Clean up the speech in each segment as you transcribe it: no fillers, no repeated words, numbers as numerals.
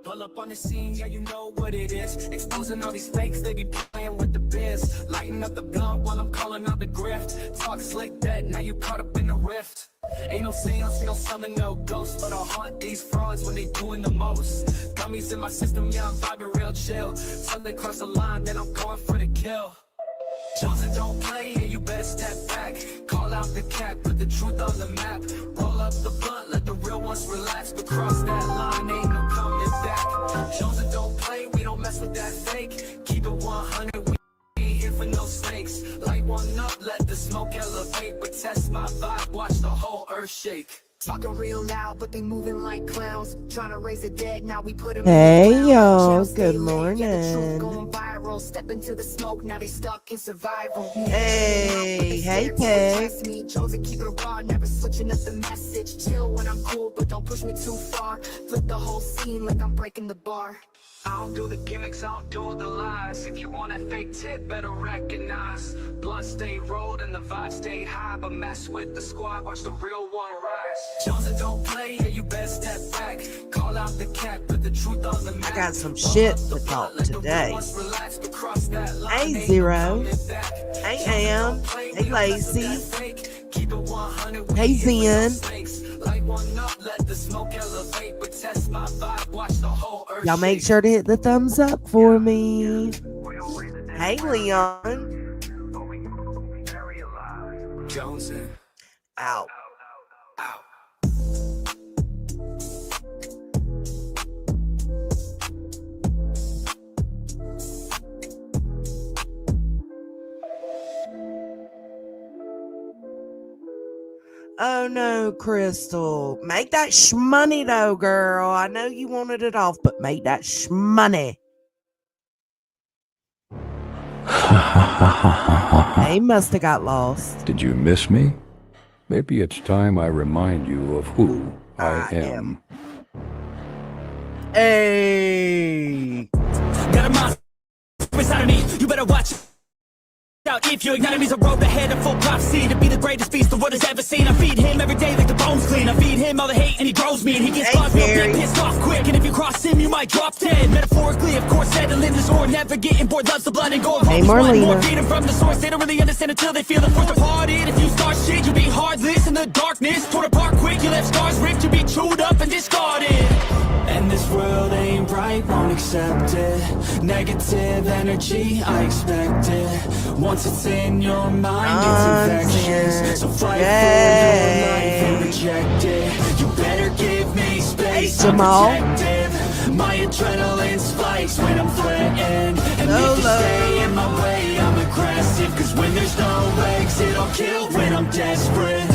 Pull up on the scene, yeah, you know what it is. Exposing all these fakes, they be playing with the biz. Lighting up the blunt while I'm calling out the grift. Talk slick dead, now you caught up in the rift. Ain't no seance, no summon, no ghosts, but I'll haunt these frauds when they doing the most. Gummies in my system, yeah, I'm vibing real chill. Till they cross the line, then I'm going for the kill. Chosen don't play, yeah, you better step back. Call out the cat, put the truth on the map. Roll up the blunt, let the real ones relax. But cross that line, ain't no coming back. Chosen don't play, we don't mess with that fake. Keep it 100, we ain't here for no snakes. Light one up, let the smoke elevate. But test my vibe, watch the whole earth shake. Talking real loud, but they moving like clowns. Trying to raise the dead, now we put them Hey, in the y'all, good morning. Yeah, the truth going viral. Step into the smoke, now they stuck in survival. Hey, hey, Peg. Me, chosen, keep it raw, never switching up the message. Chill when I'm cool, but don't push me too far. Flip the whole scene like I'm breaking the bar. I don't do the gimmicks, I don't do the lies. If you want that fake tip, better recognize. Blood stay rolled and the vibe stay high. But mess with the squad, watch the real one rise. Chosen don't play, yeah, you better step back. Call out the cat, put the truth on the map. I got some shit to talk today. Hey, Zero. Hey, Am. Hey, Lacey. Hey, Zen. Y'all make sure to hit the thumbs up for me. Hey, Leon. Out. Oh no, Crystal. Make that shmoney though, girl. I know you wanted it off, but make that shmoney. They must have got lost. Did you miss me? Maybe it's time I remind you of who I am. Hey. Got a monster inside of me. You better watch out if your enemy's a road ahead of full prophecy to be the greatest beast the world has ever seen. I feed him every day like the bones clean. I feed him all the hate and he grows me and he gets caused real big, pissed off quick. And if you cross him, you might drop dead. Metaphorically, of course, settling the sword, never getting bored, loves the blood and gore. Hey, Marlena. More freedom from the source. They don't really understand until they feel the force departed. If you start shit, you'll be heartless in the darkness. Torn apart quick, you left scars ripped, you'll be chewed up and discarded. And this world ain't right, won't accept it. Negative energy, I expect it. Once it's in your mind, it's infectious. So fight for your life and reject it. You better give me space, I'm protective. My adrenaline spikes when I'm threatened. And if you stay in my way, I'm aggressive. Cause when there's no exit, I'll kill when I'm desperate.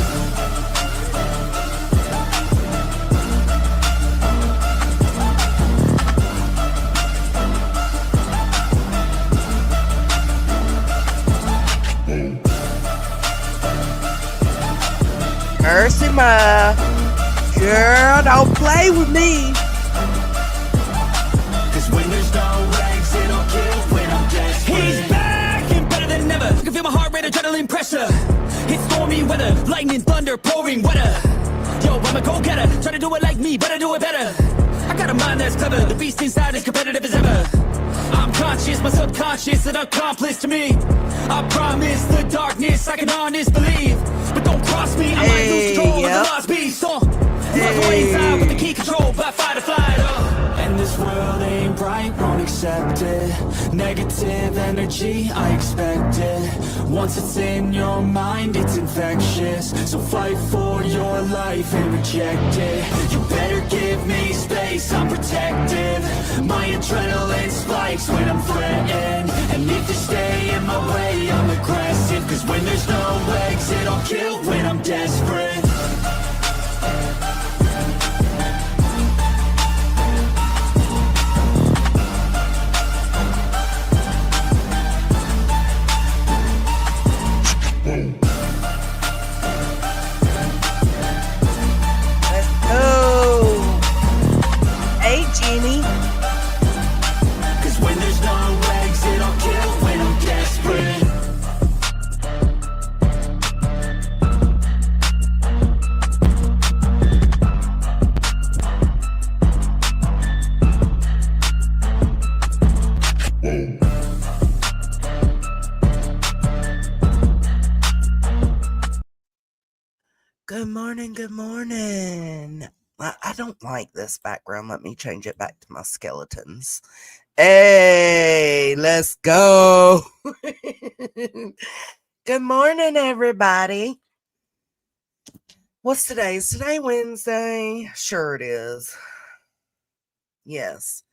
Ursima, girl, don't play with me. Cause when there's no exit, I'll kill when I'm desperate. He's back and better than ever. You can feel my heart rate, adrenaline pressure. It's stormy weather, lightning, thunder, pouring weather. Yo, I'm a go-getter, try to do it like me, but I do it better. I got a mind that's clever, the beast inside is competitive as ever. I'm conscious, my subconscious, an accomplice to me. I promise the darkness, I can honest believe. But don't cross me, I might lose control of the lost beast. You have to wait inside with the key control by fight or flight. And this world ain't right, won't accept it. Negative energy, I expect it. Once it's in your mind, it's infectious. So fight for your life and reject it. You better give me space, I'm protective. My adrenaline spikes when I'm threatened. And if you stay in my way, I'm aggressive. Cause when there's no exit, I'll kill when I'm desperate. Jeannie. Cause when there's no exit, I'll kill when I'm desperate. Good morning, good morning. I don't like this background. Let me change it back to my skeletons. Hey, let's go. Good morning, everybody. What's today? Is today Wednesday? Sure it is. Yes.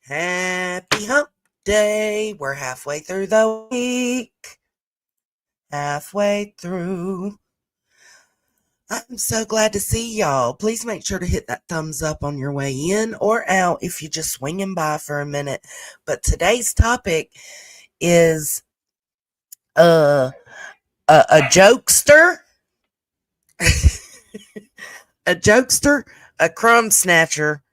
Happy hump day. We're halfway through the week. Halfway through. I'm so glad to see y'all. Please make sure to hit that thumbs up on your way in or out if you're just swinging by for a minute. But today's topic is a jokester, a jokester, a crumb snatcher,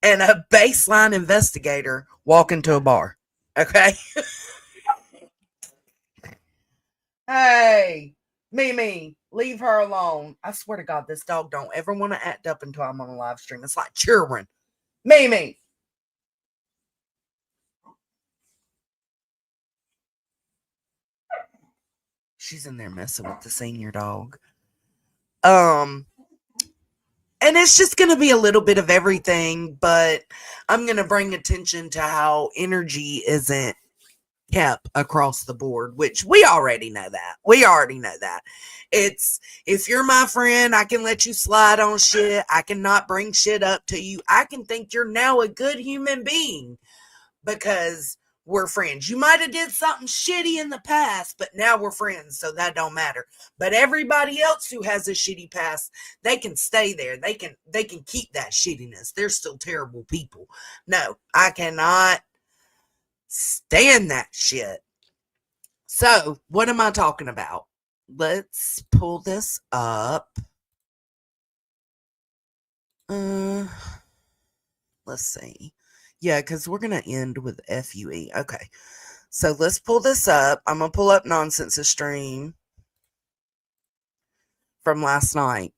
and a baseline investigator walk into a bar. Okay? Hey, Mimi, leave her alone. I swear to God, this dog don't ever want to act up until I'm on a live stream. It's like children. Mimi. She's in there messing with the senior dog. And it's just going to be a little bit of everything, but I'm going to bring attention to how energy isn't kept across the board, which we already know that. It's, if you're my friend, I can let you slide on shit. I cannot bring shit up to you. I can think you're now a good human being because we're friends. You might have did something shitty in the past, but now we're friends, so that don't matter. But everybody else who has a shitty past, they can stay there. They can keep that shittiness. They're still terrible people. No, I cannot stand that shit. So, what am I talking about? Let's pull this up. Let's see. Yeah, because we're going to end with FUE. Okay. So let's pull this up. I'm going to pull up Nonsense's stream from last night.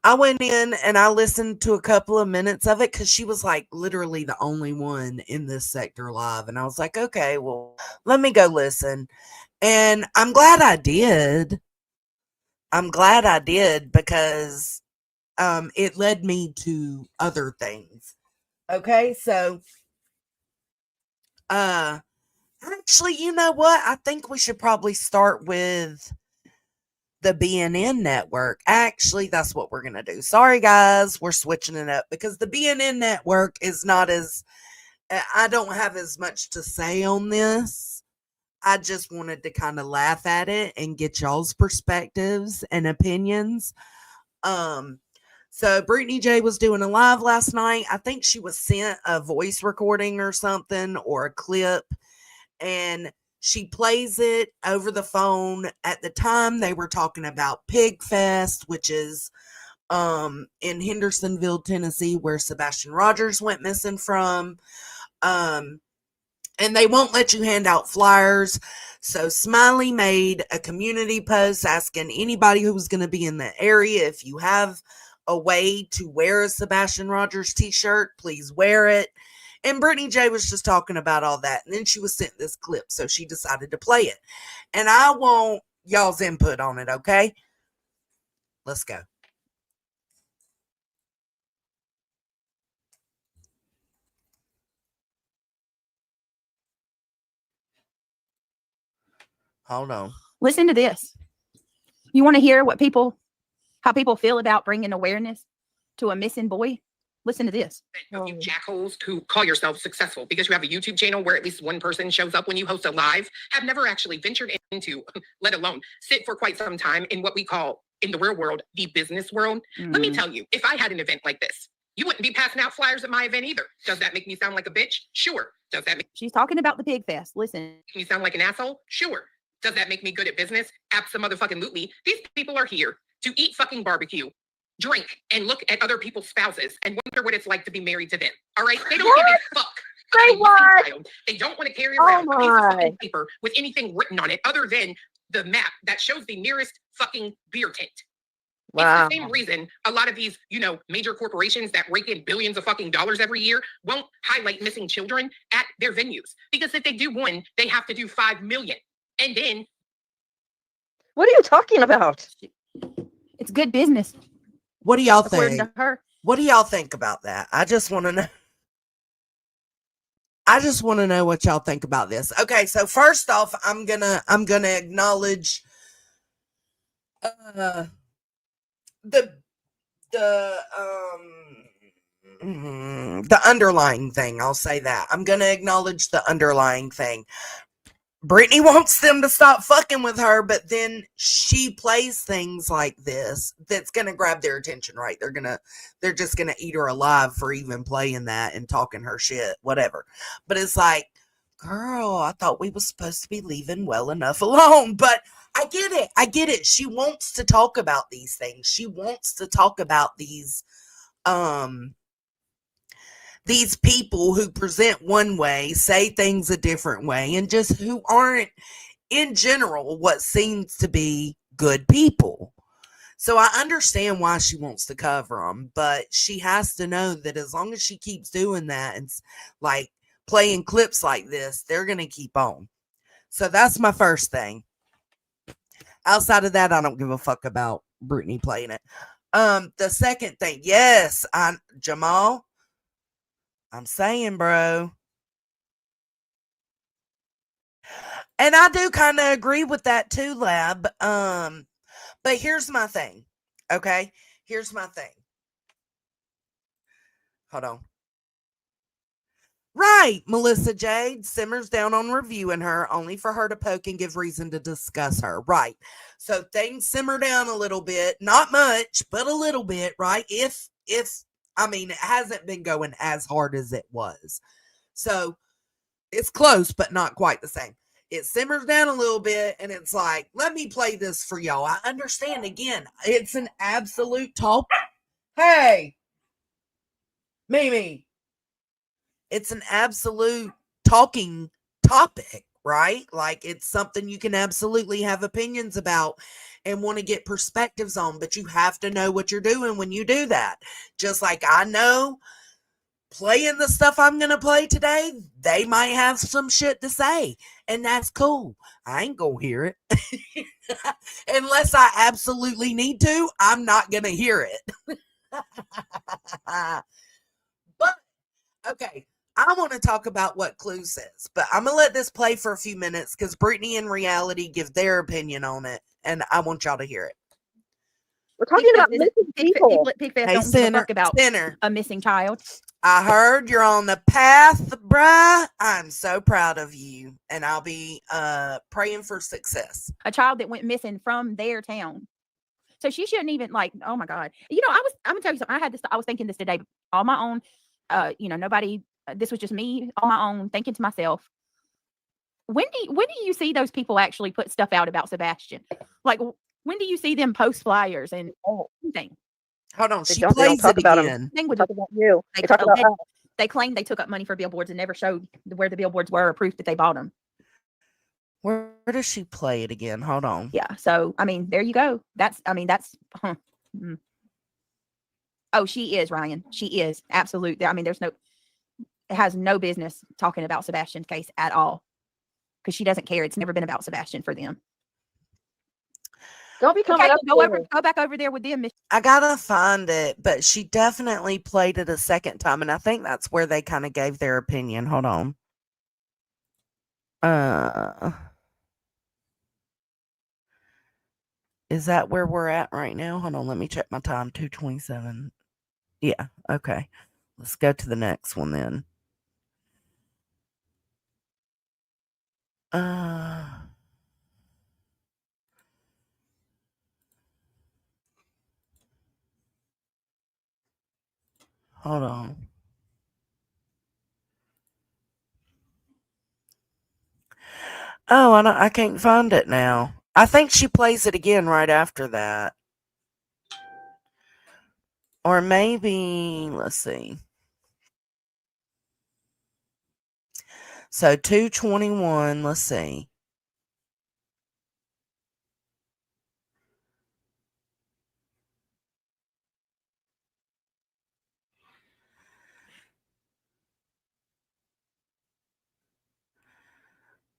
I went in and I listened to a couple of minutes of it because she was like literally the only one in this sector live. And I was like, okay, well, let me go listen. And I'm glad I did. Because it led me to other things. Okay, so actually, you know what? I think we should probably start with the BNN network. Actually, that's what we're going to do. Sorry, guys. We're switching it up because the BNN network is not as, I don't have as much to say on this. I just wanted to kind of laugh at it and get y'all's perspectives and opinions. So Brittany J was doing a live last night. I think she was sent a voice recording or something or a clip, and she plays it over the phone. At the time, they were talking about Pig Fest, which is in Hendersonville, Tennessee, where Sebastian Rogers went missing from. And they won't let you hand out flyers. So Smiley made a community post asking anybody who was going to be in the area, if you have a way to wear a Sebastian Rogers t-shirt, please wear it. And Brittany J was just talking about all that. And then she was sent this clip, so she decided to play it. And I want y'all's input on it, okay? Let's go. Hold on. Listen to this. You want to hear how people feel about bringing awareness to a missing boy? Listen to this. Of you jackholes who call yourselves successful because you have a YouTube channel where at least one person shows up when you host a live, have never actually ventured into, let alone sit for quite some time in what we call in the real world, the business world. Let me tell you, if I had an event like this, you wouldn't be passing out flyers at my event either. Does that make me sound like a bitch? Sure. Does that make She's talking about the Pig Fest. Listen. me sound like an asshole? Sure. Does that make me good at business? Abso-motherfucking-lutely. These people are here to eat fucking barbecue, drink, and look at other people's spouses and wonder what it's like to be married to them. All right? They don't give a fuck. Say what? They don't want to carry around a piece of my. fucking paper with anything written on it other than the map that shows the nearest fucking beer tent. Wow. It's the same reason a lot of these, major corporations that rake in billions of fucking dollars every year won't highlight missing children at their venues. Because if they do one, they have to do 5 million. And then What are you talking about? It's good business, What do y'all according think? to her. What do y'all think about that? I just want to know. I just want to know what y'all think about this. Okay, so first off, I'm gonna acknowledge the the underlying thing. I'll say that. I'm gonna acknowledge the underlying thing. Brittany wants them to stop fucking with her, but then she plays things like this that's gonna grab their attention, right? They're just gonna eat her alive for even playing that and talking her shit, whatever. But it's like, girl, I thought we were supposed to be leaving well enough alone. But I get it. I get it. She wants to talk about these things. She wants to talk about these people who present one way, say things a different way, and just who aren't, in general, what seems to be good people. So I understand why she wants to cover them, but she has to know that as long as she keeps doing that and like playing clips like this, they're going to keep on. So that's my first thing. Outside of that, I don't give a fuck about Brittany playing it. The second thing, yes, Jamal, I'm saying, bro. And I do kind of agree with that too, Lab. But here's my thing. Okay? Here's my thing. Hold on. Right, Melissa Jade simmers down on reviewing her only for her to poke and give reason to discuss her. Right. So things simmer down a little bit, not much, but a little bit, right? If I mean, it hasn't been going as hard as it was. So it's close, but not quite the same. It simmers down a little bit, and it's like, let me play this for y'all. I understand, again, it's an absolute talk. Hey, Mimi. It's an absolute talking topic, right? Like, it's something you can absolutely have opinions about and want to get perspectives on, but you have to know what you're doing when you do that. Just like I know playing the stuff I'm going to play today, they might have some shit to say, and that's cool. I ain't going to hear it. Unless I absolutely need to, I'm not going to hear it. But, okay, I want to talk about what Clue says, but I'm going to let this play for a few minutes because Brittany and Reality give their opinion on it, and I want y'all to hear it. We're talking about missing people. Pigfest Hey, don't give a Sinner, fuck about Sinner. a missing child. I heard you're on the path, bruh. I'm so proud of you, and I'll be praying for success. A child that went missing from their town. So she shouldn't even, like, oh my God. You know, I'm gonna tell you something. I was thinking this today on my own. You know, nobody, this was just me on my own thinking to myself, when do you see those people actually put stuff out about Sebastian? Like, when do you see them post flyers and anything? Hold on, she They don't plays talk it about again. They talk about you. They talk about us. They claimed they took up money for billboards and never showed where the billboards were or proof that they bought them. Where does she play it again? Hold on. Yeah. So, I mean, there you go. That's. Oh, she is, Ryan. She is. Absolutely. I mean, it has no business talking about Sebastian's case at all. Because she doesn't care. It's never been about Sebastian for them. Don't be coming Okay, up. go back over there with them. I gotta find it, but she definitely played it a second time, and I think that's where they kind of gave their opinion. Hold on. Is that where we're at right now? Hold on, let me check my time. 2:27. Yeah, okay. Let's go to the next one then. Hold on. Oh, I can't find it now. I think she plays it again right after that. Or maybe, let's see. So 2:21, let's see.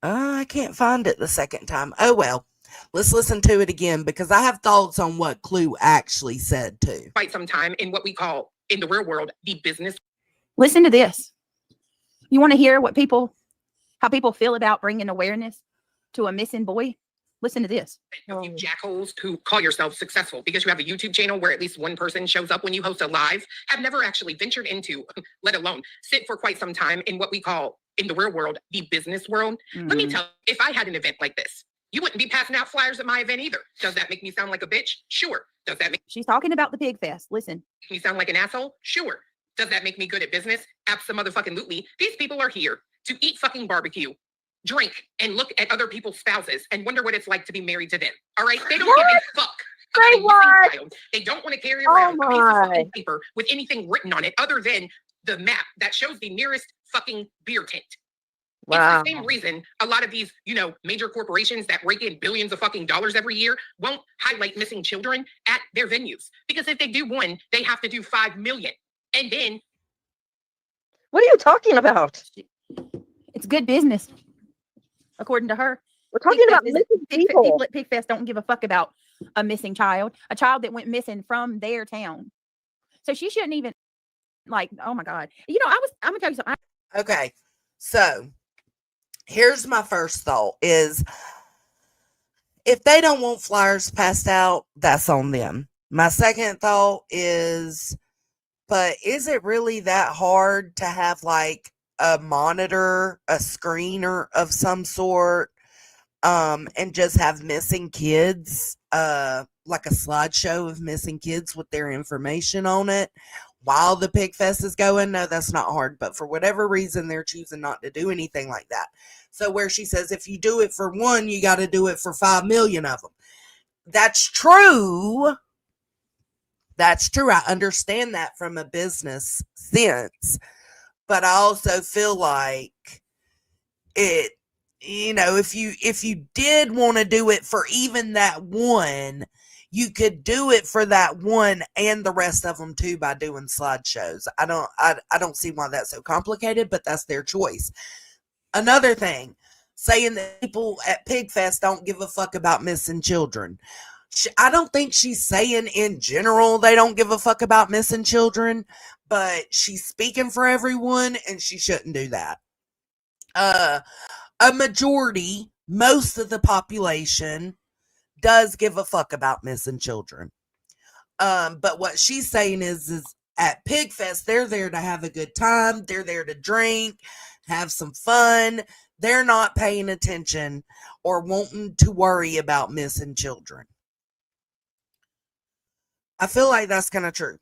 I can't find it the second time. Oh, well. Let's listen to it again because I have thoughts on what Clue actually said too. quite some time in what we call in the real world the business. Listen to this. You want to hear how people feel about bringing awareness to a missing boy? Listen to this. You jackholes who call yourselves successful because you have a YouTube channel where at least one person shows up when you host a live have never actually ventured into, let alone sit for quite some time in what we call in the real world the business world. Let me tell you, if I had an event like this, you wouldn't be passing out flyers at my event either. Does that make me sound like a bitch? Sure. Does that make She's talking about the pig fest. Listen. me sound like an asshole? Sure. Does that make me good at business? Absolutely. These people are here to eat fucking barbecue, drink, and look at other people's spouses and wonder what it's like to be married to them. All right? They don't give a fuck. Say about a what? missing child. They don't want to carry around a piece of my. fucking paper with anything written on it other than the map that shows the nearest fucking beer tent. Wow. It's the same reason a lot of these, major corporations that rake in billions of fucking dollars every year won't highlight missing children at their venues. Because if they do one, they have to do 5 million. And then What are you talking about? It's good business, according to her. We're talking about missing people. People at Pigfest don't give a fuck about a missing child, a child that went missing from their town. So she shouldn't even, oh my God. I'm gonna tell you something. Okay, so here's my first thought is if they don't want flyers passed out, that's on them. My second thought is, but is it really that hard to have like a monitor, a screener of some sort, and just have missing kids, like a slideshow of missing kids with their information on it while the pig fest is going? No, that's not hard, but for whatever reason, they're choosing not to do anything like that. So where she says, if you do it for one, you got to do it for 5 million of them. That's true. That's true. I understand that from a business sense, but I also feel like it, if you did want to do it for even that one, you could do it for that one and the rest of them too by doing slideshows. I don't see why that's so complicated, but that's their choice. Another thing, saying that people at Pigfest don't give a fuck about missing children. I don't think she's saying in general they don't give a fuck about missing children, but she's speaking for everyone and she shouldn't do that. A majority, most of the population does give a fuck about missing children. But what she's saying is at Pigfest, they're there to have a good time. They're there to drink, have some fun. They're not paying attention or wanting to worry about missing children. I feel like that's kind of true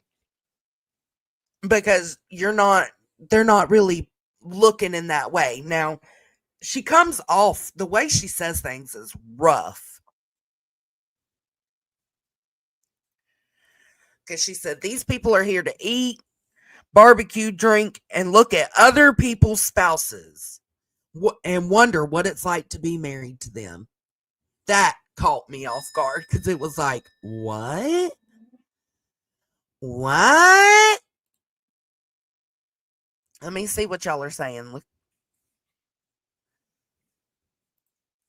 because they're not really looking in that way. Now, she comes off, the way she says things is rough. Because she said, these people are here to eat, barbecue, drink, and look at other people's spouses and wonder what it's like to be married to them. That caught me off guard because it was like, what? What? Let me see what y'all are saying. Look.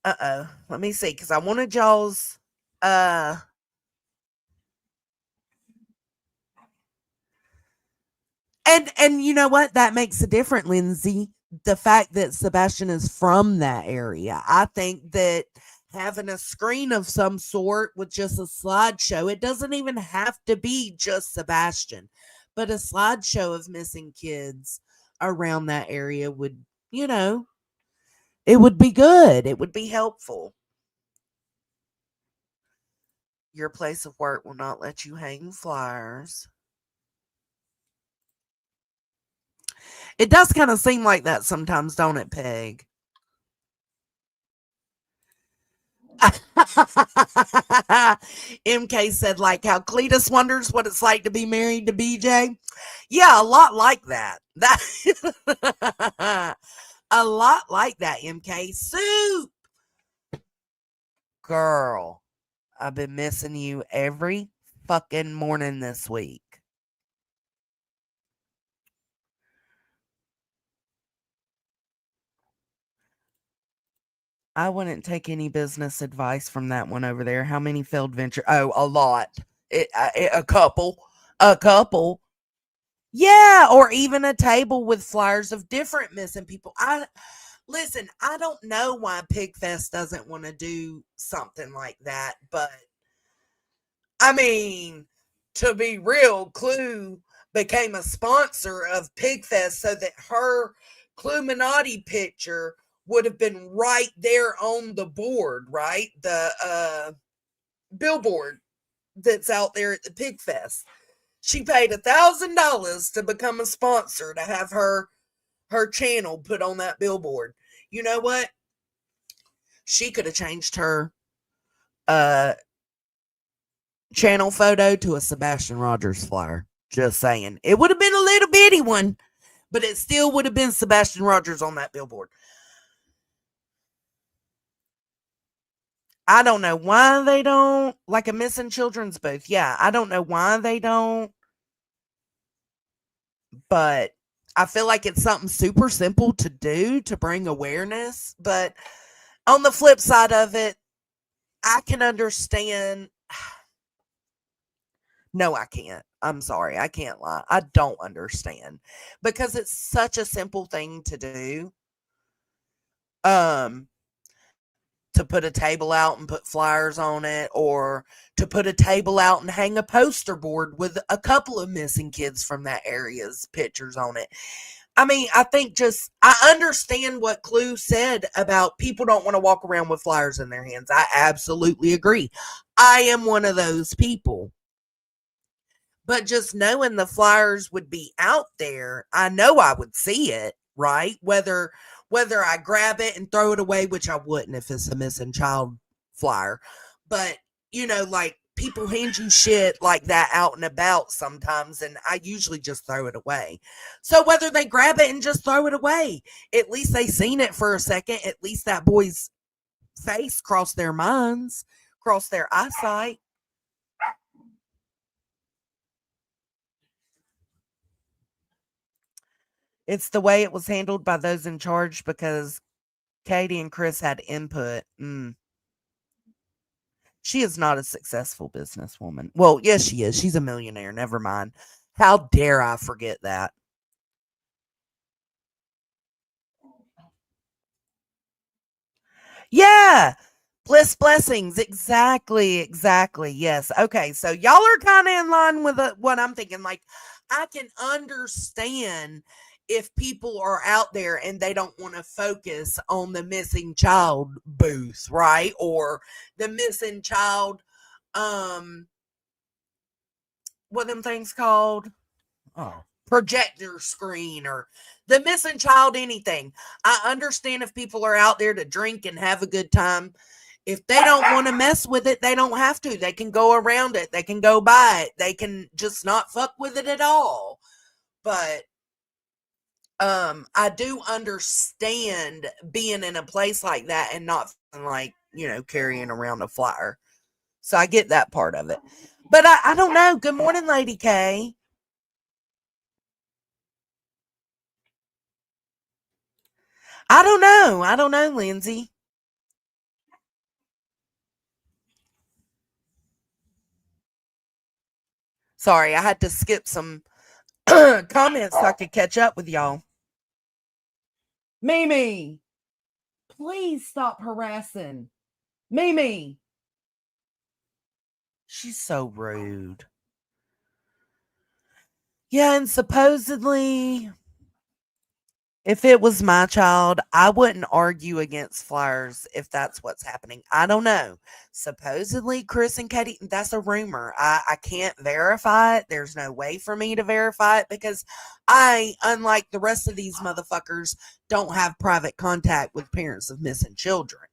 Let me see, because I wanted y'all's and you know what? That makes a difference, Lindsay. The fact that Sebastian is from that area. I think that having a screen of some sort with just a slideshow, it doesn't even have to be just Sebastian, but a slideshow of missing kids around that area would, it would be good. It would be helpful. Your place of work will not let you hang flyers. It does kind of seem like that sometimes, don't it, Peg? MK said, like how Cletus wonders what it's like to be married to BJ. Yeah, a lot like that. A lot like that, MK. Soup. Girl, I've been missing you every fucking morning this week. I wouldn't take any business advice from that one over there. How many failed venture? Oh, a lot. A couple. A couple. Yeah, or even a table with flyers of different missing people. Listen, I don't know why Pigfest doesn't want to do something like that, but I mean, to be real, Clue became a sponsor of Pigfest so that her Cluminati picture would have been right there on the board, right? The billboard that's out there at the Pigfest. She paid $1,000 to become a sponsor to have her channel put on that billboard. You know what? She could have changed her channel photo to a Sebastian Rogers flyer. Just saying. It would have been a little bitty one, but it still would have been Sebastian Rogers on that billboard. I don't know why they don't, like a missing children's booth. Yeah, I don't know why they don't, but I feel like it's something super simple to do to bring awareness. But on the flip side of it, I can understand. No, I can't. I'm sorry. I can't lie. I don't understand because it's such a simple thing to do. To put a table out and put flyers on it, or to put a table out and hang a poster board with a couple of missing kids from that area's pictures on it. I mean, I think I understand what Clue said about people don't want to walk around with flyers in their hands. I absolutely agree. I am one of those people. But just knowing the flyers would be out there, I know I would see it, right? Whether I grab it and throw it away, which I wouldn't if it's a missing child flyer. But, like people hand you shit like that out and about sometimes, and I usually just throw it away. So whether they grab it and just throw it away, at least they seen it for a second. At least that boy's face crossed their minds, crossed their eyesight. It's the way it was handled by those in charge because Katie and Chris had input. She is not a successful businesswoman. Well, yes, she is. She's a millionaire. Never mind. How dare I forget that? Yeah. Blessings. Exactly. Yes. Okay. So y'all are kind of in line with what I'm thinking. Like, I can understand if people are out there and they don't want to focus on the missing child booth, right? Or the missing child, what them things called? Oh, projector screen, or the missing child anything. I understand if people are out there to drink and have a good time. If they don't want to mess with it, they don't have to. They can go around it. They can go by it. They can just not fuck with it at all. But I do understand being in a place like that and not feeling like, carrying around a flyer. So I get that part of it. But I don't know. Good morning, Lady K. I don't know, Lindsay. Sorry, I had to skip some comments so I could catch up with y'all. Mimi, please stop harassing. Mimi. She's so rude. Yeah, and supposedly, if it was my child, I wouldn't argue against flyers if that's what's happening. I don't know. Supposedly, Chris and Katie, that's a rumor. I can't verify it. There's no way for me to verify it because I, unlike the rest of these motherfuckers, don't have private contact with parents of missing children.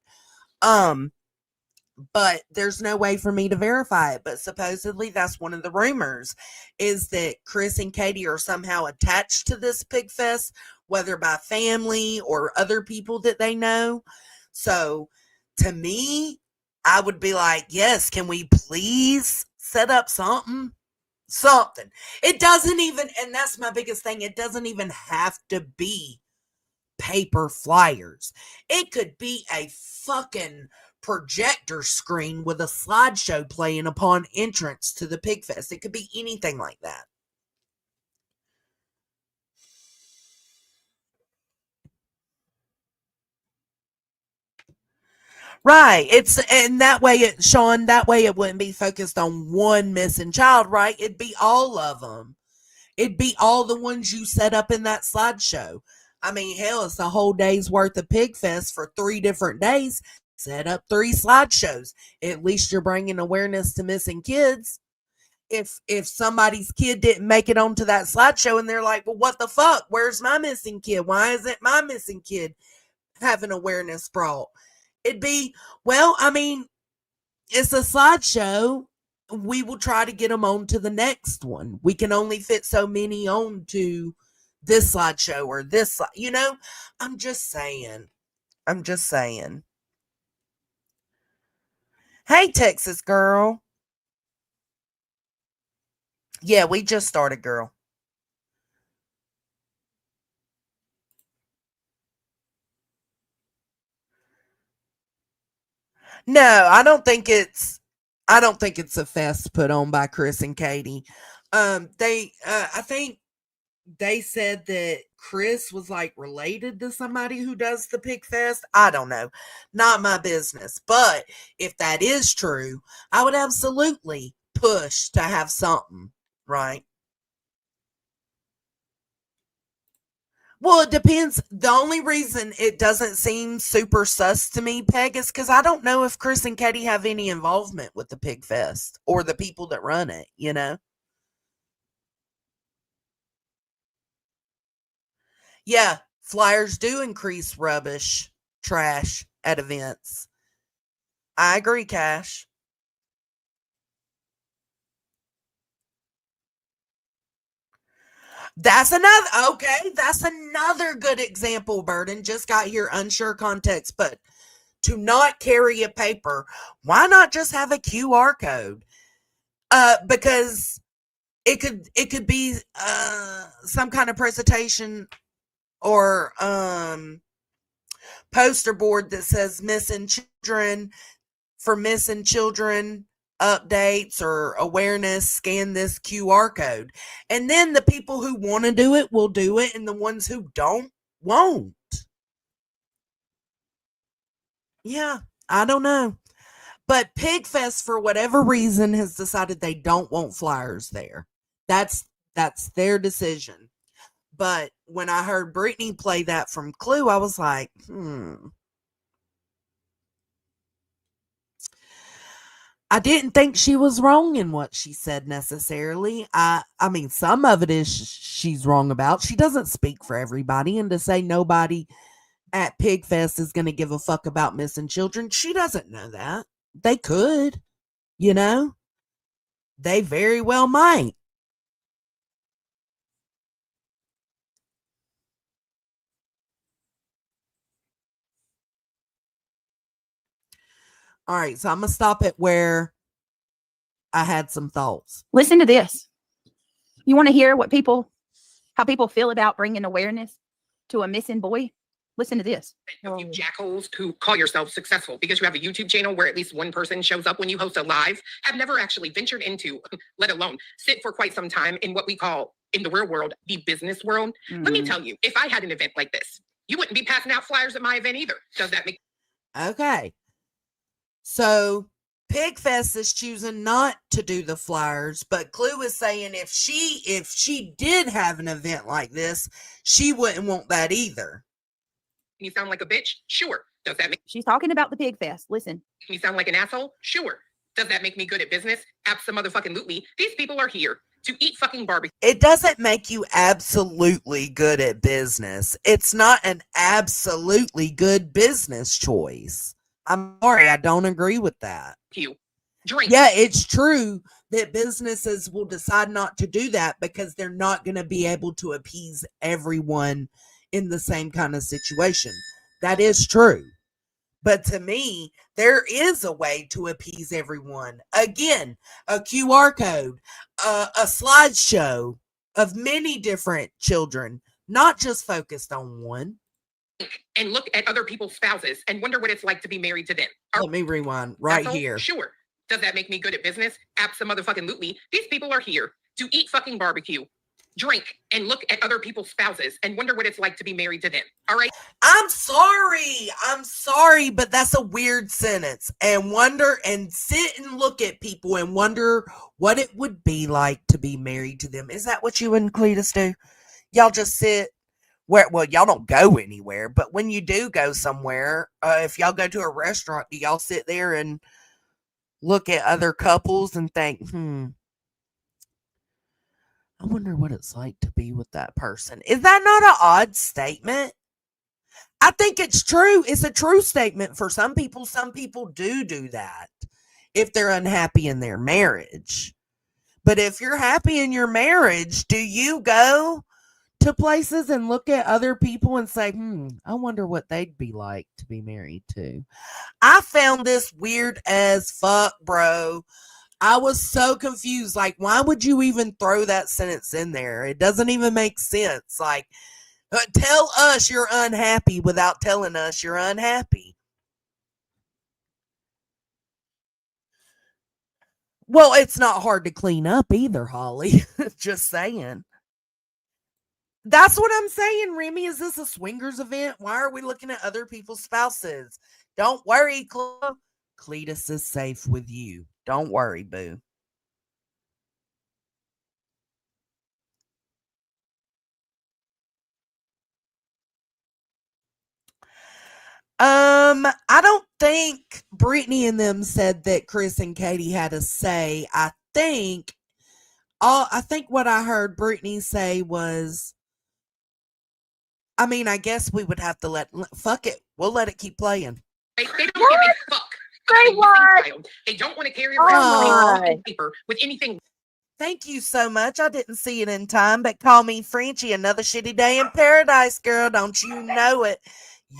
But there's no way for me to verify it. But supposedly that's one of the rumors, is that Chris and Katie are somehow attached to this pig fest, whether by family or other people that they know. So to me, I would be like, yes, can we please set up something? It doesn't even, and that's my biggest thing, it doesn't even have to be paper flyers. It could be a fucking projector screen with a slideshow playing upon entrance to the pig fest. It could be anything like that. Right. And that way Sean, that way it wouldn't be focused on one missing child, right? It'd be all of them. It'd be all the ones you set up in that slideshow. I mean, hell, it's a whole day's worth of pig fest for 3 different days. Set up 3 slideshows. At least you're bringing awareness to missing kids. If somebody's kid didn't make it onto that slideshow and they're like, well, what the fuck? Where's my missing kid? Why isn't my missing kid having awareness brought? It'd be, well, I mean, it's a slideshow. We will try to get them on to the next one. We can only fit so many on to this slideshow or this, you know, I'm just saying. Hey, Texas girl. Yeah, we just started, girl. No, I don't think it's a fest put on by Chris and Katie. I think they said that Chris was like related to somebody who does the pig fest. I don't know. Not my business. But if that is true, I would absolutely push to have something, right? Well, it depends. The only reason it doesn't seem super sus to me, Peg, is because I don't know if Chris and Katie have any involvement with the pig fest or the people that run it, you know? Yeah, flyers do increase rubbish, trash at events. I agree, Cash. That's another good example, Burden. Just got here, unsure context, but to not carry a paper, why not just have a QR code? Because it could be some kind of presentation or poster board that says missing children updates or awareness, scan this QR code. And then the people who want to do it will do it, and the ones who don't won't. Yeah, I don't know. But Pigfest, for whatever reason, has decided they don't want flyers there. That's their decision. But when I heard Brittany play that from Clue, I was like, I didn't think she was wrong in what she said necessarily. I mean, some of it is she's wrong about. She doesn't speak for everybody, and to say nobody at Pigfest is going to give a fuck about missing children, she doesn't know that. They could, you know, they very well might. All right, so I'm going to stop it where I had some thoughts. Listen to this. You want to hear how people feel about bringing awareness to a missing boy? Listen to this. You jackholes who call yourselves successful because you have a YouTube channel where at least one person shows up when you host a live have never actually ventured into, let alone sit for quite some time in what we call in the real world, the business world. Let me tell you, if I had an event like this, you wouldn't be passing out flyers at my event either. Does that make Okay. So Pigfest is choosing not to do the flyers, but Clue is saying if she did have an event like this, she wouldn't want that either. you sound like a bitch? Sure. Does that make She's talking about the pig fest. Listen. me sound like an asshole? Sure. Does that make me good at business? Abso-motherfucking-lutely. These people are here to eat fucking barbecue. It doesn't make you absolutely good at business. It's not an absolutely good business choice. I'm sorry, I don't agree with that. Drink. Yeah, it's true that businesses will decide not to do that because they're not going to be able to appease everyone in the same kind of situation. That is true. But to me, there is a way to appease everyone. Again, a QR code, a slideshow of many different children, not just focused on one. and look at other people's spouses and wonder what it's like to be married to them. Let me rewind right Asshole? here. Sure. Does that make me good at business? Abso-motherfucking-lutely. These people are here to eat fucking barbecue, drink, and look at other people's spouses and wonder what it's like to be married to them. All right? I'm sorry, but that's a weird sentence. And wonder and sit and look at people and wonder what it would be like to be married to them. Is that what you and Cletus do? Y'all just sit where, well, y'all don't go anywhere, but when you do go somewhere, if y'all go to a restaurant, do y'all sit there and look at other couples and think, I wonder what it's like to be with that person? Is that not an odd statement? I think it's true. It's a true statement for some people. Some people do that if they're unhappy in their marriage. But if you're happy in your marriage, do you go to places and look at other people and say, I wonder what they'd be like to be married to? I found this weird as fuck, bro. I was so confused. Like, why would you even throw that sentence in there? It doesn't even make sense. Like, tell us you're unhappy without telling us you're unhappy. Well, it's not hard to clean up either, Holly. Just saying. That's what I'm saying, Remy. Is this a swingers event? Why are we looking at other people's spouses? Don't worry, Cletus is safe with you. Don't worry, boo. I don't think Brittany and them said that Chris and Katie had a say. I think what I heard Brittany say was, I mean, I guess we would have to fuck it. We'll let it keep playing. They don't give a fuck. They don't want to carry around a paper with anything. Thank you so much. I didn't see it in time, but call me Frenchie. Another shitty day in paradise, girl. Don't you know it?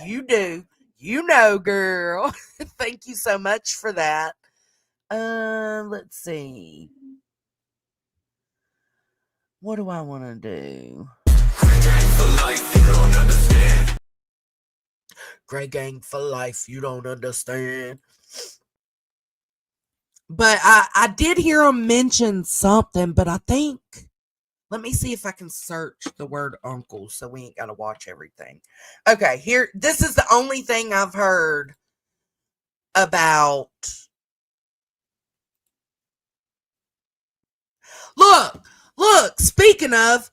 You do. You know, girl. Thank you so much for that. Let's see. What do I want to do? Grey gang for life. You don't understand. But I did hear him mention something, but I think, let me see if I can search the word uncle so we ain't got to watch everything. Okay, here, this is the only thing I've heard about. Look, speaking of,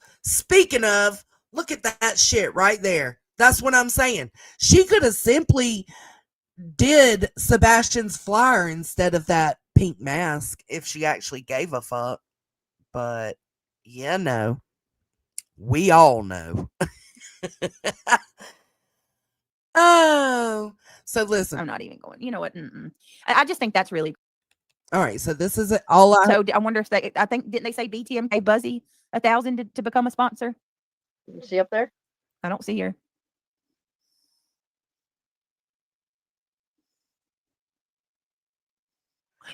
look at that shit right there. That's what I'm saying. She could have simply did Sebastian's flyer instead of that pink mask if she actually gave a fuck. But you know, we all know. Oh, so listen. I'm not even going. You know what? I just think that's really. All right, so this is all I. So I wonder if they. I think didn't they say BTM paid Buzzy $1,000 to become a sponsor? See up there? I don't see her.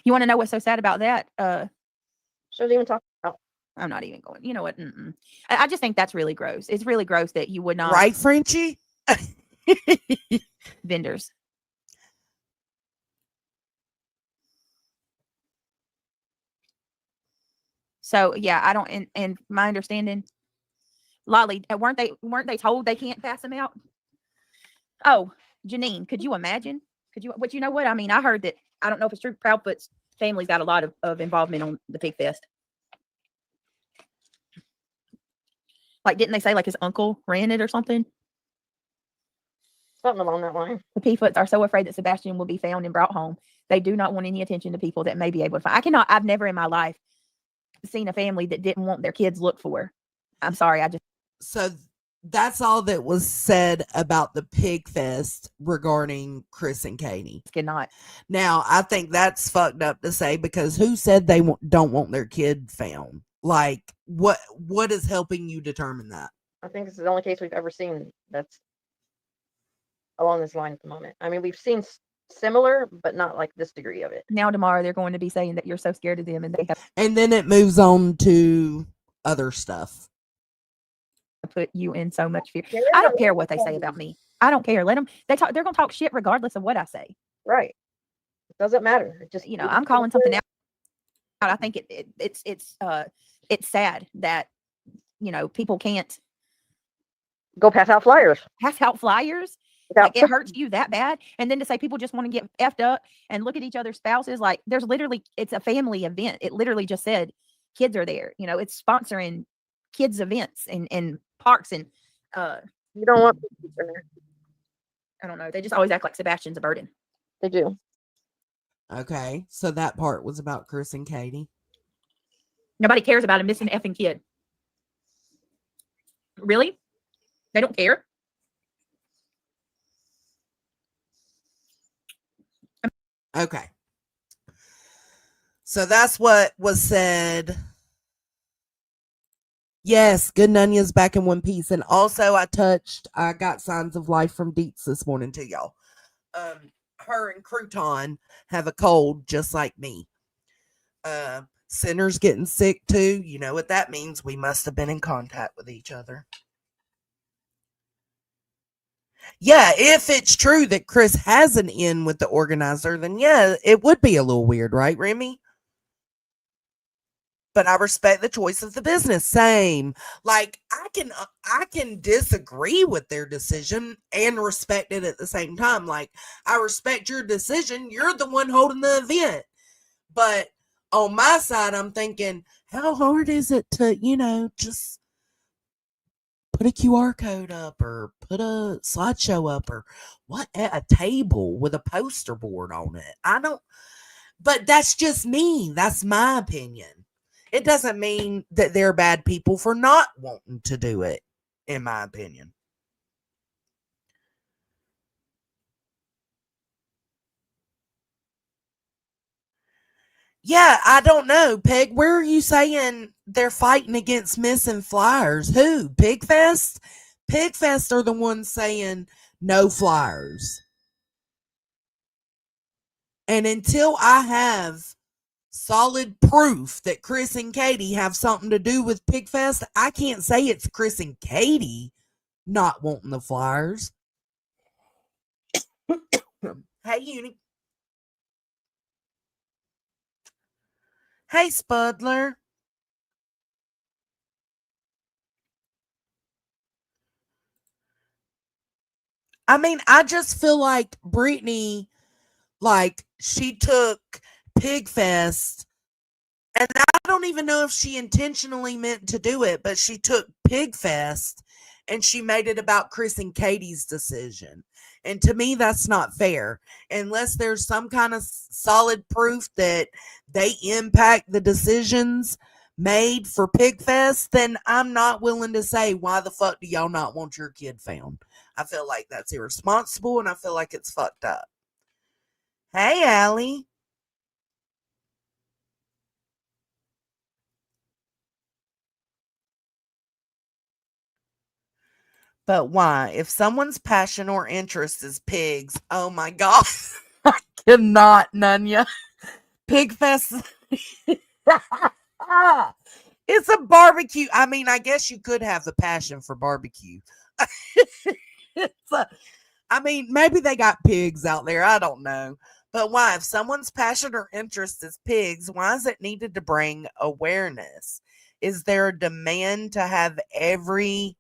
You want to know what's so sad about that? Shouldn't even talk about. I'm not even going. You know what? I just think that's really gross. It's really gross that you would not. Right, Frenchie? Vendors. So yeah, I don't. And my understanding, Lolly, weren't they told they can't pass them out? Oh, Janine, could you imagine? But you know what? I mean, I heard that. I don't know if it's true. Proudfoot's family's got a lot of involvement on the Pig Fest. Like, didn't they say like his uncle ran it or something? Something along that line. The Pigfoots are so afraid that Sebastian will be found and brought home. They do not want any attention to people that may be able to find. I've never in my life seen a family that didn't want their kids looked for. I'm sorry. So that's all that was said about the Pig Fest regarding Chris and Katie. Cannot. Now, I think that's fucked up to say, because who said they don't want their kid found? Like, what is helping you determine that? I think this is the only case we've ever seen that's along this line at the moment. I mean, we've seen similar, but not like this degree of it. Now tomorrow they're going to be saying that you're so scared of them, and they have. And then it moves on to other stuff. Put you in so much fear. I don't care what they say about me. I don't care. Let them. They're gonna talk shit regardless of what I say. Right. It doesn't matter. It just, I'm calling something out. I think it's sad that people can't go pass out flyers. pass out flyers. Like, it hurts you that bad. And then to say people just want to get effed up and look at each other's spouses, like, there's literally, it's a family event. It literally just said kids are there. It's sponsoring kids events and parks and You don't want kids in there. I don't know. They just always act like Sebastian's a burden. They do. Okay, so that part was about Chris and Katie. Nobody cares about a missing effing kid. Really? They don't care? Okay. So that's what was said. Yes, Good Nunya's back in one piece. And also I got signs of life from Deets this morning to y'all. Her and Crouton have a cold just like me. Sinner's getting sick too. You know what that means. We must have been in contact with each other. Yeah, if it's true that Chris has an in with the organizer, then yeah, it would be a little weird, right, Remy? But I respect the choice of the business. Same. Like, I can disagree with their decision and respect it at the same time. Like, I respect your decision. You're the one holding the event. But on my side, I'm thinking, how hard is it to, just put a QR code up or put a slideshow up or a table with a poster board on it? But that's just me. That's my opinion. It doesn't mean that they're bad people for not wanting to do it, in my opinion. Yeah, I don't know, Peg. Where are you saying they're fighting against missing flyers? Who? Pigfest? Pigfest are the ones saying no flyers. And until I have solid proof that Chris and Katie have something to do with Pigfest, I can't say it's Chris and Katie not wanting the flyers. Hey, Uni. Hey, Spudler. I mean, I just feel like Brittany, like, she took Pigfest, and I don't even know if she intentionally meant to do it, but she took Pigfest and she made it about Chris and Katie's decision. And to me, that's not fair. Unless there's some kind of solid proof that they impact the decisions made for Pigfest, then I'm not willing to say, why the fuck do y'all not want your kid found? I feel like that's irresponsible and I feel like it's fucked up. Hey, Allie. But why? If someone's passion or interest is pigs, oh my God. I cannot, Nunya. Pigfest. It's a barbecue. I mean, I guess you could have the passion for barbecue. Maybe they got pigs out there. I don't know. But why? If someone's passion or interest is pigs, why is it needed to bring awareness? Is there a demand to have every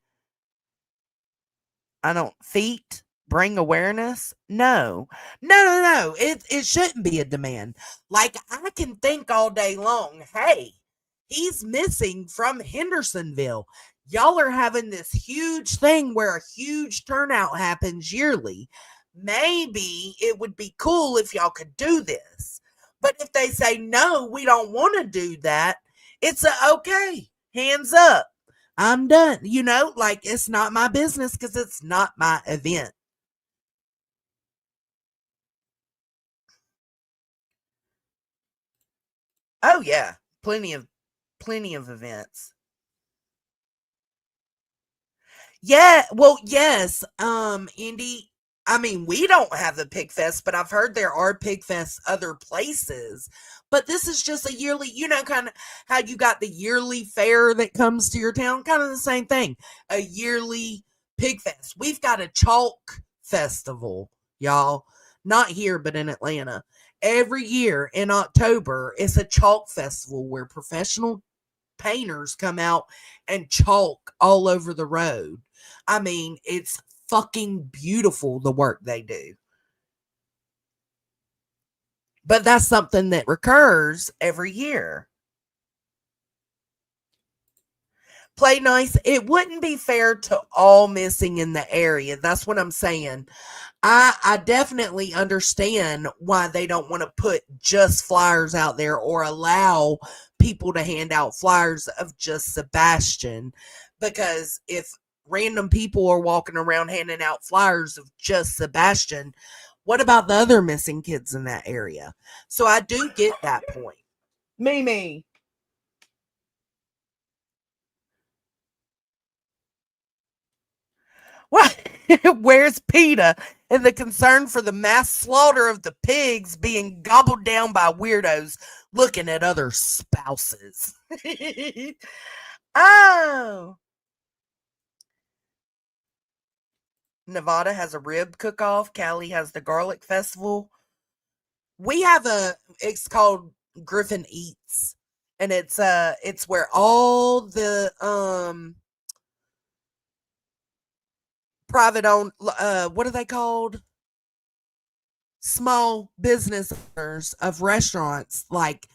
feet bring awareness? No. It shouldn't be a demand. Like, I can think all day long, hey, he's missing from Hendersonville. Y'all are having this huge thing where a huge turnout happens yearly. Maybe it would be cool if y'all could do this. But if they say, no, we don't want to do that, it's okay, hands up. I'm done. Like, it's not my business because it's not my event. Oh yeah, plenty of events. Yeah, well, yes, Indy. I mean, we don't have the Pig Fest, but I've heard there are Pig Fests other places. But this is just a yearly, kind of how you got the yearly fair that comes to your town, kind of the same thing. A yearly Pig Fest. We've got a chalk festival, y'all. Not here, but in Atlanta. Every year in October, it's a chalk festival where professional painters come out and chalk all over the road. I mean, it's fucking beautiful, the work they do. But that's something that recurs every year. Play nice. It wouldn't be fair to all missing in the area. That's what I'm saying. I definitely understand why they don't want to put just flyers out there or allow people to hand out flyers of just Sebastian. Because if random people are walking around handing out flyers of just Sebastian, what about the other missing kids in that area? So I do get that point. Mimi. What? Where's PETA and the concern for the mass slaughter of the pigs being gobbled down by weirdos looking at other spouses? Oh. Nevada has a rib cook-off. Cali has the garlic festival. We have it's called Griffin Eats. And it's where all the private owned, what are they called? Small business owners of restaurants, like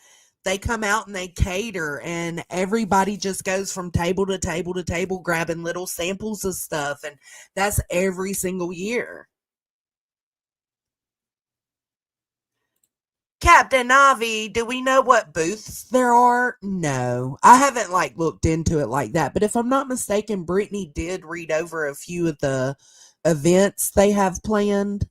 they come out and they cater, and everybody just goes from table to table to table grabbing little samples of stuff, and that's every single year. Captain Navi, do we know what booths there are? No, I haven't looked into it like that, but if I'm not mistaken, Brittany did read over a few of the events they have planned.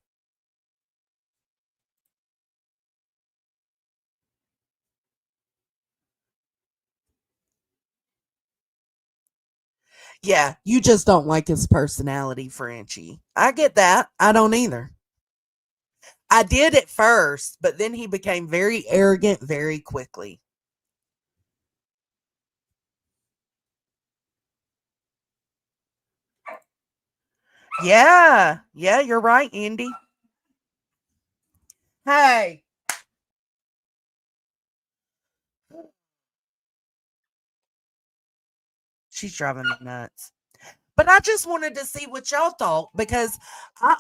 Yeah, you just don't like his personality, Frenchie. I get that. I don't either. I did at first, but then he became very arrogant very quickly. Yeah, you're right, Andy. Hey. She's driving me nuts. But I just wanted to see what y'all thought, because I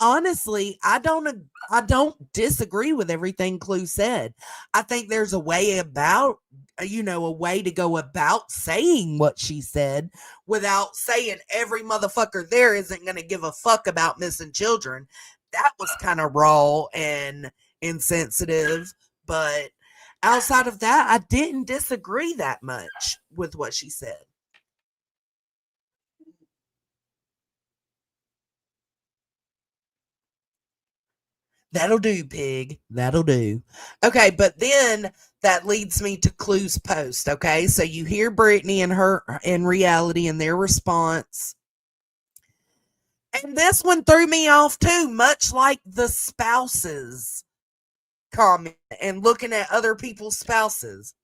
don't disagree with everything Clue said. I think there's a way a way to go about saying what she said without saying every motherfucker there isn't going to give a fuck about missing children. That was kind of raw and insensitive, but outside of that, I didn't disagree that much with what she said. That'll do, pig. That'll do. Okay, but then that leads me to Clue's post. Okay, so you hear Brittany and her in reality and their response. And this one threw me off too, much like the spouses comment and looking at other people's spouses.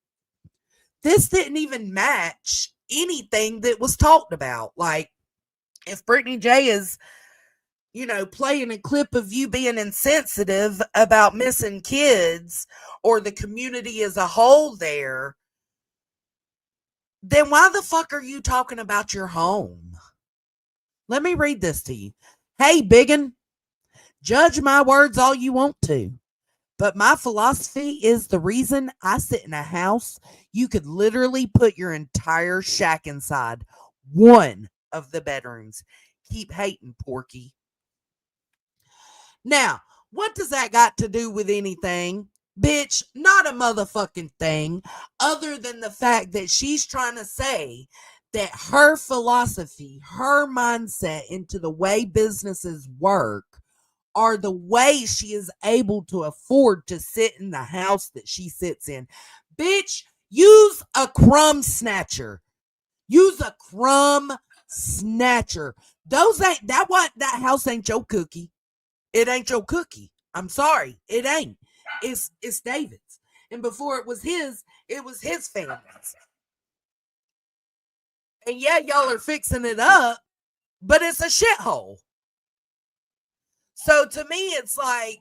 This didn't even match anything that was talked about. Like, if Brittany J is playing a clip of you being insensitive about missing kids or the community as a whole there, then why the fuck are you talking about your home? Let me read this to you. Hey, biggin, judge my words all you want to, but my philosophy is the reason I sit in a house you could literally put your entire shack inside one of the bedrooms. Keep hating, Porky. Now, what does that got to do with anything? Bitch, not a motherfucking thing, other than the fact that she's trying to say that her philosophy, her mindset into the way businesses work are the way she is able to afford to sit in the house that she sits in. Bitch, use a crumb snatcher. Use a crumb snatcher. That house ain't your cookie. It ain't your cookie. I'm sorry. It ain't. It's David's. And before it was his family's. And yeah, y'all are fixing it up, but it's a shithole. So to me, it's like,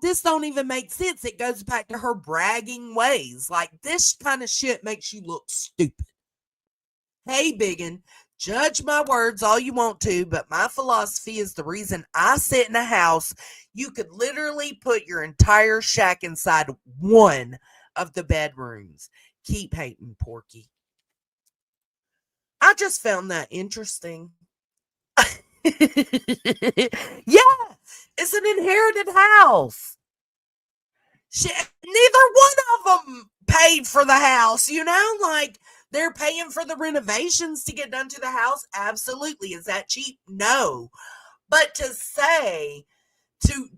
this don't even make sense. It goes back to her bragging ways. Like, this kind of shit makes you look stupid. Hey, Biggin, judge my words all you want to, but my philosophy is the reason I sit in a house. You could literally put your entire shack inside one of the bedrooms. Keep hating, Porky. I just found that interesting. Yeah, it's an inherited house. Neither one of them paid for the house, you know? Like, they're paying for the renovations to get done to the house. Absolutely. Is that cheap? No. But to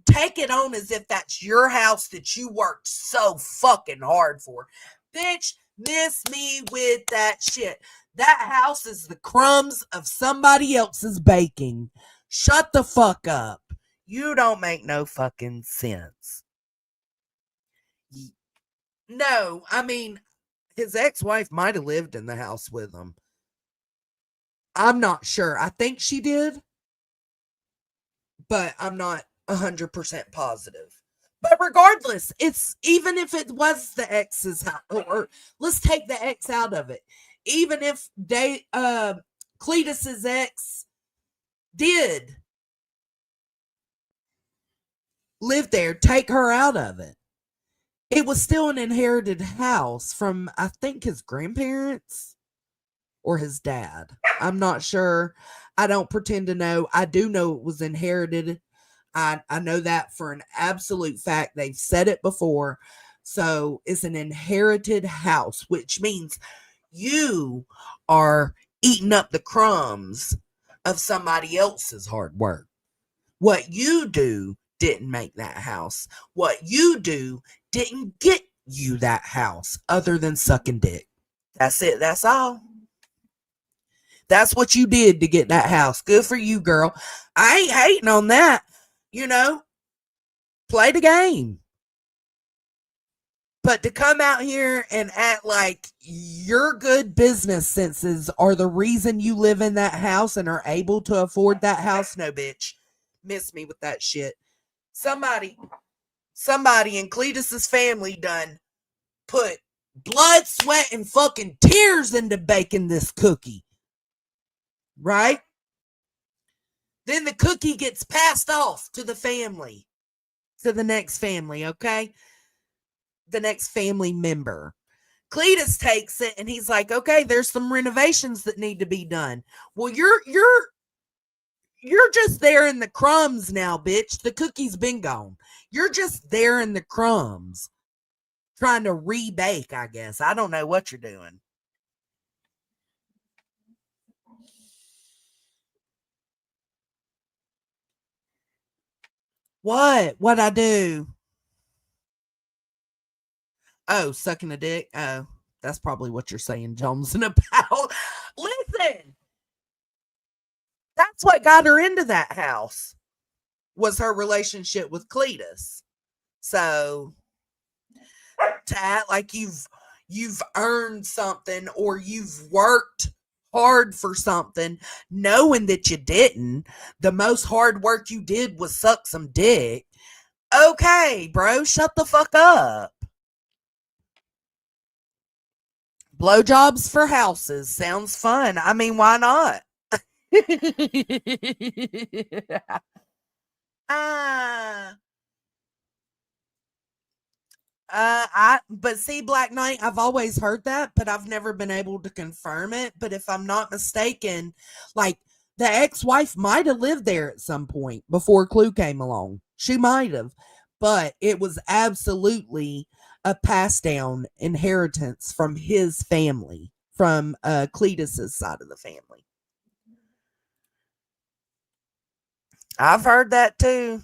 take it on as if that's your house that you worked so fucking hard for. Bitch, miss me with that shit. That house is the crumbs of somebody else's baking. Shut the fuck up. You don't make no fucking sense. No, I mean, his ex-wife might have lived in the house with him. I'm not sure. I think she did, but I'm not 100% positive. But regardless, it's even if it was the ex's house, or let's take the ex out of it. Even if Cletus's ex did live there, take her out of it. It was still an inherited house from, I think, his grandparents or his dad. I'm not sure. I don't pretend to know. I do know it was inherited. I know that for an absolute fact. They've said it before. So it's an inherited house, which means you are eating up the crumbs of somebody else's hard work. What you do didn't make that house. What you do didn't get you that house, other than sucking dick. That's it. That's all. That's what you did to get that house. Good for you, girl. I ain't hating on that. You know, play the game. But to come out here and act like your good business senses are the reason you live in that house and are able to afford that house, no, bitch. Miss me with that shit. Somebody in Cletus's family done put blood, sweat, and fucking tears into baking this cookie. Right? Then the cookie gets passed off to the family. To the next family, okay? The next family member. Cletus takes it and he's like, okay, there's some renovations that need to be done. Well, you're just there in the crumbs now, bitch. The cookie's been gone. You're just there in the crumbs. Trying to rebake, I guess. I don't know what you're doing. What? What'd I do? Oh, sucking a dick? Oh, that's probably what you're saying, Jonesing about. Listen, that's what got her into that house, was her relationship with Cletus. So to act like you've earned something or you've worked hard for something, knowing that you didn't, the most hard work you did was suck some dick. Okay, bro, shut the fuck up. Blowjobs for houses sounds fun. I mean, why not? But see, Black Knight, I've always heard that, but I've never been able to confirm it. But if I'm not mistaken, like, the ex-wife might have lived there at some point before Clue came along. She might have, but it was absolutely a passed down inheritance from his family, from Cletus's side of the family. I've heard that too.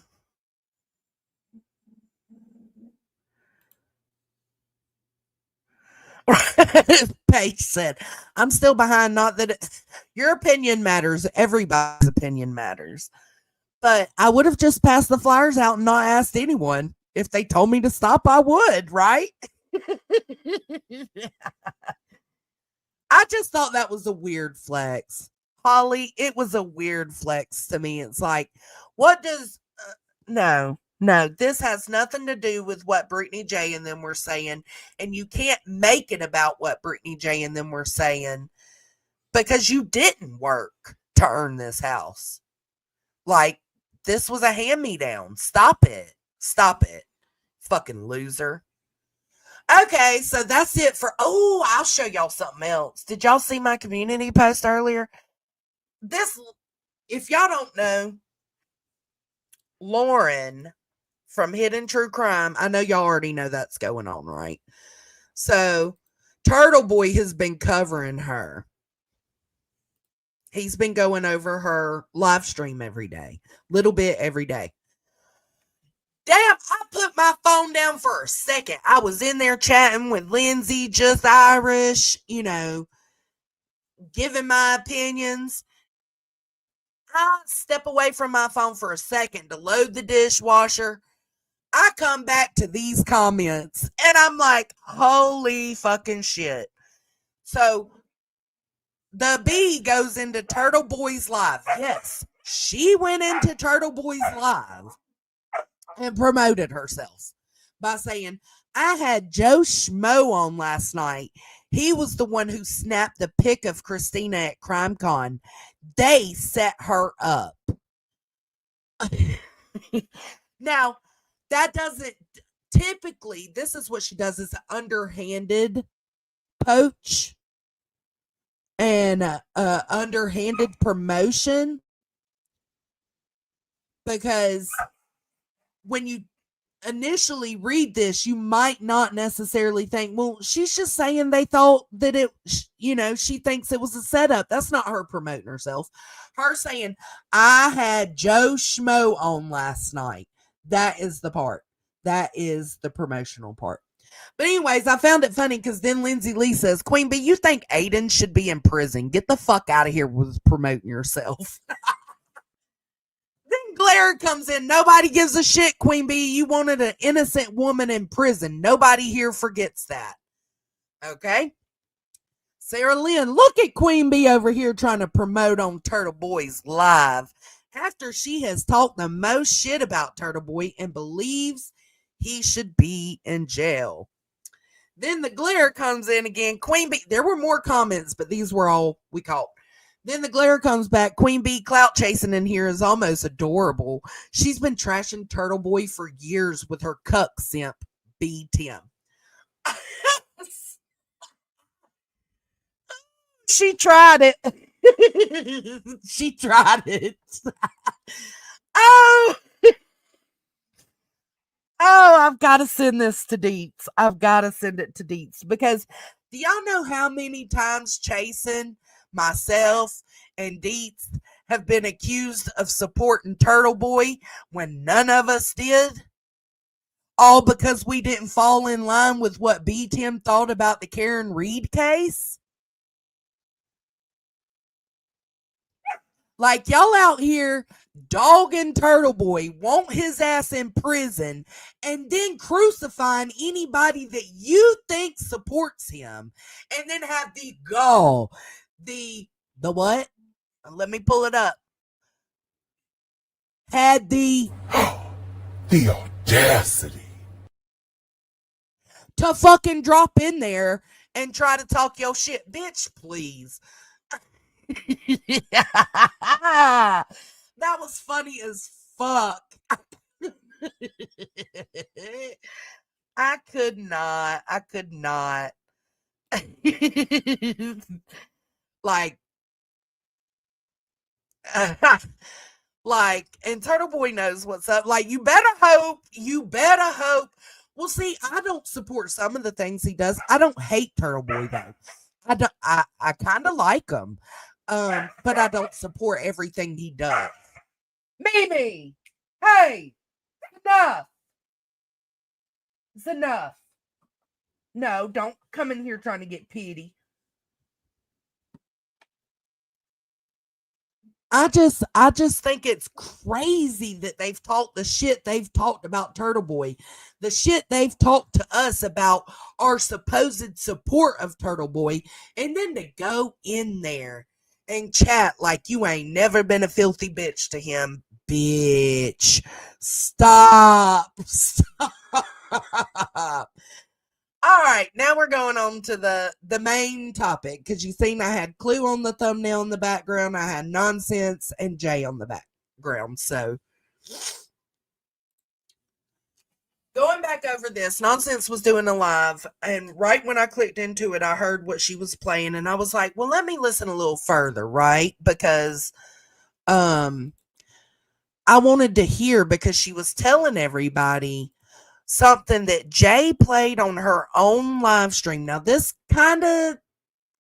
Paige said, I'm still behind. Not that your opinion matters. Everybody's opinion matters. But I would have just passed the flyers out and not asked anyone. If they told me to stop, I would, right? I just thought that was a weird flex. Holly, it was a weird flex to me. It's like, what does No, this has nothing to do with what Brittany J and them were saying, and you can't make it about what Brittany J and them were saying because you didn't work to earn this house. Like, this was a hand-me-down. Stop it. Fucking loser. Okay, so that's it for, I'll show y'all something else. Did y'all see my community post earlier? This, if y'all don't know, Lauren from Hidden True Crime, I know y'all already know that's going on, right? So, Turtle Boy has been covering her. He's been going over her live stream every day, little bit every day. Damn, I put my phone down for a second. I was in there chatting with Lindsay, just Irish, giving my opinions. I step away from my phone for a second to load the dishwasher. I come back to these comments and I'm like, holy fucking shit. So the bee goes into Turtle Boy's live. Yes, she went into Turtle Boy's live and promoted herself by saying, I had Joe Schmo on last night. He was the one who snapped the pic of Christina at CrimeCon. They set her up. Now, that doesn't typically, this is what she does, is underhanded poach and underhanded promotion, because when you initially read this, you might not necessarily think, well, she's just saying they thought that it, she thinks it was a setup. That's not her promoting herself. Her saying, I had Joe Schmo on last night. That is the part. That is the promotional part. But anyways, I found it funny because then Lindsay Lee says, Queen Bee, you think Aiden should be in prison? Get the fuck out of here with promoting yourself. Then Glare comes in. Nobody gives a shit, Queen Bee. You wanted an innocent woman in prison. Nobody here forgets that. Okay? Sarah Lynn, look at Queen Bee over here trying to promote on Turtle Boy's live after she has talked the most shit about Turtle Boy and believes he should be in jail. Then the Glare comes in again. Queen Bee, there were more comments, but these were all we caught. Then the Glare comes back. Queen Bee clout chasing in here is almost adorable. She's been trashing Turtle Boy for years with her cuck simp, B. Tim. She tried it. She tried it. Oh, I've got to send this to Deets. I've got to send it to Deets because do y'all know how many times Chasen, myself, and Deets have been accused of supporting Turtle Boy when none of us did? All because we didn't fall in line with what B. Tim thought about the Karen Reed case? Like, y'all out here dogging Turtle Boy, want his ass in prison, and then crucifying anybody that you think supports him, and then have the gall, the what? Let me pull it up. Had the audacity to fucking drop in there and try to talk your shit. Bitch, please. That was funny as fuck. I could not. Like, and Turtle Boy knows what's up. Like, you better hope. Well, see, I don't support some of the things he does. I don't hate Turtle Boy though. I kind of like him. But I don't support everything he does. Mimi, hey, enough. It's enough. No, don't come in here trying to get pity. I just think it's crazy that they've talked the shit they've talked about Turtle Boy, the shit they've talked to us about our supposed support of Turtle Boy, and then to go in there and chat like you ain't never been a filthy bitch to him, bitch. Stop. All right, now we're going on to the main topic, because you seen I had Clue on the thumbnail in the background, I had Nonsense and Jay on the background. So going back over this, Nonsense was doing a live, and right when I clicked into it, I heard what she was playing, and I was like, well, let me listen a little further, right? Because I wanted to hear, because she was telling everybody something that Jay played on her own live stream. Now, this kind of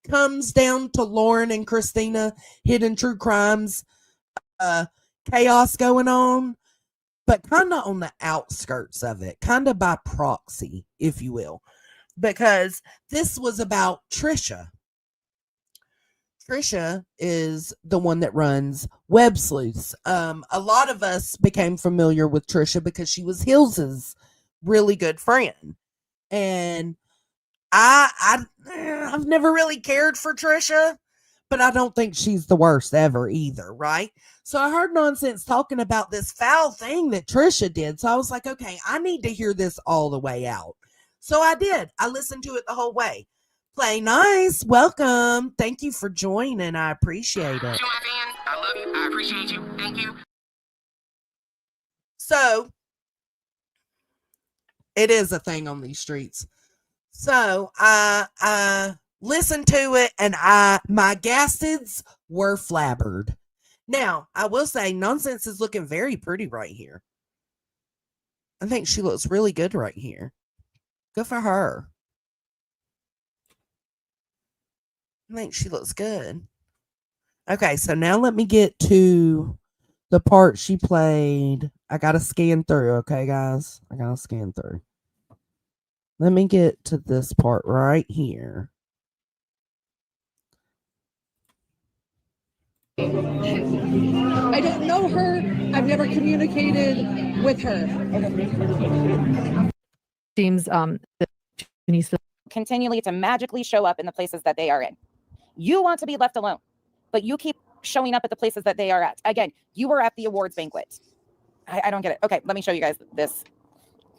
comes down to Lauren and Christina, hidden true crimes, chaos going on, but kind of on the outskirts of it, kind of by proxy, if you will, because this was about Trisha. Trisha is the one that runs Web Sleuths. A lot of us became familiar with Trisha because she was Hills's really good friend, and I've never really cared for Trisha, but I don't think she's the worst ever either, right? So I heard Nonsense talking about this foul thing that Trisha did, so I was like, okay, I need to hear this all the way out. So I did. I listened to it the whole way. Play nice. Welcome. Thank you for joining. I appreciate it. To my fans, I love you. I appreciate you. Thank you. So it is a thing on these streets. So I listened to it, and my gastids were flabbered. Now, I will say Nonsense is looking very pretty right here. I think she looks really good right here. Good for her. I think she looks good. Okay, so now let me get to the part she played. I got to scan through, okay, guys? I got to scan through. Let me get to this part right here. I don't know her. I've never communicated with her. Seems that she needs to Continually to magically show up in the places that they are in. You want to be left alone, but you keep showing up at the places that they are at. Again, you were at the awards banquet. I don't get it. Okay, let me show you guys this.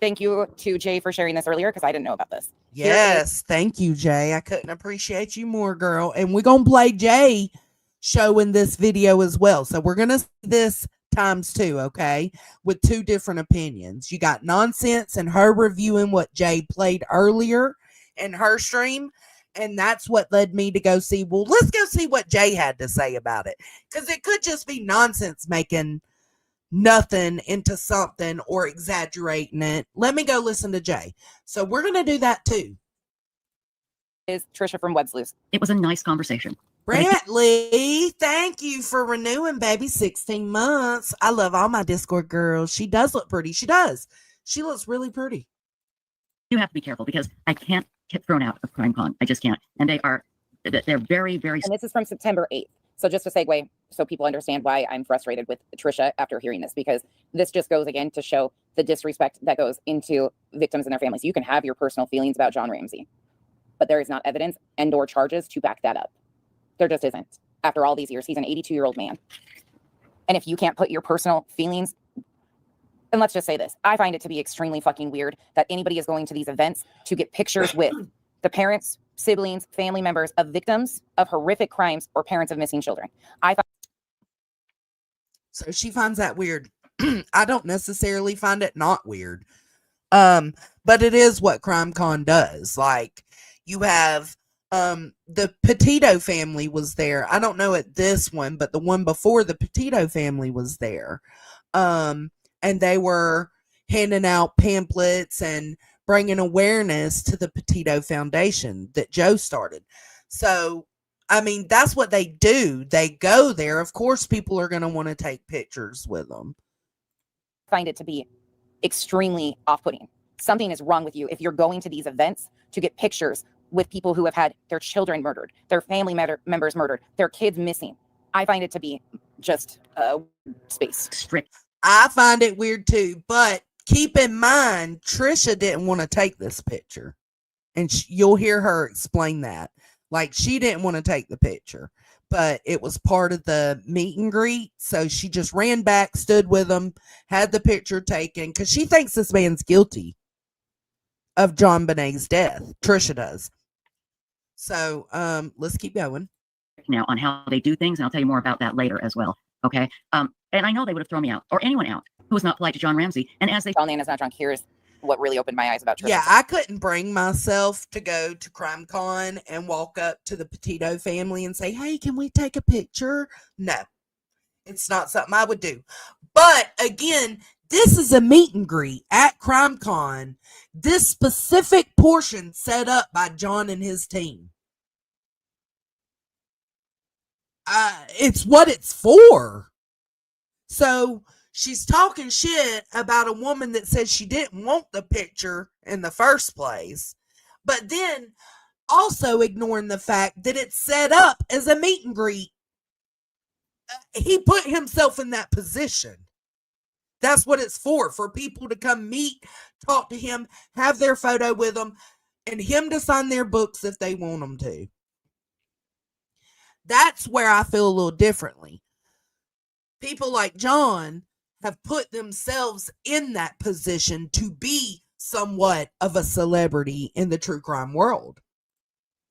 Thank you to Jay for sharing this earlier, because I didn't know about this. Yes, thank you, Jay. I couldn't appreciate you more, girl. And we're going to play Jay showing this video as well. So we're going to see this times two, okay, with two different opinions. You got Nonsense and her reviewing what Jay played earlier in her stream, and that's what led me to go see, well, let's go see what Jay had to say about it, because it could just be Nonsense making nothing into something or exaggerating it. Let me go listen to Jay. So we're going to do that too. Is Trisha from Web Sleuths. It was a nice conversation. Brantley, thank you for renewing, baby. 16 months. I love all my Discord girls. She does look pretty. She does. She looks really pretty. You have to be careful, because I can't get thrown out of CrimeCon. I just can't. And they're very, very. And this is from September 8th. So just to segue, so people understand why I'm frustrated with Trisha after hearing this, because this just goes again to show the disrespect that goes into victims and their families. You can have your personal feelings about John Ramsey, but there is not evidence and or charges to back that up. There just isn't. After all these years, he's an 82-year-old man. And if you can't put your personal feelings, and let's just say this, I find it to be extremely fucking weird that anybody is going to these events to get pictures with the parents, siblings, family members of victims of horrific crimes or parents of missing children. So she finds that weird. I don't necessarily find it not weird. But it is what CrimeCon does. Like, you have the Petito family was there. I don't know at this one, but the one before the Petito family was there. And they were handing out pamphlets and bringing awareness to the Petito Foundation that Joe started. So, I mean, that's what they do. They go there. Of course, people are going to want to take pictures with them. Find it to be extremely off-putting. Something is wrong with you if you're going to these events to get pictures with people who have had their children murdered, their family members murdered, their kids missing. I find it to be just space. strict. I find it weird too, but keep in mind, Trisha didn't want to take this picture. And you'll hear her explain that. Like, she didn't want to take the picture. but it was part of the meet and greet. So she just ran back, stood with him, had the picture taken because she thinks this man's guilty of John Bonet's death. Trisha does. So let's keep going. Now on how they do things, and I'll tell you more about that later as well. Okay. And I know they would have thrown me out or anyone out who was not polite to John Ramsey. And as they Nana's not drunk, here's what really opened my eyes about Trisha. Yeah, I couldn't bring myself to go to CrimeCon and walk up to the Petito family and say, hey, can we take a picture? No, it's not something I would do. But again, this is a meet and greet at CrimeCon. This specific portion set up by John and his team. It's what it's for. So she's talking shit about a woman that says she didn't want the picture in the first place, but then also ignoring the fact that it's set up as a meet and greet. He put himself in that position. That's what it's for people to come meet, talk to him, have their photo with him, and him to sign their books if they want him to. That's where I feel a little differently. People like John have put themselves in that position to be somewhat of a celebrity in the true crime world.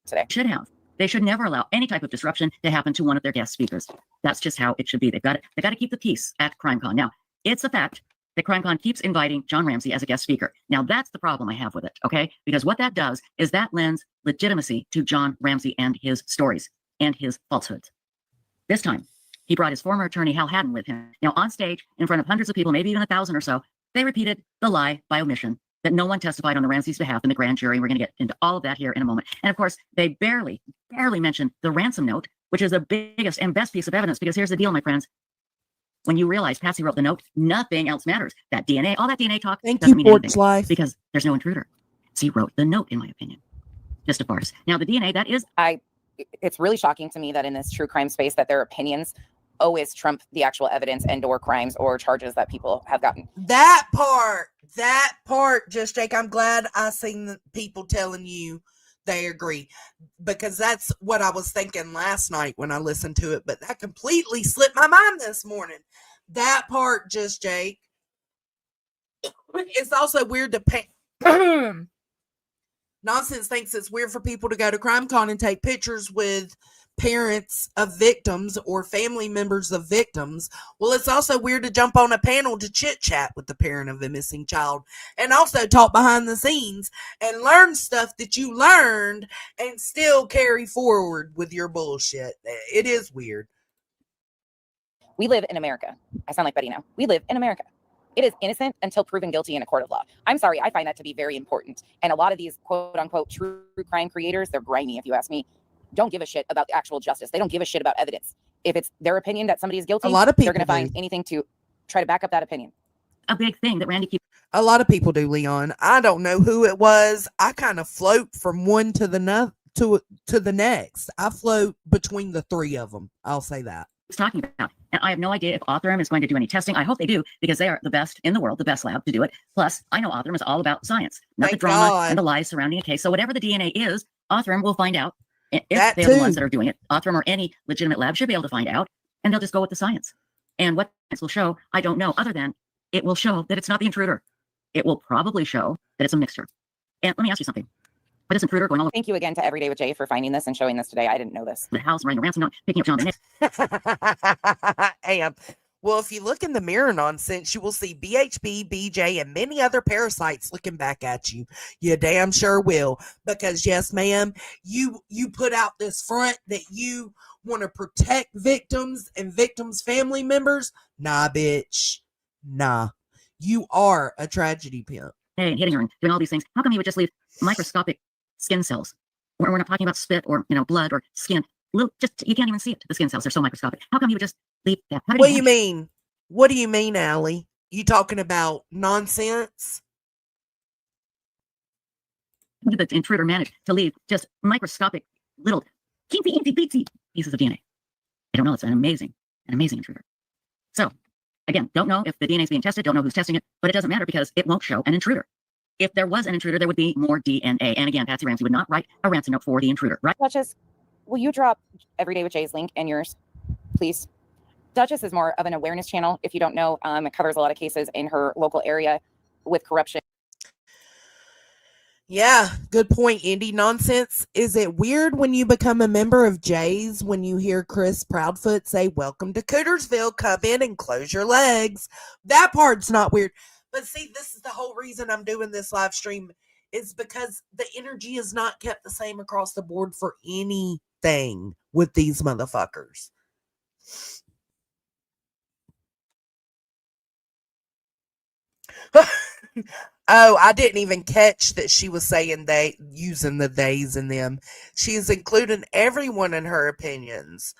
today should have. They should never allow any type of disruption to happen to one of their guest speakers. That's just how it should be. They've got to keep the peace at CrimeCon. Now, it's a fact that CrimeCon keeps inviting John Ramsey as a guest speaker. Now, that's the problem I have with it, okay? Because what that does is that lends legitimacy to John Ramsey and his stories and his falsehoods. This time, he brought his former attorney, Hal Haddon, with him. Now, on stage, in front of hundreds of people, maybe even 1,000 or so, they repeated the lie by omission that no one testified on the Ramseys' behalf in the grand jury. We're going to get into all of that here in a moment. And of course, they barely mentioned the ransom note, which is the biggest and best piece of evidence, because here's the deal, my friends. When you realize Patsy wrote the note, nothing else matters. That DNA, all that DNA talk doesn't mean anything Life. because there's no intruder. She wrote the note, in my opinion. Just a farce. Now, the DNA, that is... It's really shocking to me that in this true crime space that their opinions always trump the actual evidence and or crimes or charges that people have gotten. That part, just Jake, I'm glad I seen the people telling you they agree, because that's what I was thinking last night when I listened to it, but that completely slipped my mind this morning. That part, just Jake. It's also weird to pay. Nonsense thinks it's weird for people to go to CrimeCon and take pictures with parents of victims or family members of victims. Well, it's also weird to jump on a panel to chit chat with the parent of a missing child and also talk behind the scenes and learn stuff that you learned and still carry forward with your bullshit. It is weird. We live in America. I sound like Betty now. We live in America. It is innocent until proven guilty in a court of law. I'm sorry, I find that to be very important. And a lot of these quote unquote true crime creators, they're grimy, if you ask me, don't give a shit about actual justice. They don't give a shit about evidence. If it's their opinion that somebody is guilty, a lot of people they're going to find anything to try to back up that opinion. A big thing that Randy keeps... A lot of people do, Leon. I don't know who it was. I kind of float from one to the next. I float between the three of them. I'll say that. Talking about, and I have no idea if Othram is going to do any testing. I hope they do, because they are the best in the world, the best lab to do it. Plus, I know Othram is all about science, not Thank the drama God. and the lies surrounding a case. So whatever the DNA is, Othram will find out. If That they're the too. ones that are doing it, Othram or any legitimate lab should be able to find out, and they'll just go with the science. And what science will show, I don't know, other than it will show that it's not the intruder. It will probably show that it's a mixture. And let me ask you something. What is intruder going all over Thank you again to Everyday with Jay for finding this and showing this today. I didn't know this. the house, writing a ransom note, picking up John Am. Well, if you look in the mirror nonsense, you will see BHP, BJ, and many other parasites looking back at you. You damn sure will. Because yes, ma'am, you put out this front that you want to protect victims and victims' family members. Nah, bitch. Nah. You are a tragedy pimp. and hitting her and doing all these things. How come you would just leave microscopic skin cells? We're not talking about spit or blood or skin. Little, just you can't even see it. The skin cells are so microscopic. How come you would just leave that? What do you mean? What do you mean, Allie? You talking about nonsense? How did the intruder manage to leave just microscopic little teensy pieces of DNA? I don't know. It's an amazing intruder. So again, don't know if the DNA is being tested. Don't know who's testing it, but it doesn't matter because it won't show an intruder. If there was an intruder, there would be more DNA. And again, Patsy Ramsey would not write a ransom note for the intruder, right? Duchess, will you drop Everyday with Jay's link and yours, please? Duchess is more of an awareness channel. If you don't know, it covers a lot of cases in her local area with corruption. Yeah, good point, Indy. Nonsense. Is it weird when you become a member of Jay's when you hear Chris Proudfoot say, "Welcome to Cootersville, come in and close your legs"? That part's not weird. But see, this is the whole reason I'm doing this live stream, is because the energy is not kept the same across the board for anything with these motherfuckers. Oh, I didn't even catch that she was saying they, using the theys and them. She is including everyone in her opinions.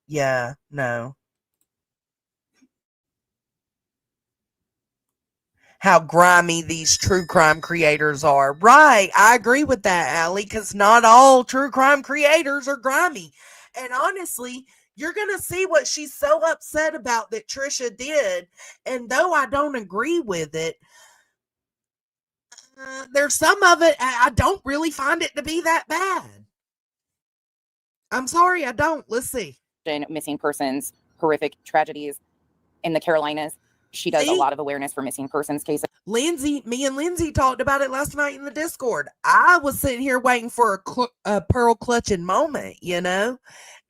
Yeah, no. How grimy these true crime creators are. Right, I agree with that, Allie, because not all true crime creators are grimy. And honestly, you're going to see what she's so upset about that Trisha did. And though I don't agree with it, there's some of it I don't really find it to be that bad. I'm sorry, I don't. Let's see. Missing persons, horrific tragedies in the Carolinas. She does a lot of awareness for missing persons cases. Me and Lindsay talked about it last night in the Discord. I was sitting here waiting for a pearl clutching moment, and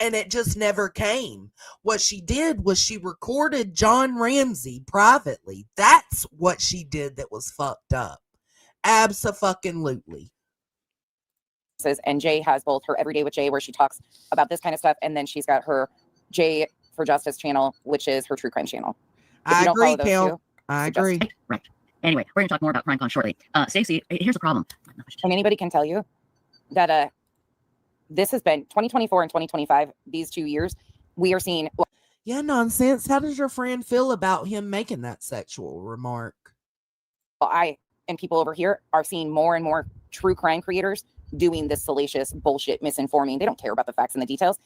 it just never came. What she did was she recorded John Ramsey privately. That's what she did that was fucked up. Abso-fucking-lutely. And Jay has both her Everyday with Jay, where she talks about this kind of stuff, and then she's got her Jay for Justice channel, which is her true crime channel. I agree, Kel. I agree. Right. Anyway, we're going to talk more about CrimeCon shortly. Stacey, here's the problem. And anybody can tell you that this has been 2024 and 2025, these 2 years, we are seeing... Yeah, nonsense. How does your friend feel about him making that sexual remark? I and people over here are seeing more and more true crime creators doing this salacious bullshit, misinforming. They don't care about the facts and the details.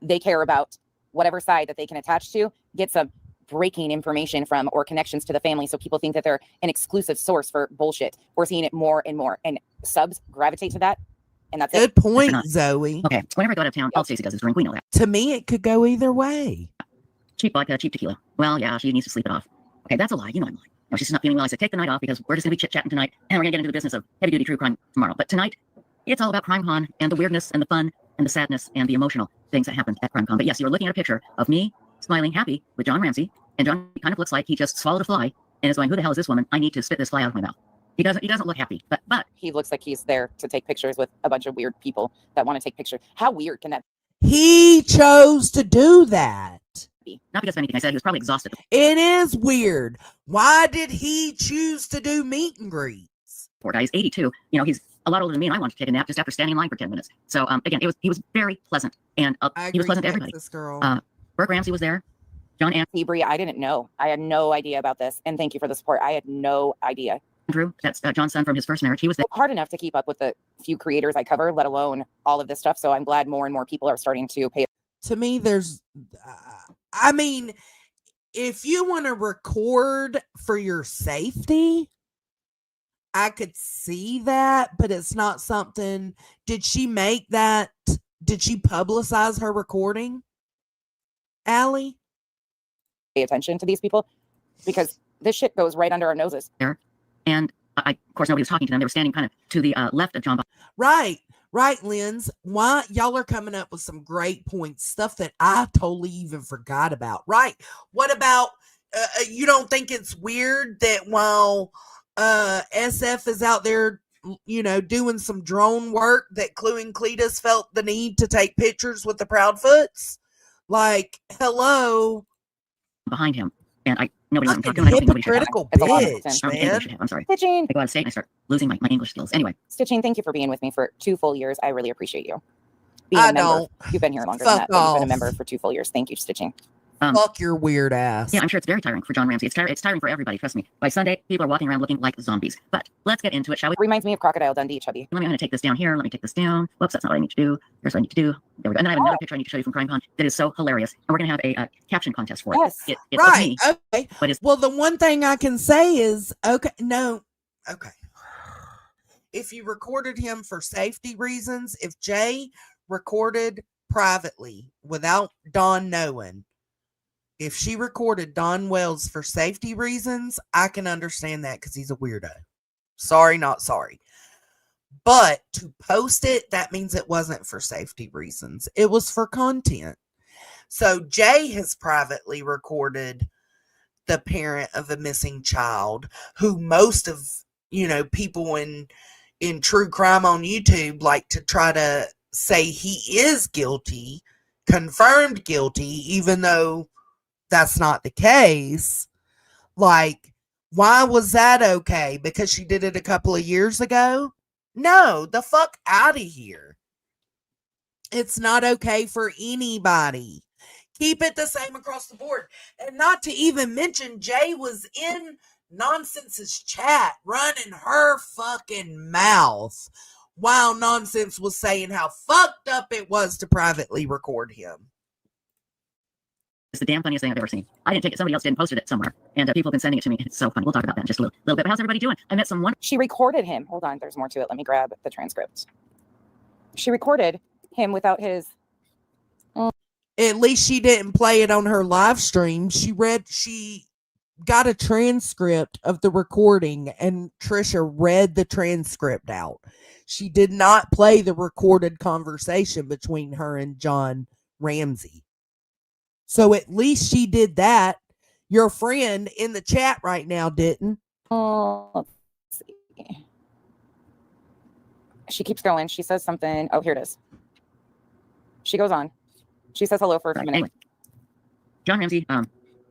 They care about whatever side that they can attach to, get some breaking information from or connections to the family, so people think that they're an exclusive source for bullshit. We're seeing it more and more, and subs gravitate to that, and that's Good point, Zoe. Okay, whenever I go out of town, all Stacey does is drink. We know that. To me, it could go either way. Cheap vodka, cheap tequila. Well, yeah, she needs to sleep it off. Okay, that's a lie. You know I'm lying. No, she's not feeling well. I said, take the night off because we're just going to be chit-chatting tonight, and we're going to get into the business of heavy-duty true crime tomorrow. But tonight, it's all about CrimeCon and the weirdness and the fun and the sadness and the emotional things that happened at CrimeCon. But yes, you're looking at a picture of me smiling happy with John Ramsey, and John kind of looks like he just swallowed a fly and is going, who the hell is this woman? I need to spit this fly out of my mouth. He doesn't look happy, but he looks like he's there to take pictures with a bunch of weird people that want to take pictures. How weird can that be? He chose to do that. Not because of anything. I said he was probably exhausted. It is weird. Why did he choose to do meet and greets? Poor guy, he's 82. He's a lot older than me, and I wanted to take a nap just after standing in line for 10 minutes. So again, he was very pleasant, and he was pleasant to everybody. Burke Ramsey was there. John Hebrew, I didn't know. I had no idea about this, and thank you for the support. I had no idea. Andrew, that's John's son from his first marriage. He was there. Hard enough to keep up with the few creators I cover, let alone all of this stuff. So I'm glad more and more people are starting to pay. To me, if you want to record for your safety, I could see that, but it's not something. Did she make that? Did she publicize her recording? Allie? Pay attention to these people because this shit goes right under our noses. There. And of course, nobody was talking to them. They were standing kind of to the left of John. Right, Linz. Why y'all are coming up with some great points, stuff that I totally even forgot about. Right. What about, you don't think it's weird that while SF is out there, doing some drone work, that Clue and Cletus felt the need to take pictures with the Proudfoots? Like, hello. Behind him. And nobody knows what I'm talking about. Hypocritical bitch, man. I'm sorry. Stitching. I go out of state and I start losing my English skills. Anyway. Stitching, thank you for being with me for 2 full years. I really appreciate you. You've been here longer than that, but you've been a member for 2 full years. Thank you, Stitching. Fuck your weird ass. Yeah, I'm sure it's very tiring for John Ramsey. It's tiring for everybody, trust me. By Sunday, people are walking around looking like zombies. But let's get into it, shall we? Reminds me of Crocodile Dundee, Chubby. I'm going to take this down here. Let me take this down. Whoops, that's not what I need to do. Here's what I need to do. There we go. And then I have another picture I need to show you from CrimeCon that is so hilarious. And we're going to have a caption contest for it. Yes. It's right. Me, okay. But well, the one thing I can say is, okay. If you recorded him for safety reasons, if Jay recorded privately without Don knowing, if she recorded Don Wells for safety reasons, I can understand that because he's a weirdo. Sorry, not sorry. But to post it, that means it wasn't for safety reasons. It was for content. So Jay has privately recorded the parent of a missing child, who most of, people in true crime on YouTube like to try to say he is guilty, confirmed guilty, even though that's not the case. Like, why was that okay? Because she did it a couple of years ago? No, the fuck out of here. It's not okay for anybody. Keep it the same across the board. And not to even mention, Jay was in Nonsense's chat running her fucking mouth while Nonsense was saying how fucked up it was to privately record him. It's the damn funniest thing I've ever seen. I didn't take it. Somebody else did and posted it somewhere. And people have been sending it to me. It's so funny. We'll talk about that in just a little bit. But how's everybody doing? I met someone. She recorded him. Hold on, there's more to it. Let me grab the transcript. She recorded him without his. At least she didn't play it on her live stream. She got a transcript of the recording, and Trisha read the transcript out. She did not play the recorded conversation between her and John Ramsey. So at least she did that. Your friend in the chat right now didn't. Let's see. She keeps going. She says something. Oh, here it is. She goes on. She says hello for a few minutes. Anyway, John Ramsey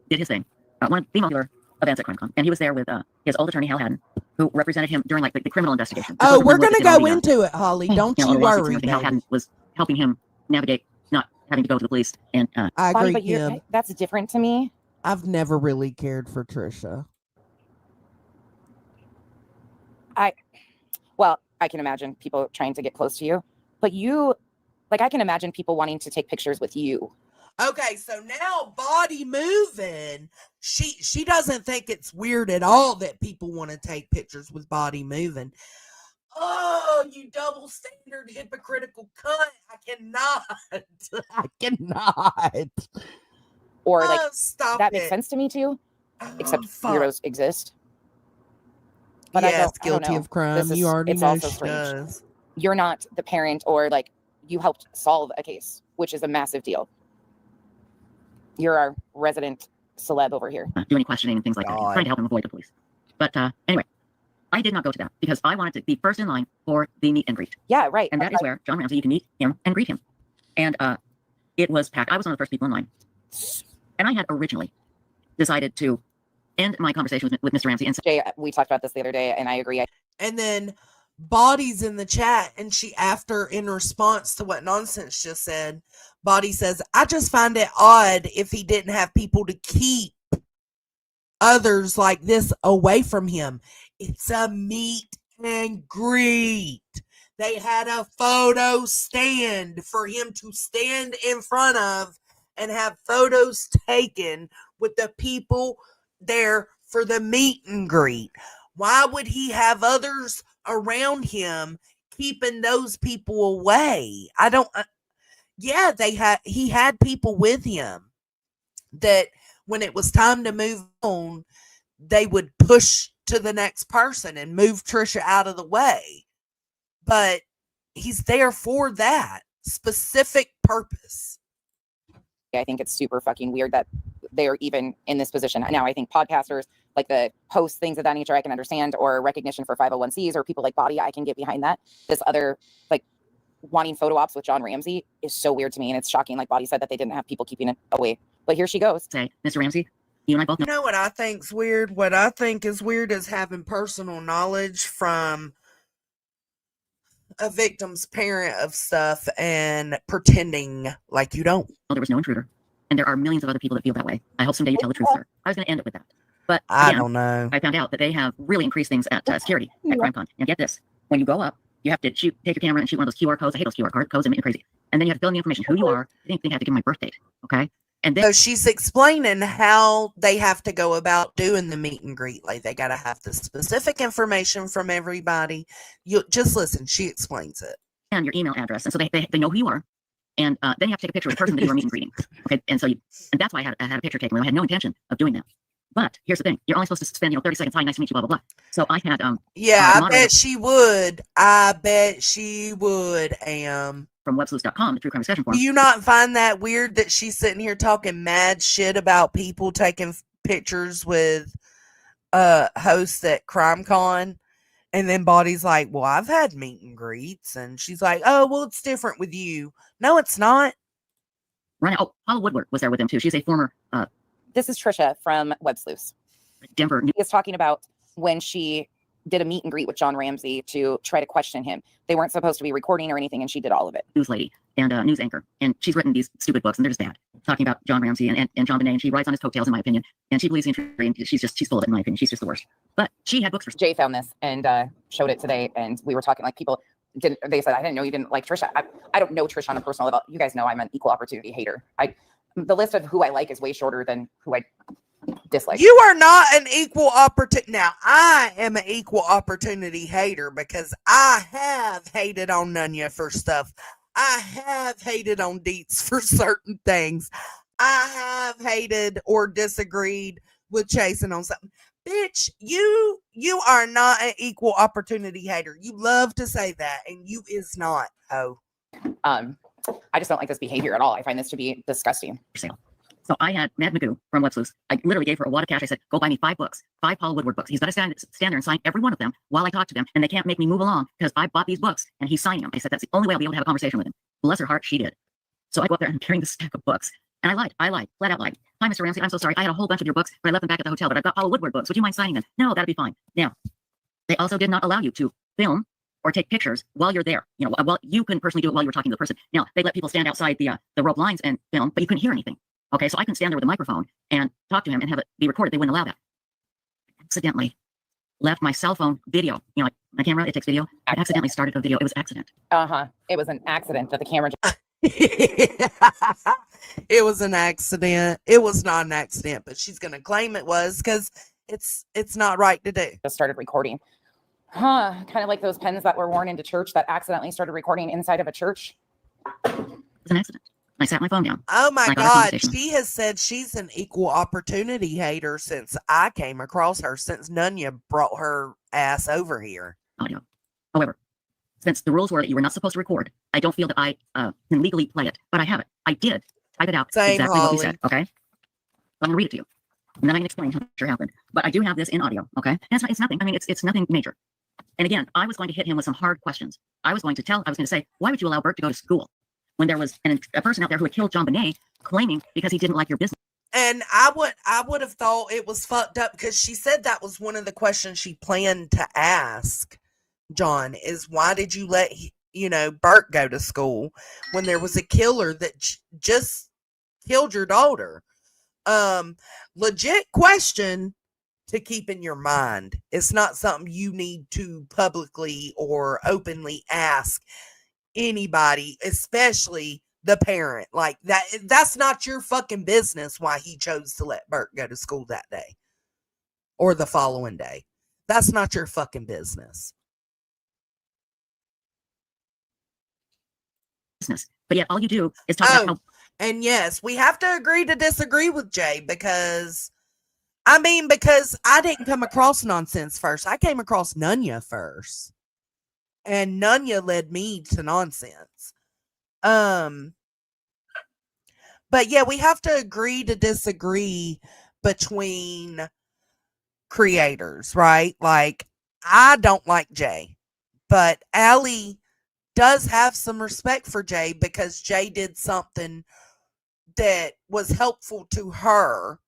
did his thing. One female dealer events at CrimeCon, and he was there with his old attorney Hal Haddon, who represented him during the criminal investigation. Oh, we're going to go into it, Holly. Don't you worry. Hal Haddon was helping him navigate not having to go to the police. And I agree, but Kim. that's different to me. I've never really cared for Trisha. I can imagine people trying to get close to you, but I can imagine people wanting to take pictures with you. Okay, so now Body Moving, she doesn't think it's weird at all that people want to take pictures with Body Moving. Oh, you double standard hypocritical cunt. I cannot. Or stop that it. makes sense to me too. Except fuck. weirdos exist. But yes, I don't guilty know. of crime. You already know she does. You're not the parent, or you helped solve a case, which is a massive deal. You're our resident celeb over here. Do any questioning and things like that. Trying to help him avoid the police. But anyway, I did not go to that because I wanted to be first in line for the meet and greet. Yeah, right. And that is where John Ramsey, you can meet him and greet him. And it was packed. I was one of the first people in line. And I had originally decided to end my conversation with Mr. Ramsey and say, Jay, we talked about this the other day, and I agree. And then Body's in the chat, and in response to what Nonsense just said, Body says, I just find it odd if he didn't have people to keep others like this away from him. It's a meet and greet. They had a photo stand for him to stand in front of and have photos taken with the people there for the meet and greet. Why would he have others around him keeping those people away? I don't. Yeah, he had people with him that when it was time to move on, they would push to the next person and move Trisha out of the way. But he's there for that specific purpose. I think it's super fucking weird that they're even in this position. Now, I think podcasters, like the hosts, things of that nature, I can understand, or recognition for 501Cs or people like Body, I can get behind that. This other, wanting photo ops with John Ramsey is so weird to me. And it's shocking, like Body said, that they didn't have people keeping it away. But here she goes. Say, Mr. Ramsey, you and I both know. You know what I think's weird? What I think is weird is having personal knowledge from a victim's parent of stuff and pretending like you don't. Well, there was no intruder. And there are millions of other people that feel that way. I hope someday you tell the truth, sir. I was going to end it with that. But I don't know. I found out that they have really increased things at security at CrimeCon. And get this, when you go up, you have to take your camera and shoot one of those QR codes. I hate those QR codes. They make me crazy. And then you have to fill in the information, who you are. I think they have to give my birth date. Okay. And then, so she's explaining how they have to go about doing the meet and greet. Like they got to have the specific information from everybody. You just listen. She explains it. and your email address. And so they know who you are. And then you have to take a picture of the person that you were meet and greeting. Okay, and that's why I had a picture taken. I had no intention of doing that. But here's the thing: you're only supposed to spend 30 seconds. Hi, nice to meet you. Blah blah blah. So I had Yeah, I moderator bet she would. I bet she would. from websleuths.com, the true crime discussion forum. Do you not find that weird that she's sitting here talking mad shit about people taking pictures with hosts at CrimeCon? And then Body's like, well, I've had meet and greets. And she's like, oh, well, it's different with you. No, it's not. Right. Oh, Paula Woodward was there with them too. She's a former This is Trisha from Web Sleuths. Denver. He is talking about when she did a meet and greet with John Ramsey to try to question him. They weren't supposed to be recording or anything, and she did all of it. News lady and news anchor. And she's written these stupid books, and they're just bad. Talking about John Ramsey and John Bonet, and she rides on his coattails, in my opinion. And she believes in tree, and she's full of it, in my opinion. She's just the worst. But she had books for Jay found this and showed it today, and we were talking like people didn't. They said, I didn't know you didn't like Trisha. I don't know Trisha on a personal level. You guys know I'm an equal opportunity hater. The list of who I like is way shorter than who I dislike. You are not an equal opportunity. Now, I am an equal opportunity hater because I have hated on Nunya for stuff. I have hated on Deets for certain things. I have hated or disagreed with Chasen on something. Bitch, you are not an equal opportunity hater. You love to say that, and you is not. Oh. I just don't like this behavior at all. I find this to be disgusting. sale. So I had Mad Magoo from Web Sleuths. I literally gave her a wad of cash. I said, go buy me 5 books, 5 Paula Woodward books. He's got to stand there and sign every one of them while I talk to them. And they can't make me move along because I bought these books and he's signing them. I said, that's the only way I'll be able to have a conversation with him. Bless her heart, she did. So I go up there and I'm carrying this stack of books. And I lied, flat out lied. Hi, Mr. Ramsey, I'm so sorry. I had a whole bunch of your books, but I left them back at the hotel. But I've got Paula Woodward books. Would you mind signing them? No, that'd be fine. Now, they also did not allow you to film or take pictures while you're there. You know, well, you couldn't personally do it while you were talking to the person. Now, they let people stand outside the rope lines and film, but you couldn't hear anything. Okay, so I can stand there with a microphone and talk to him and have it be recorded. They wouldn't allow that. Accidentally left my cell phone video. You know, like my camera, it takes video. I accidentally started a video. It was accident. It was an accident that the camera. It was an accident. It was not an accident, but she's gonna claim it was because it's not right to do. Just started recording. Kind of like those pens that were worn into church that accidentally started recording inside of a church. It was an accident. I sat my phone down. Oh my God. She has said she's an equal opportunity hater since I came across her, since Nunya brought her ass over here. Audio. However, since the rules were that you were not supposed to record, I don't feel that I can legally play it, but I have it. I did type it out. Same, exactly Holly. what we said. Okay. I'm gonna read it to you, and then I can explain how it sure happened. But I do have this in audio. Okay. And it's nothing. I mean, it's nothing major. And again, I was going to hit him with some hard questions. I was going to say, why would you allow Bert to go to school when there was a person out there who had killed John Bonet claiming because he didn't like your business? And I would have thought it was fucked up because she said that was one of the questions she planned to ask John is why did you let, Bert go to school when there was a killer that just killed your daughter? Legit question to keep in your mind. It's not something you need to publicly or openly ask anybody, especially the parent. Like that's not your fucking business why he chose to let Bert go to school that day or the following day. That's not your fucking business. But yet all you do is talk about how. And yes, we have to agree to disagree with Jay because I didn't come across nonsense first. I came across Nunya first. And Nunya led me to nonsense. But yeah, we have to agree to disagree between creators, right? Like, I don't like Jay, but Allie does have some respect for Jay because Jay did something that was helpful to her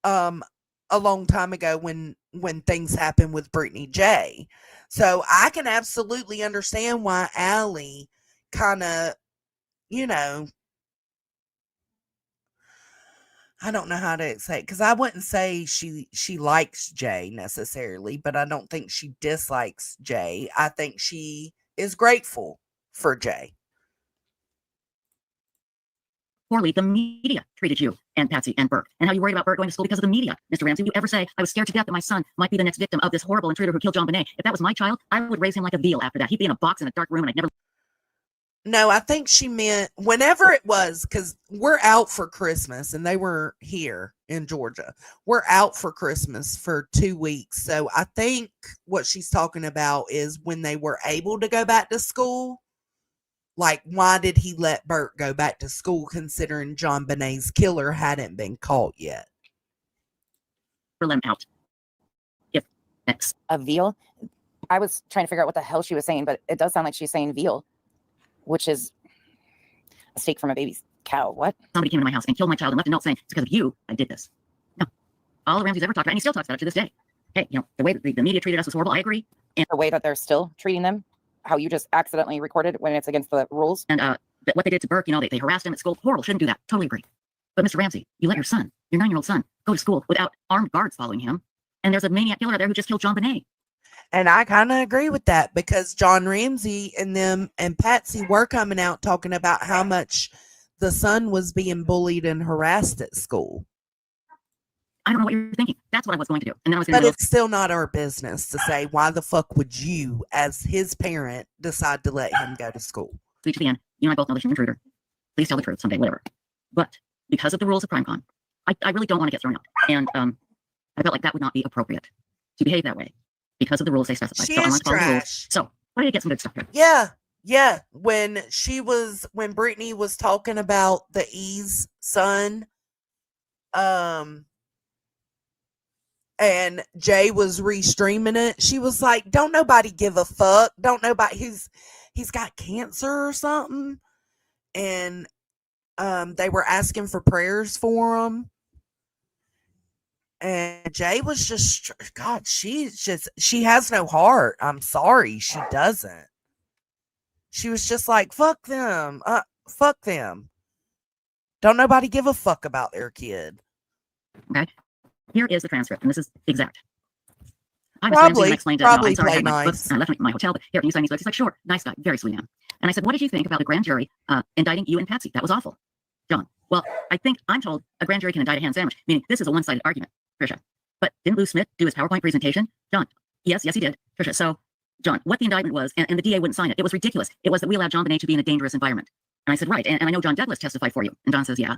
a long time ago when things happened with Brittany J. So I can absolutely understand why Allie kind of, I don't know how to say it because I wouldn't say she likes Jay necessarily, but I don't think she dislikes Jay. I think she is grateful for Jay. Poorly the media treated you and Patsy and Bert, and how you worried about Bert going to school because of the media. Mr. Ramsey, you ever say, I was scared to death that my son might be the next victim of this horrible intruder who killed John Bonet? If that was my child, I would raise him like a veal after that. He'd be in a box in a dark room and I'd never. No, I think she meant whenever it was, because we're out for Christmas and they were here in Georgia. We're out for Christmas for 2 weeks. So I think what she's talking about is when they were able to go back to school. Like, why did he let Bert go back to school considering John Bonet's killer hadn't been caught yet? Let him out. If X. A veal? I was trying to figure out what the hell she was saying, but it does sound like she's saying veal, which is a steak from a baby's cow. What? Somebody came into my house and killed my child and left a note saying, it's because of you I did this. No. All Ramsey's ever talked about, and he still talks about it to this day. Hey, the way that the media treated us was horrible. I agree. And the way that they're still treating them, how you just accidentally recorded when it's against the rules. And what they did to Burke, they harassed him at school. Horrible. Shouldn't do that. Totally agree. But Mr. Ramsey, you let your 9-year-old son, go to school without armed guards following him. And there's a maniac killer there who just killed John Bonet. And I kind of agree with that because John Ramsey and them and Patsy were coming out talking about how much the son was being bullied and harassed at school. I don't know what you're thinking. That's what I was going to do. And then I was But it's still not our business to say, why the fuck would you, as his parent, decide to let him go to school? Speech to the end. You and I both know that you're an intruder. Please tell the truth someday, whatever. But because of the rules of CrimeCon, I really don't want to get thrown out. And I felt like that would not be appropriate to behave that way because of the rules they specify. She so I is want to follow the rules. trash. So why did you get some good stuff here? Yeah. When Brittany was talking about the E's son, and Jay was restreaming it, she was like, don't nobody give a fuck. Don't nobody, he's got cancer or something. And they were asking for prayers for him. And Jay was just, God, she has no heart. I'm sorry, she doesn't. She was just like, fuck them. Fuck them. Don't nobody give a fuck about their kid. Okay. Here is the transcript, and this is exact. I Probably explained play I'm sorry, I had my nice. books, and I left them in my hotel, but here, can you sign these books? He's like, sure, nice guy, very sweet man. And I said, what did you think about the grand jury indicting you and Patsy? That was awful. John, well, I think I'm told a grand jury can indict a ham sandwich, meaning this is a one-sided argument, Trisha. But didn't Lou Smith do his PowerPoint presentation? John, yes, he did, Trisha. So, John, what the indictment was, and the DA wouldn't sign it. It was ridiculous. It was that we allowed John Bonet to be in a dangerous environment. And I said, right, and I know John Douglas testified for you. And John says, yeah.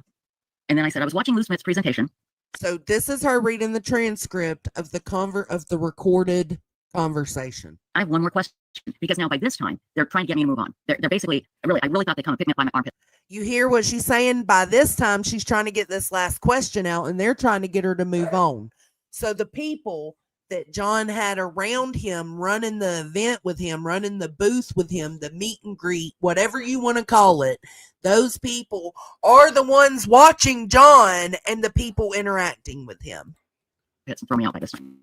And then I said, I was watching Lou Smith's presentation. So this is her reading the transcript of the recorded conversation. I have one more question, because now by this time, they're trying to get me to move on. They're basically, I really thought they'd come and pick me up by my armpit. You hear what she's saying? By this time, she's trying to get this last question out, and they're trying to get her to move on. So the people that John had around him, running the event with him, running the booth with him, the meet and greet, whatever you want to call it, those people are the ones watching John and the people interacting with him. It's throw me out by this time,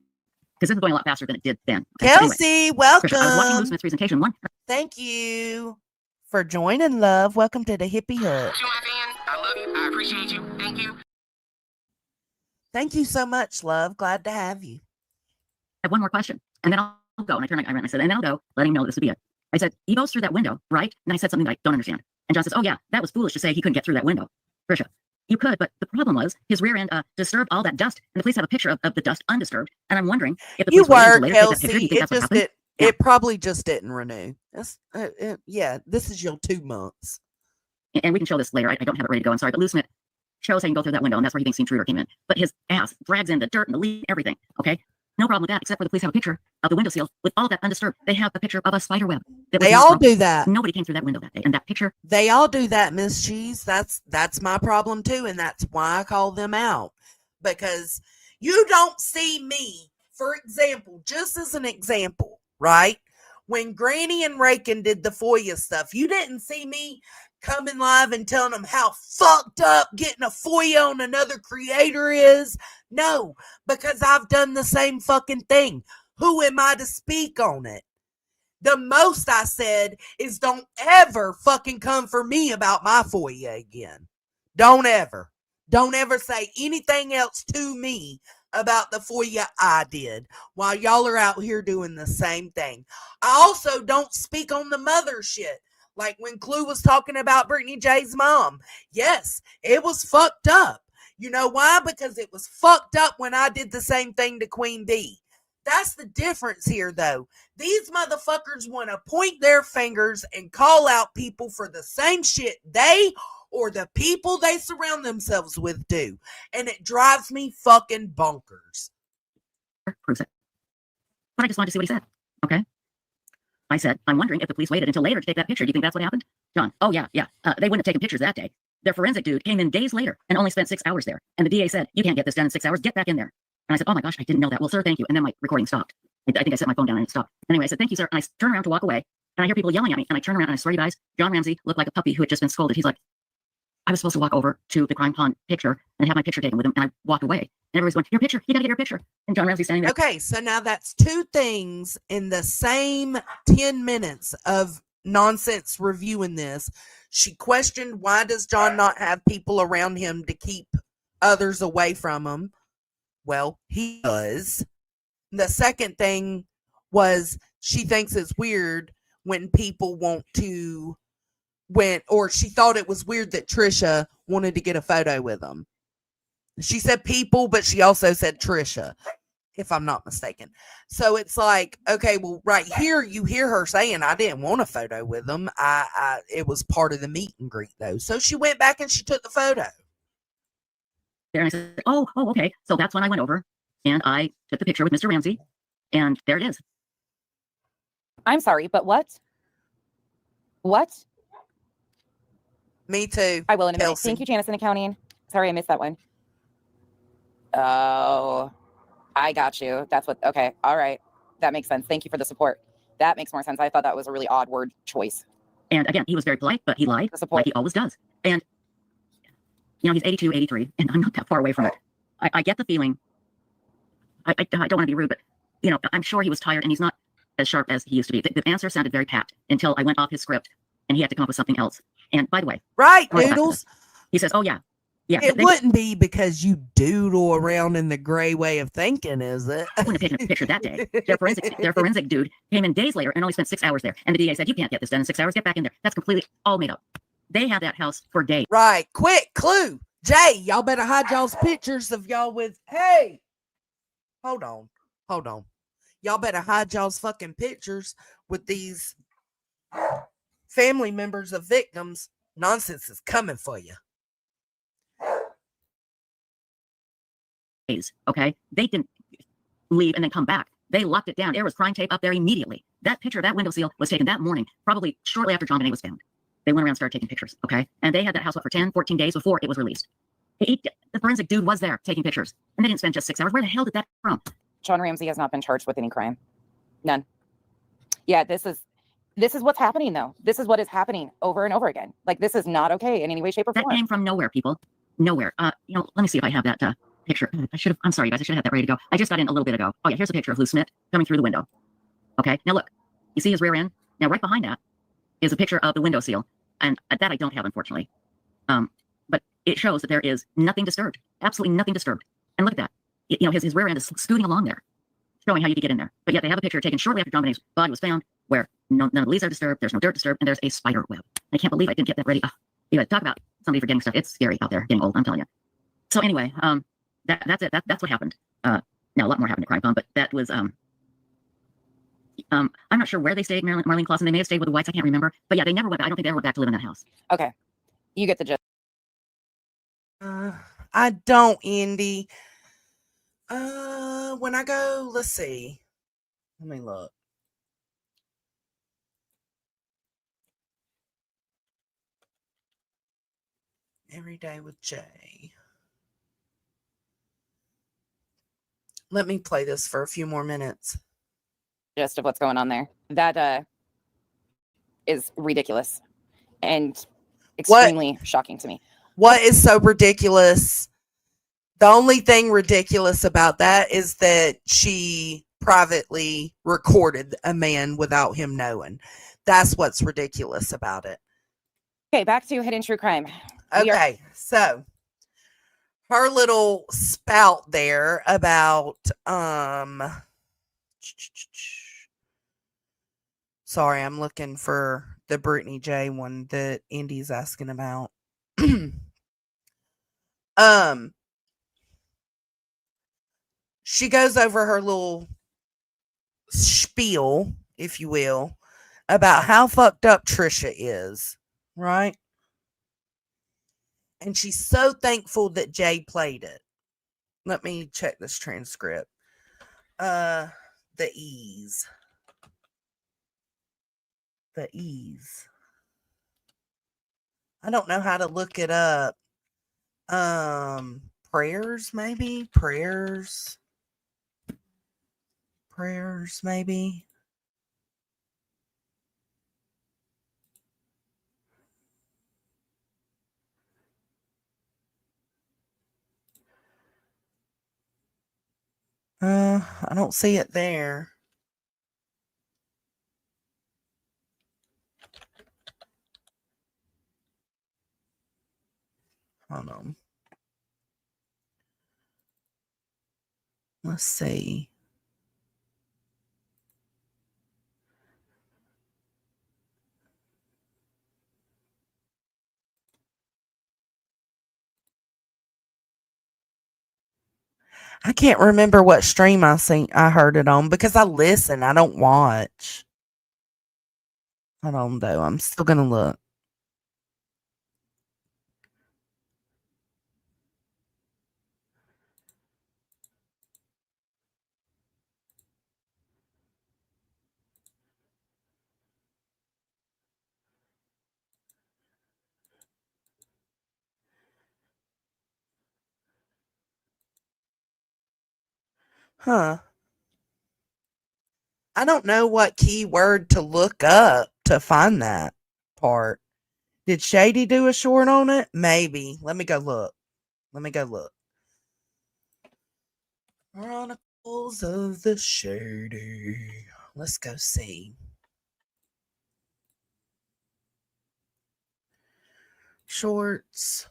because this is going a lot faster than it did then. Okay, Kelsey, anyway, welcome. Trisha, I was watching Lou Smith's presentation. Thank you for joining, love. Welcome to the Hippie Hut. To my fans, I love you. I appreciate you. Thank you. Thank you so much, love. Glad to have you. I have one more question, and then I'll go. And I turned to Irene and I said, and then I'll go, letting him know this would be it. I said, he goes through that window, right? And I said something that I don't understand. And John says, oh yeah, that was foolish to say he couldn't get through that window. Trisha, you could, but the problem was his rear end disturbed all that dust, and the police have a picture of the dust undisturbed. And I'm wondering if the police were later take that picture. Do you think that's what happened? It probably just didn't renew. Yeah, this is your 2 months. And we can show this later. I don't have it ready to go. I'm sorry, but Lou Smith shows how you can go through that window, and that's where he thinks the intruder came in. But his ass drags in the dirt and the leaf, everything. Okay, no problem with that, except for the police have a picture of the windowsill with all that undisturbed. They have a picture of a spider web. They all do that. Nobody came through that window that day, and that picture. They all do that, Miss Cheese. That's my problem too, and that's why I call them out, because you don't see me, for example, just as an example, right? When Granny and Rakin did the FOIA stuff, you didn't see me coming live and telling them how fucked up getting a FOIA on another creator is. No, because I've done the same fucking thing. Who am I to speak on it? The most I said is don't ever fucking come for me about my FOIA again. Don't ever say anything else to me about the FOIA I did while y'all are out here doing the same thing. I also don't speak on the mother shit. Like when Clue was talking about Brittany J's mom. Yes, it was fucked up. You know why? Because it was fucked up when I did the same thing to Queen Bee. That's the difference here, though. These motherfuckers want to point their fingers and call out people for the same shit they or the people they surround themselves with do. And it drives me fucking bonkers. Proves it. But I just wanted to see what he said. Okay. I said, I'm wondering if the police waited until later to take that picture. Do you think that's what happened? John, oh, yeah. They wouldn't have taken pictures that day. Their forensic dude came in days later and only spent 6 hours there. And the DA said, you can't get this done in 6 hours. Get back in there. And I said, oh my gosh, I didn't know that. Well, sir, thank you. And then my recording stopped. I think I set my phone down and it stopped. Anyway, I said, thank you, sir. And I turn around to walk away. And I hear people yelling at me. And I turn around and I swear, you guys, John Ramsey looked like a puppy who had just been scolded. He's like, I was supposed to walk over to the crime pond picture and have my picture taken with him. And I walked away. And everybody's going, your picture. You got to get your picture. And John Ramsey's standing there. Okay, so now that's two things in the same 10 minutes of nonsense reviewing this. She questioned, why does John not have people around him to keep others away from him? Well, he does. The second thing was she thinks it's weird when people want to, or she thought it was weird that Trisha wanted to get a photo with him. She said people, but she also said Trisha, if I'm not mistaken. So it's like, okay, well, right here, you hear her saying, I didn't want a photo with him. It was part of the meet and greet, though. So she went back and she took the photo. There, and I said, oh, okay. So that's when I went over and I took the picture with Mr. Ramsey. And there it is. I'm sorry, but what? What? Me too. I will in a minute. Kelsey. Thank you, Janice in accounting. Sorry, I missed that one. Oh, I got you. That's what, okay. All right. That makes sense. Thank you for the support. That makes more sense. I thought that was a really odd word choice. And again, he was very polite, but he lied like he always does. And, you know, he's 82, 83, and I'm not that far away from it. I get the feeling, I don't want to be rude, but, you know, I'm sure he was tired and he's not as sharp as he used to be. The answer sounded very pat until I went off his script and he had to come up with something else. And by the way, right, Doodles. He says, oh, yeah. Yeah, it wouldn't be because you doodle around in the gray way of thinking, is it? I wouldn't have taken a picture that day. Their forensic dude came in days later and only spent 6 hours there. And the DA said, you can't get this done in 6 hours. Get back in there. That's completely all made up. They had that house for days. Right. Quick clue. Jay, y'all better hide y'all's pictures of y'all with, hey, hold on. Y'all better hide y'all's fucking pictures with these family members of victims. Nonsense is coming for you. Okay, they didn't leave and then come back. They locked it down. There was crime tape up there immediately. That picture, that window seal was taken that morning, probably shortly after John Bonet was found. They went around and started taking pictures, okay? And they had that house up for 10, 14 days before it was released. The forensic dude was there taking pictures, and they didn't spend just 6 hours. Where the hell did that come? John Ramsey has not been charged with any crime. None. Yeah, this is what's happening, though. This is what is happening over and over again. Like, this is not okay in any way, shape, or form. That came from nowhere, people. Nowhere. You know, let me see if I have that picture. I'm sorry, guys. I should have had that ready to go. I just got in a little bit ago. Oh, yeah, here's a picture of Lou Smith coming through the window. Okay, now look. You see his rear end? Now, right behind that is a picture of the window seal. And that I don't have, unfortunately. But it shows that there is nothing disturbed. Absolutely nothing disturbed. And look at that. You know, his rear end is scooting along there, showing how you could get in there. But yet they have a picture taken shortly after John Bonet's body was found where none of the leaves are disturbed, there's no dirt disturbed, and there's a spider web. I can't believe I didn't get that ready. Anyway, talk about somebody forgetting stuff. It's scary out there, getting old, I'm telling you. So anyway, that's it. That's what happened. Now, a lot more happened at Crime Pond, but that was, I'm not sure where they stayed, Marlene Clausen. They may have stayed with the Whites. I can't remember. But yeah, they never went back. I don't think they ever went back to live in that house. Okay. You get the gist. I don't, Indy. When I go, let's see. Let me look. Every day with Jay. Let me play this for a few more minutes. Gist of what's going on there. That is ridiculous and extremely shocking to me. What is so ridiculous? The only thing ridiculous about that is that she privately recorded a man without him knowing. That's what's ridiculous about it. Okay, back to Hidden True Crime. Okay, so her little spout there about sorry, I'm looking for the Brittany J one that Indy's asking about. She goes over her little spiel, if you will, about how fucked up Trisha is, right? And she's so thankful that Jay played it. Let me check this transcript. The ease. The ease. I don't know how to look it up. Prayers, maybe? Prayers, maybe? I don't see it there. Hold on. Let's see. I can't remember what stream I heard it on because I listen, I don't watch. Hold on though, I'm still gonna look. Huh. I don't know what keyword to look up to find that part. Did Shady do a short on it? Maybe. Let me go look. Chronicles of the Shady. Let's go see. Shorts.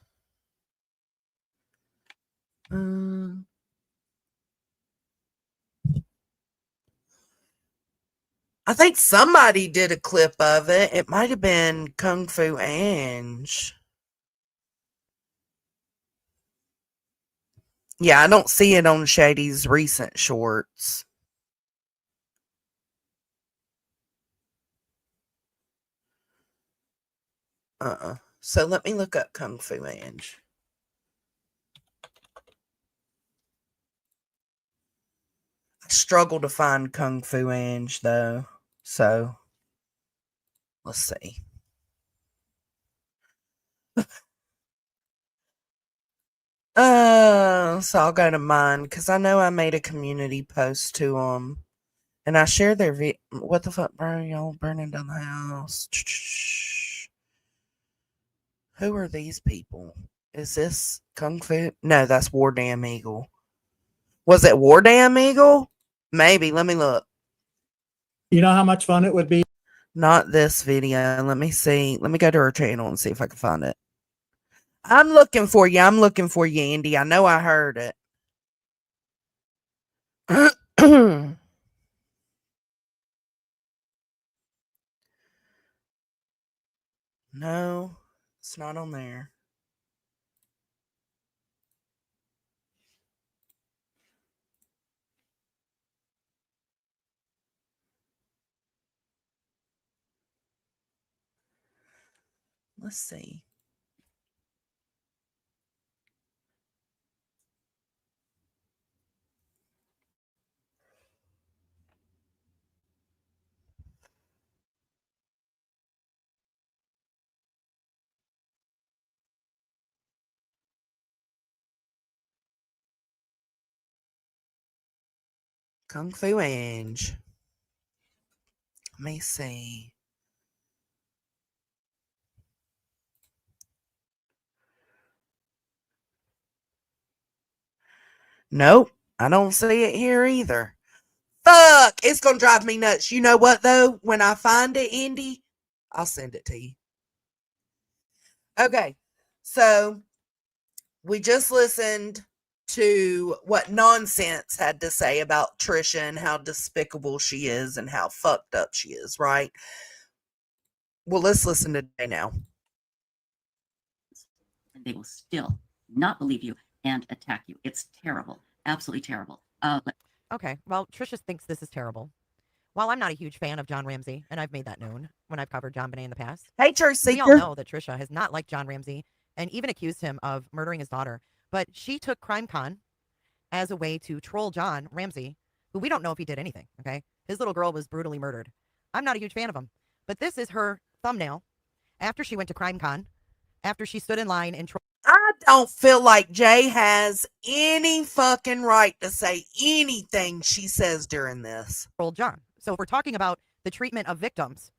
I think somebody did a clip of it. It might have been Kung Fu Ange. Yeah, I don't see it on Shady's recent shorts. So let me look up Kung Fu Ange. I struggle to find Kung Fu Ange though. So let's see. So I'll go to mine because I know I made a community post to them, and I shared their what the fuck, bro? Y'all burning down the house? Who are these people? Is this Kung Fu? No, that's War Damn Eagle. Was it War Damn Eagle? Maybe. Let me look. You know how much fun it would be? Not this video. Let me see. Let me go to her channel and see if I can find it. I'm looking for you, Andy. I know I heard it. No, it's not on there. Let's see. Kung Fu Ange. Let me see. Nope, I don't see it here either. Fuck, it's gonna drive me nuts. You know what though? When I find it, Andy, I'll send it to you. Okay, so we just listened to what Nonsense had to say about Trisha and how despicable she is and how fucked up she is, right? Well, let's listen to Jay now. And they will still not believe you and attack you. It's terrible. Absolutely terrible. Okay, well, Trisha thinks this is terrible. while I'm not a huge fan of John Ramsey, and I've made that known when I've covered John Bonet in the past, Hey, Truth we all Seeker. know that Trisha has not liked John Ramsey and even accused him of murdering his daughter. But she took CrimeCon as a way to troll John Ramsey, who we don't know if he did anything, okay? His little girl was brutally murdered. I'm not a huge fan of him. But this is her thumbnail after she went to CrimeCon, after she stood in line and I don't feel like Jay has any fucking right to say anything she says during this. trolled John. So if we're talking about the treatment of victims,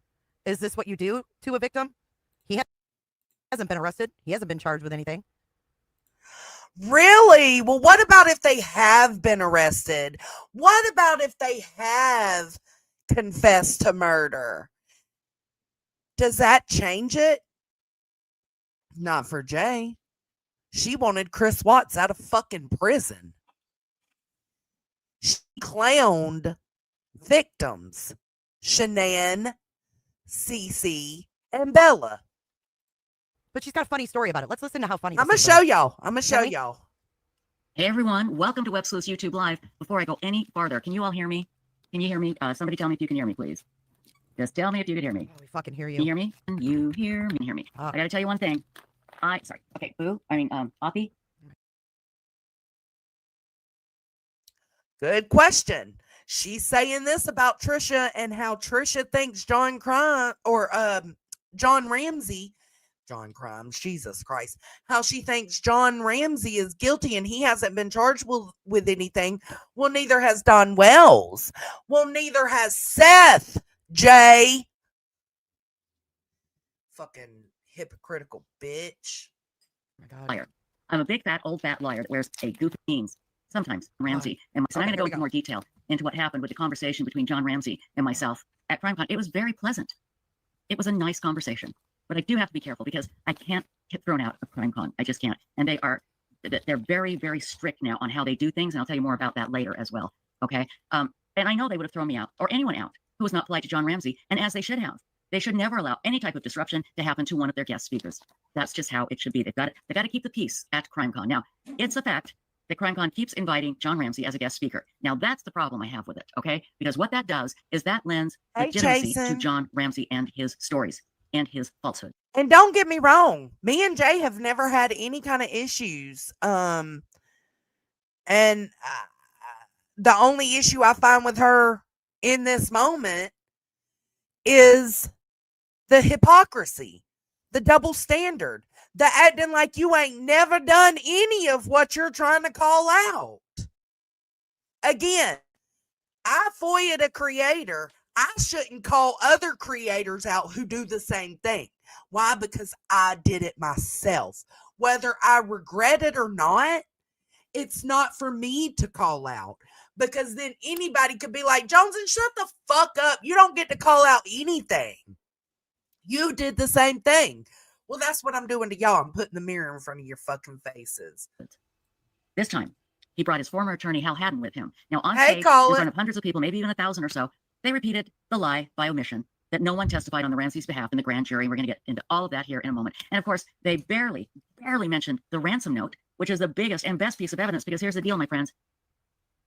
is this what you do to a victim? He hasn't been arrested. He hasn't been charged with anything. Really? Well, what about if they have been arrested? What about if they have confessed to murder? Does that change it? Not for Jay. She wanted Chris Watts out of fucking prison. She clowned victims. Shanann, Cece, and Bella. But she's got a funny story about it. Let's listen to how funny I'm this gonna is, show though. y'all. I'm gonna show Ready? y'all. Hey everyone, welcome to Web Sleuth's YouTube Live. Before I go any farther, can you all hear me? Can you hear me? Somebody tell me if you can hear me, please. Just tell me if you can hear me. Oh, we fucking hear Can you. you hear me? You hear me. Ah. I gotta tell you one thing. Sorry. Okay, Offie. Good question. She's saying this about Trisha and how Trisha thinks John Ramsey, Jesus Christ, how she thinks John Ramsey is guilty and he hasn't been charged with anything. Well, neither has Don Wells. Well, neither has Seth, Jay. Fucking hypocritical bitch. Oh my God. Liar. I'm a big fat old fat liar that wears a goofy jeans. Sometimes Ramsey and so I'm Okay, going to here go we into go. more detail into what happened with the conversation between John Ramsey and myself at CrimeCon. It was very pleasant. It was a nice conversation, but I do have to be careful because I can't get thrown out of CrimeCon. I just can't. And they're very, very strict now on how they do things. And I'll tell you more about that later as well. Okay. And I know they would have thrown me out or anyone out who was not polite to John Ramsey. And as they should have, they should never allow any type of disruption to happen to one of their guest speakers. That's just how it should be. They've got to keep the peace at CrimeCon. Now, it's a fact that CrimeCon keeps inviting John Ramsey as a guest speaker. Now, that's the problem I have with it, okay? Because what that does is that lends Hey, legitimacy to Jason. John Ramsey and his stories and his falsehood. And don't get me wrong, me and Jay have never had any kind of issues. And the only issue I find with her in this moment is the hypocrisy, the double standard, the acting like you ain't never done any of what you're trying to call out. Again, I FOIA'd a creator. I shouldn't call other creators out who do the same thing. Why? Because I did it myself. Whether I regret it or not, it's not for me to call out. Because then anybody could be like, Jonesy, shut the fuck up. You don't get to call out anything. You did the same thing. Well, that's what I'm doing to y'all. I'm putting the mirror in front of your fucking faces. This time, he brought his former attorney, Hal Haddon, with him. Now, on Hey, stage, in call front it. of hundreds of people, maybe even 1,000 or so, they repeated the lie by omission that no one testified on the Ramsey's behalf in the grand jury. We're going to get into all of that here in a moment. And of course, they barely mentioned the ransom note, which is the biggest and best piece of evidence, because here's the deal, my friends.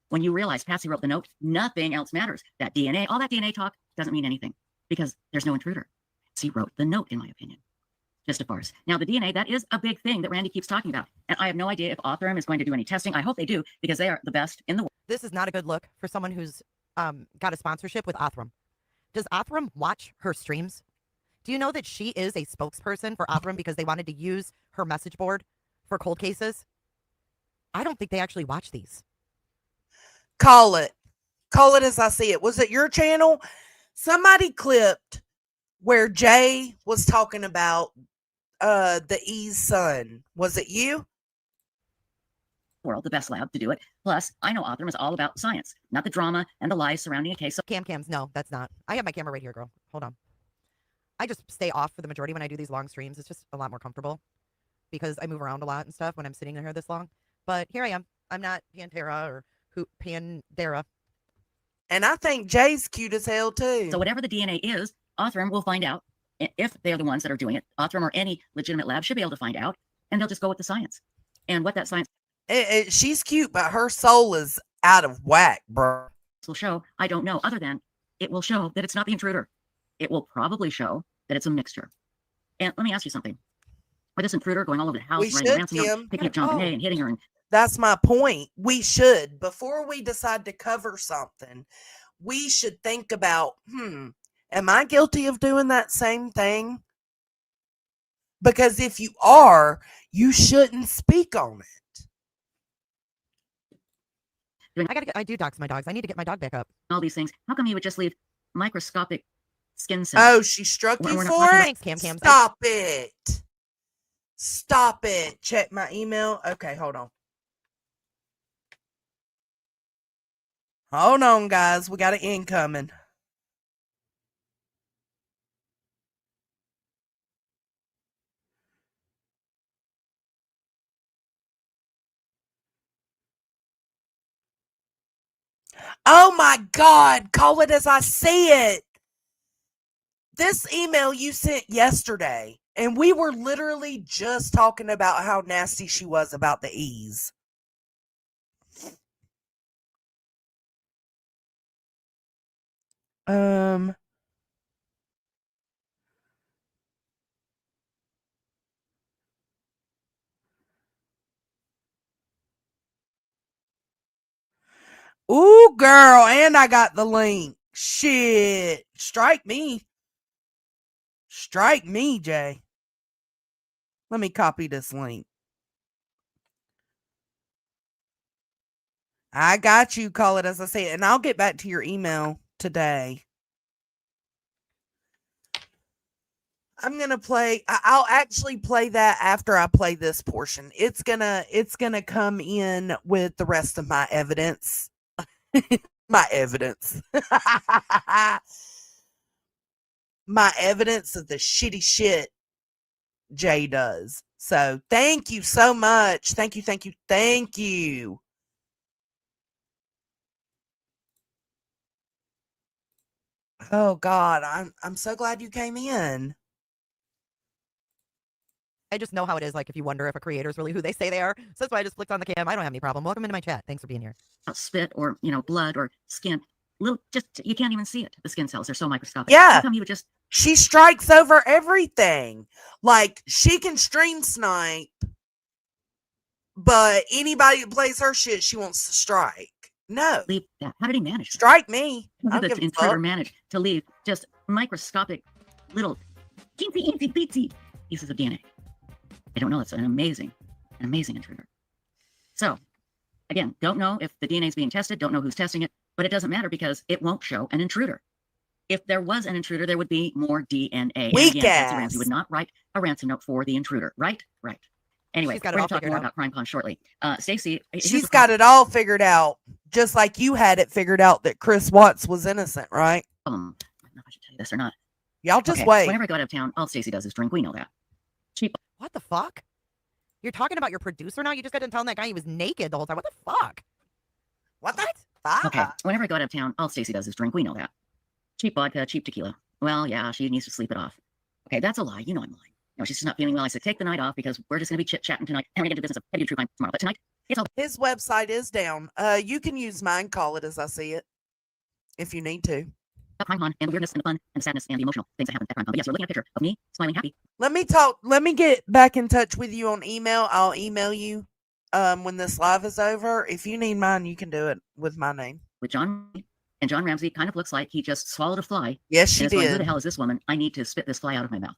When you realize Patsy wrote the note, nothing else matters. That DNA, all that DNA talk doesn't mean anything because there's no intruder. Patsy wrote the note, in my opinion. Just a farce. Now, the DNA, that is a big thing that Randy keeps talking about. And I have no idea if Othram is going to do any testing. I hope they do, because they are the best in the world. This is not a good look for someone who's got a sponsorship with Othram. Does Othram watch her streams? Do you know that she is a spokesperson for Othram because they wanted to use her message board for cold cases? I don't think they actually watch these. Call it. Call it as I see it. Was it your channel? Somebody clipped where Jay was talking about the E's son. Was it you? World, the best lab to do it. Plus, I know Othram is all about science, not the drama and the lies surrounding a case. So Cams, no, that's not. I have my camera right here, girl. Hold on. I just stay off for the majority when I do these long streams. It's just a lot more comfortable because I move around a lot and stuff when I'm sitting there this long. But here I am. I'm not Pantera or Pandera. And I think Jay's cute as hell too. So whatever the DNA is, Othram will find out if they're the ones that are doing it. Othram or any legitimate lab should be able to find out, and they'll just go with the science. And what that science she's cute, but her soul is out of whack, bro. will show, I don't know, other than it will show that it's not the intruder. It will probably show that it's a mixture. And let me ask you something. With this intruder going all over the house, We running should, ransom notes, Kim. picking up John Bonet and hitting her, and That's my point. We should, before we decide to cover something, we should think about, am I guilty of doing that same thing? Because if you are, you shouldn't speak on it. I do dox my dogs. I need to get my dog back up. all these things. How come you would just leave microscopic skin cells? Oh, she struck you We're not for talking it? about- Thanks, Cam Cam. Stop it. Stop it. Check my email. Okay, hold on. Hold on, guys. We got an incoming. Oh my God. Call it as I see it. This email you sent yesterday, and we were literally just talking about how nasty she was about the E's. Ooh, girl, and I got the link. Shit. Strike me. Strike me, Jay. Let me copy this link. I got you. Call it as I say it. And I'll get back to your email today. I'm going to play. I'll actually play that after I play this portion. It's gonna come in with the rest of my evidence. My evidence. My evidence of the shitty shit Jay does. So thank you so much. Thank you, thank you, thank you. Oh God, I'm so glad you came in. I just know how it is. Like, if you wonder if a creator is really who they say they are. So that's why I just clicked on the cam. I don't have any problem. Welcome into my chat. Thanks for being here. Spit or, blood or skin. You can't even see it. The skin cells are so microscopic. Yeah. How come you would just... She strikes over everything. Like, she can stream snipe, but anybody that plays her shit, she wants to strike. No. Leave that. How did he manage that? Strike me. How I did don't the give a intruder fuck. manage to leave just microscopic little teensy pieces of DNA? I don't know. It's an amazing intruder. So, again, don't know if the DNA is being tested, don't know who's testing it, but it doesn't matter because it won't show an intruder. If there was an intruder, there would be more DNA. Weak and again, ass. Betsy Ramsey would not write a ransom note for the intruder. Right? Anyway, She's got it we're going all to talk figured more out. about CrimeCon shortly. Stacey, She's got it all figured out, just like you had it figured out that Chris Watts was innocent, right? I don't know if I should tell you this or not. Y'all just Okay, wait. Whenever I go out of town, all Stacey does is drink. We know that. Cheap. What the fuck? You're talking about your producer now? You just got done telling that guy he was naked the whole time. What the fuck? What the fuck? Okay, whenever I go out of town, all Stacey does is drink. We know that. Cheap vodka, cheap tequila. Well, yeah, she needs to sleep it off. Okay, that's a lie. You know I'm lying. No, she's just not feeling well. I said, take the night off because we're just going to be chit-chatting tonight. And we're going to get into business of heavy true crime tomorrow. But tonight, it's all... His website is down. You can use mine, call it as I see it, if you need to. CrimeCon and the weirdness and the fun and the sadness and the emotional things that happen at CrimeCon. But yes, we're looking at a picture of me smiling happy. Let me get back in touch with you on email. I'll email you when this live is over. If you need mine, you can do it with my name. With John, and John Ramsey kind of looks like he just swallowed a fly. Yes, she and it's going, did. who the hell is this woman? I need to spit this fly out of my mouth.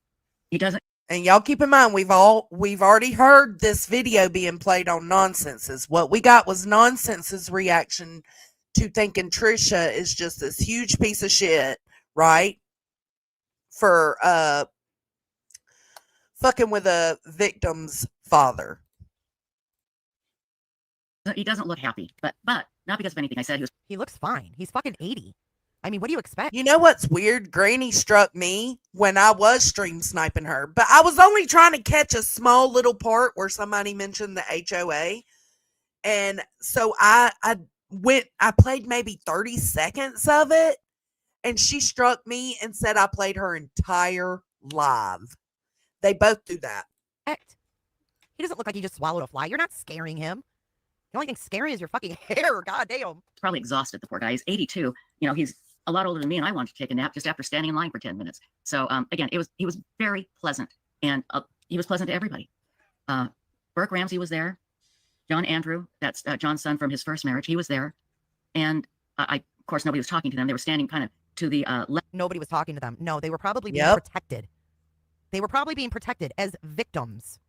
He doesn't. And y'all keep in mind, we've already heard this video being played on Nonsenses. What we got was Nonsense's reaction to thinking Trisha is just this huge piece of shit, right? For fucking with a victim's father. He doesn't look happy, but not because of anything I said. He looks fine. He's fucking 80. I mean, what do you expect? You know what's weird? Granny struck me when I was stream sniping her, but I was only trying to catch a small little part where somebody mentioned the HOA. And so I played maybe 30 seconds of it, and she struck me and said I played her entire live. They both do that. He doesn't look like he just swallowed a fly. You're not scaring him. The only thing scary is your fucking hair. God damn. Probably exhausted, the poor guy. He's 82. He's a lot older than me, and I wanted to take a nap just after standing in line for 10 minutes. So again, he was very pleasant, and he was pleasant to everybody. Burke Ramsey was there. John Andrew, that's John's son from his first marriage, he was there. And of course, nobody was talking to them. They were standing kind of to the left. Nobody was talking to them. No, they were probably being protected. They were probably being protected as victims.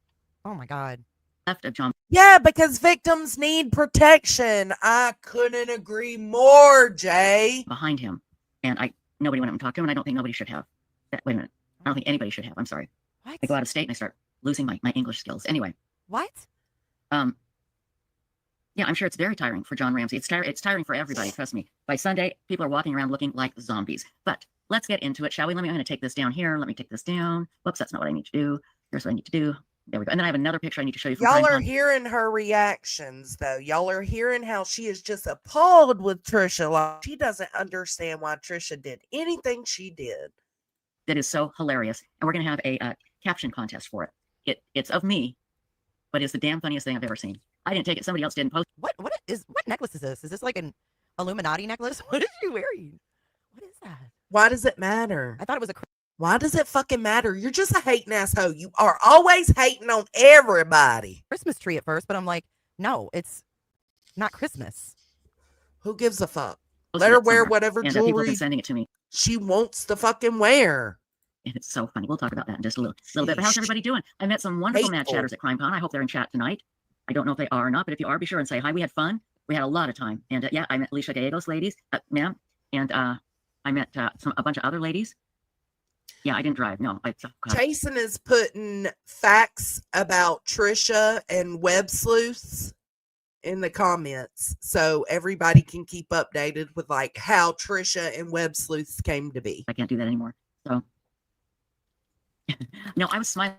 Oh my God. Left of John. Yeah, because victims need protection. I couldn't agree more, Jay. Behind him. And nobody went up and talked to him, and I don't think nobody should have. Wait a minute. I don't think anybody should have. I'm sorry. What? I go out of state and I start losing my English skills. Anyway. What? Yeah, I'm sure it's very tiring for John Ramsey. It's tiring for everybody, trust me. By Sunday, people are walking around looking like zombies. But let's get into it, shall we? I'm going to take this down here. Let me take this down. Whoops, that's not what I need to do. Here's what I need to do. There we go. And then I have another picture I need to show you. Y'all are hearing her reactions, though. Y'all are hearing how she is just appalled with Trisha. Like, she doesn't understand why Trisha did anything she did. That is so hilarious. And we're going to have a caption contest for it. It's of me, but it's the damn funniest thing I've ever seen. I didn't take it. Somebody else didn't post. What necklace is this? Is this like an Illuminati necklace? What is she wearing? What is that? Why does it matter? I thought it was a... Why does it fucking matter? You're just a hating asshole. You are always hating on everybody. Christmas tree at first, but I'm like, no, it's not Christmas. Who gives a fuck? Let her wear whatever People have jewelry been sending it to me. she wants to fucking wear. And it's so funny. We'll talk about that in just a little bit. But how's everybody doing? I met some wonderful mad chatters at CrimeCon. I hope they're in chat tonight. I don't know if they are or not, but if you are, be sure and say hi. We had fun. We had a lot of time. And yeah, I met Alicia Gallegos ladies, ma'am. And I met a bunch of other ladies. Yeah, I didn't drive. No. Jason is putting facts about Trisha and web sleuths in the comments so everybody can keep updated with like how Trisha and web sleuths came to be. I can't do that anymore. So no, I was smiling,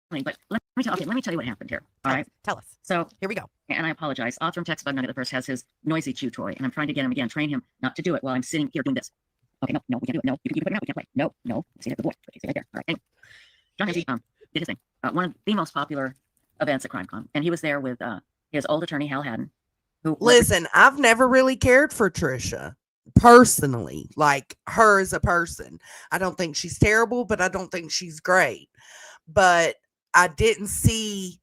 but let me tell you what happened here. All right. Tell us. So here we go. And I apologize. Othram Text Bug Nugget the First has his noisy chew toy, and I'm trying to get him again, train him not to do it while I'm sitting here doing this. Okay, no, we can't do it. No, you can put it out. We can't play. No. See that the boy. See right there. All right. Anyway, John Ramsey did his thing. One of the most popular events at CrimeCon, and he was there with his old attorney Hal Haddon. Who listen, I've never really cared for Trisha personally, like her as a person. I don't think she's terrible, but I don't think she's great. But I didn't see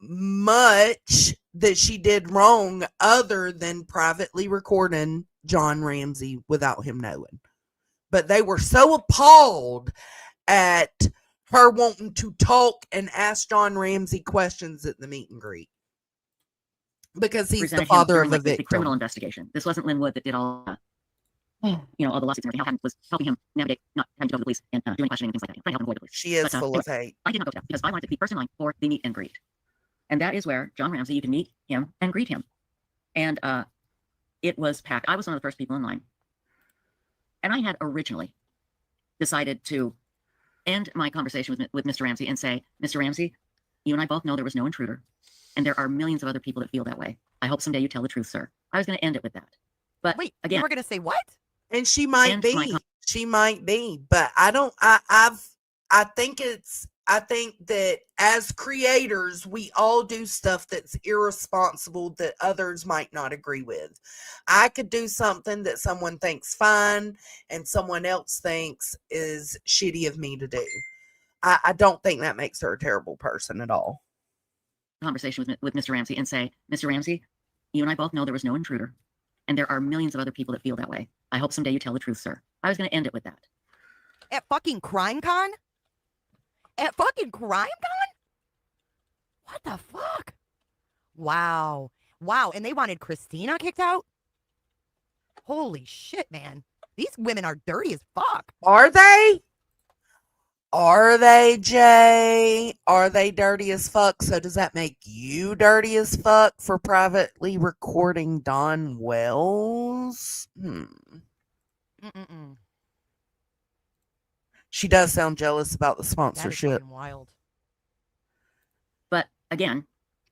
much that she did wrong other than privately recording John Ramsey without him knowing. But they were so appalled at her wanting to talk and ask John Ramsey questions at the meet and greet. Because he's the father of a victim. The criminal investigation. This wasn't Lynn Wood that did all, all the lawsuits and everything. Hal Haddon was helping him navigate, not having to go to the police and doing questioning and things like that. Trying to help him avoid the police. She is full of hate. I did not go to that because I wanted to be first in line for the meet and greet. And that is where John Ramsey, you can meet him and greet him. And it was packed. I was one of the first people in line. And I had originally decided to end my conversation with Mr. Ramsey and say, Mr. Ramsey, you and I both know there was no intruder. And there are millions of other people that feel that way. I hope someday you tell the truth, sir. I was going to end it with that. But wait, again, you were going to say what? And she might be. She might be. But I don't, I think that as creators, we all do stuff that's irresponsible that others might not agree with. I could do something that someone thinks fine and someone else thinks is shitty of me to do. I don't think that makes her a terrible person at all. Conversation with Mr. Ramsey and say, Mr. Ramsey, you and I both know there was no intruder. And there are millions of other people that feel that way. I hope someday you tell the truth, sir. I was going to end it with that. At fucking CrimeCon? At fucking CrimeCon? What the fuck? Wow. And they wanted Christina kicked out? Holy shit, man. These women are dirty as fuck. Are they? Are they, Jay? Are they dirty as fuck? So does that make you dirty as fuck for privately recording Don Wells? She does sound jealous about the sponsorship. That is wild. But again,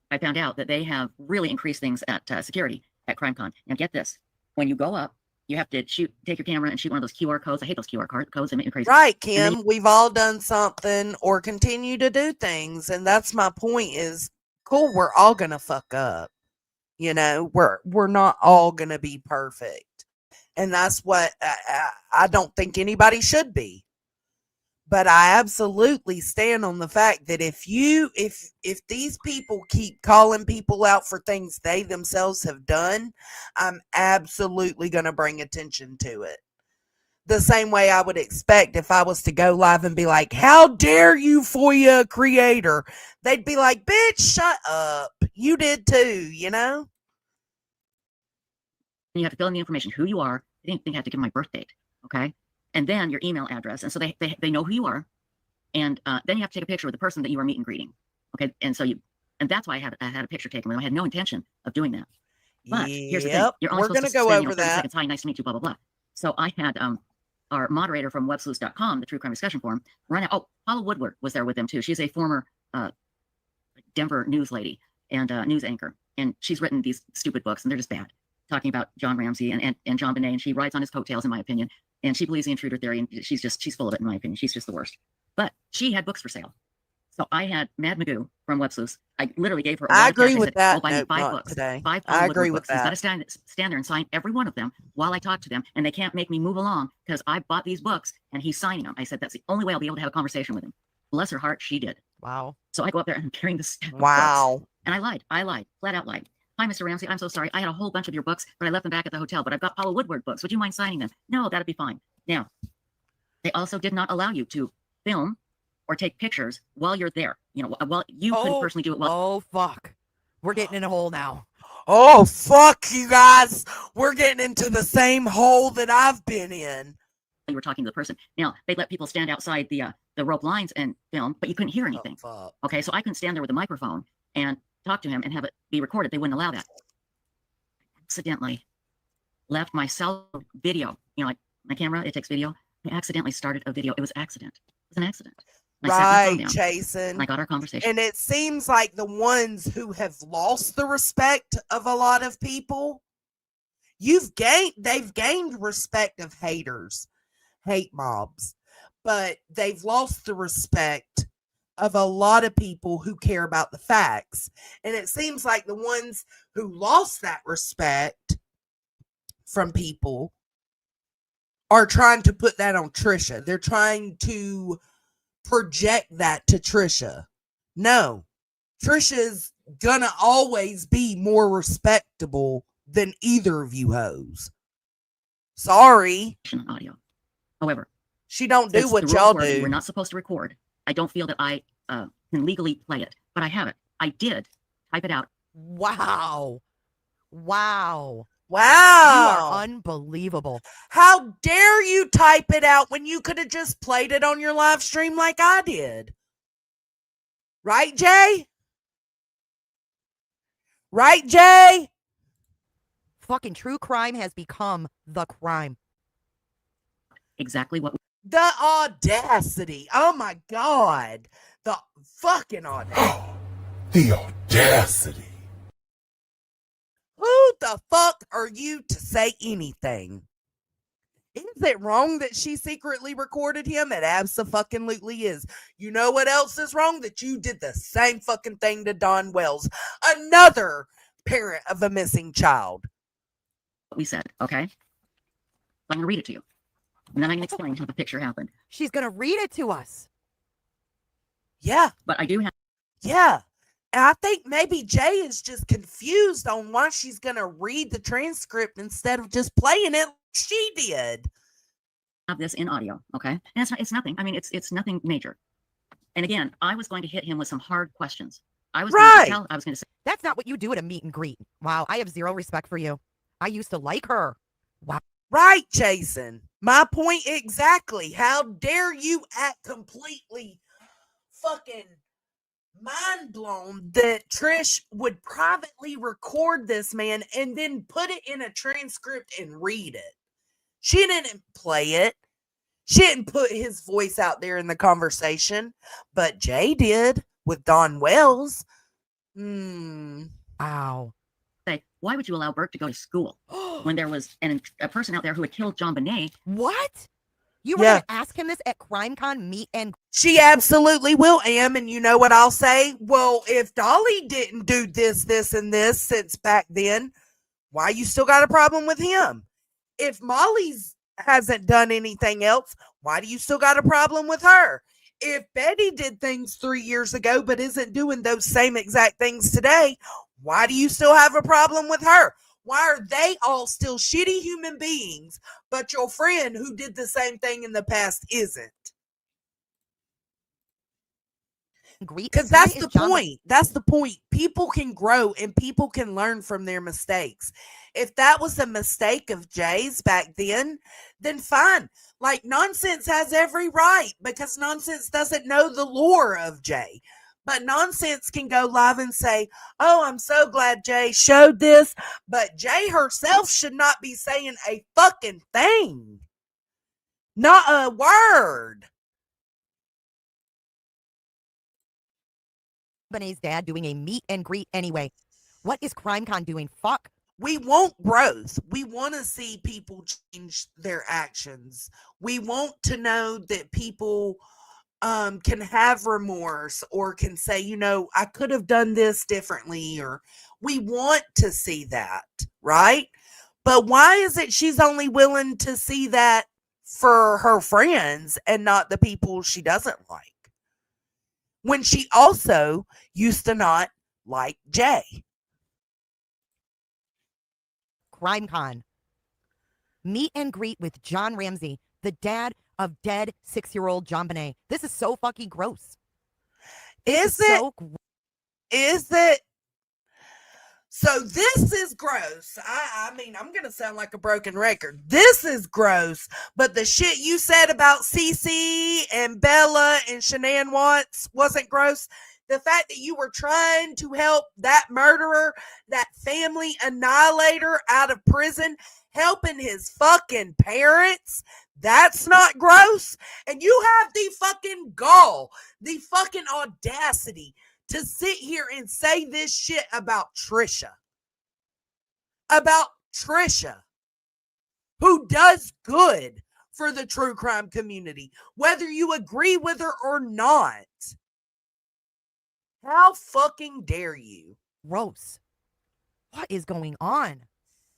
I found out that they have really increased things at security at CrimeCon. Now get this. When you go up, you have to take your camera and shoot one of those QR codes. I hate those QR codes. They make me crazy. Right, Kim. We've all done something or continue to do things. And that's my point is, cool, we're all going to fuck up. You know, we're not all going to be perfect. And that's what I don't think anybody should be. But I absolutely stand on the fact that if these people keep calling people out for things they themselves have done, I'm absolutely going to bring attention to it. The same way I would expect if I was to go live and be like, how dare you FOIA a creator? They'd be like, bitch, shut up. You did too, you know? You have to fill in the information, who you are. They didn't think I had to give my birth date, okay? And then your email address. And so they know who you are. And then you have to take a picture with the person that you are meet and greeting. Okay. And so that's why I had a picture taken with them. I had no intention of doing that. But here's the thing. You're only supposed to spend 30 seconds. Hi, nice to meet you, blah, blah, blah. So I had our moderator from websleuths.com, the True Crime Discussion Forum, run out. Oh, Paula Woodward was there with them too. She's a former Denver news lady and news anchor. And she's written these stupid books, and they're just bad, talking about John Ramsey and John Bonet. And she rides on his coattails, in my opinion. And she believes the intruder theory, and she's full of it, in my opinion. She's just the worst. But she had books for sale. So I had Mad Magoo from Web Sleuths. I literally gave her a I agree with that. "Oh, buy me 5 books. Today. 5 I agree with books. He's that. got to stand there and sign every one of them while I talk to them. And they can't make me move along because I bought these books and he's signing them. I said, that's the only way I'll be able to have a conversation with him. Bless her heart, she did. Wow. So I go up there and I'm carrying this stack of Wow. books. And I lied, flat out lied. Hi, Mr. Ramsey, I'm so sorry. I had a whole bunch of your books, but I left them back at the hotel. But I've got Paula Woodward books. Would you mind signing them? No, that'd be fine. Now, they also did not allow you to film or take pictures while you're there. You know, while you couldn't personally do it. Oh, fuck. We're getting in a hole now. Oh, fuck, you guys. We're getting into the same hole that I've been in. You were talking to the person. Now, they let people stand outside the rope lines and film, but you couldn't hear anything. Oh, okay, so I couldn't stand there with a microphone and talk to him and have it be recorded. They wouldn't allow that. Accidentally left my cell video. You know, like my camera, it takes video. I accidentally started a video. It was accident. It was an accident. Right, Jason. I got our conversation. And it seems like the ones who have lost the respect of a lot of people, they've gained respect of haters, hate mobs, but they've lost the respect of a lot of people who care about the facts. And it seems like the ones who lost that respect from people are trying to put that on Trisha. They're trying to project that to Trisha. No, Trisha's gonna always be more respectable than either of you hoes. Sorry. Audio. However, she don't do what y'all do. We're not supposed to record. I don't feel that I can legally play it, but I have it. I did type it out. Wow. Wow. Wow. You are unbelievable. How dare you type it out when you could have just played it on your live stream like I did? Right, Jay? Right, Jay? Fucking true crime has become the crime. Exactly what. The audacity. Oh my God. The fucking audacity. The audacity. Who the fuck are you to say anything? Is it wrong that she secretly recorded him? It abso-fucking-lutely is. You know what else is wrong? That you did the same fucking thing to Don Wells, another parent of a missing child. What we said, okay? I'm going to read it to you. And then I'm going to explain how the picture happened. She's going to read it to us. Yeah. But I do have. Yeah. And I think maybe Jay is just confused on why she's going to read the transcript instead of just playing it like she did. Have this in audio, okay? And it's nothing. I mean, it's nothing major. And again, I was going to hit him with some hard questions. I was going to say. That's not what you do at a meet and greet. Wow, I have zero respect for you. I used to like her. Wow. Right, Jason. My point exactly. How dare you act completely fucking mind blown that Trish would privately record this man and then put it in a transcript and read it. She didn't play it. She didn't put his voice out there in the conversation, but Jay did with Don Wells. Wow. Say, why would you allow Burke to go to school when there was a person out there who had killed John Bonet? What? You were going to ask him this at CrimeCon meet and... She absolutely will, Am, and you know what I'll say? Well, if Dolly didn't do this, and this since back then, why you still got a problem with him? If Molly's hasn't done anything else, why do you still got a problem with her? If Betty did things 3 years ago but isn't doing those same exact things today, why do you still have a problem with her? Why are they all still shitty human beings, but your friend who did the same thing in the past isn't? Because that's the point. That's the point. People can grow and people can learn from their mistakes. If that was a mistake of Jay's back then fine. Like, Nonsense has every right because Nonsense doesn't know the lore of Jay. But Nonsense can go live and say, oh, I'm so glad Jay showed this. But Jay herself should not be saying a fucking thing. Not a word. JonBené's dad doing a meet and greet anyway. What is CrimeCon doing? Fuck. We want growth. We want to see people change their actions. We want to know that people can have remorse or can say, you know, I could have done this differently, or we want to see that, right? But why is it she's only willing to see that for her friends and not the people she doesn't like? When she also used to not like Jay. CrimeCon. Meet and greet with John Ramsey, the dad of dead 6-year-old JonBené. This is so fucking gross. Is it? So this is gross. I mean, I'm going to sound like a broken record. This is gross. But the shit you said about Cece and Bella and Shanann Watts wasn't gross. The fact that you were trying to help that murderer, that family annihilator out of prison, helping his fucking parents, that's not gross. And you have the fucking gall, the fucking audacity to sit here and say this shit about Trisha. About Trisha, who does good for the true crime community, whether you agree with her or not. How fucking dare you? Gross. What is going on?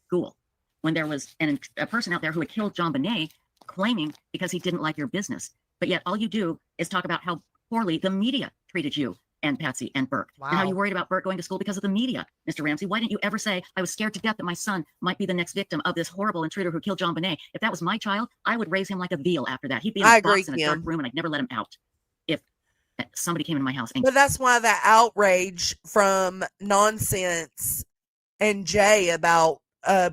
School, when there was a person out there who had killed JonBené, claiming because he didn't like your business. But yet all you do is talk about how poorly the media treated you and Patsy and Burke. Wow. And how you worried about Burke going to school because of the media. Mr. Ramsey, why didn't you ever say, I was scared to death that my son might be the next victim of this horrible intruder who killed JonBené? If that was my child, I would raise him like a veal after that. He'd be in a box in a dark room and I'd never let him out. If somebody came into my house and... But that's why that outrage from Nonsense and Jay about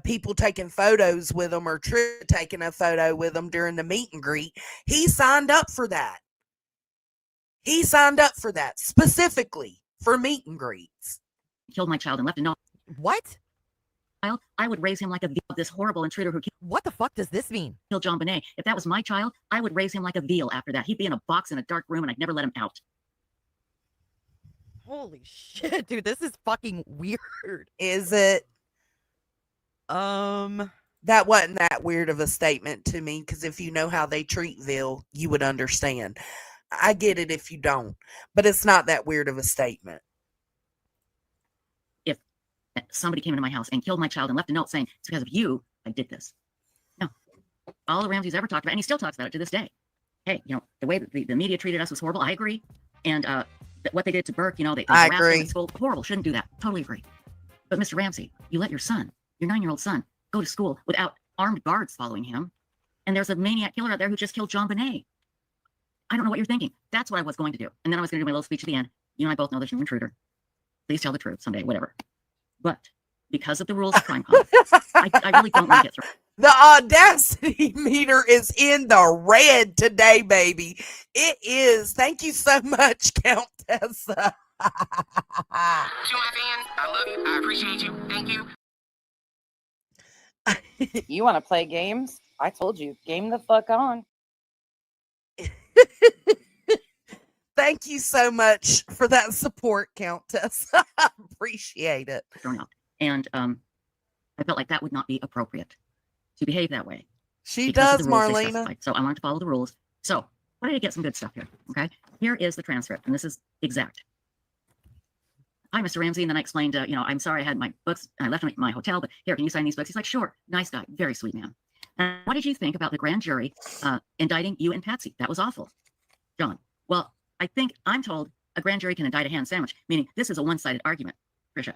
people taking photos with them or Trish taking a photo with them during the meet and greet, he signed up for that. He signed up for that specifically for meet and greets. Killed my child and left a note. What? I would raise him like a veal of this horrible intruder who killed... What the fuck does this mean? Killed JonBené. If that was my child, I would raise him like a veal after that. He'd be in a box in a dark room and I'd never let him out. Holy shit, dude, this is fucking weird. Is it? That wasn't that weird of a statement to me, because if you know how they treat Vil, you would understand. I get it if you don't, but it's not that weird of a statement. If somebody came into my house and killed my child and left a note saying, it's because of you, I did this. No. All Ramsey's ever talked about, and he still talks about it to this day. Hey, you know, the way that the media treated us was horrible. I agree. And what they did to Burke, you know, they harassed him in school. Horrible. Shouldn't do that. Totally agree. But Mr. Ramsey, you let your son, your 9-year-old son, go to school without armed guards following him. And there's a maniac killer out there who just killed JonBené. I don't know what you're thinking. That's what I was going to do. And then I was going to do my little speech at the end. You and I both know there's an intruder. Please tell the truth someday, whatever. But because of the rules of CrimeCon, I really don't want to get through. The audacity meter is in the red today, baby. It is. Thank you so much, Countess. To my fans, I love you. I appreciate you. Thank you. You want to play games? I told you, game the fuck on. Thank you so much for that support, Countess. I appreciate it. And I felt like that would not be appropriate to behave that way. She does, Marlena. So I wanted to follow the rules. So I did get some good stuff here. Okay. Here is the transcript, and this is exact. Hi, Mr. Ramsey. And then I explained, you know, I'm sorry I had my books and I left them at my hotel, but here, can you sign these books? He's like, sure. Nice guy. Very sweet man. What did you think about the grand jury indicting you and Patsy? That was awful. John, well, I'm told a grand jury can indict a ham sandwich, meaning this is a one-sided argument, Trisha.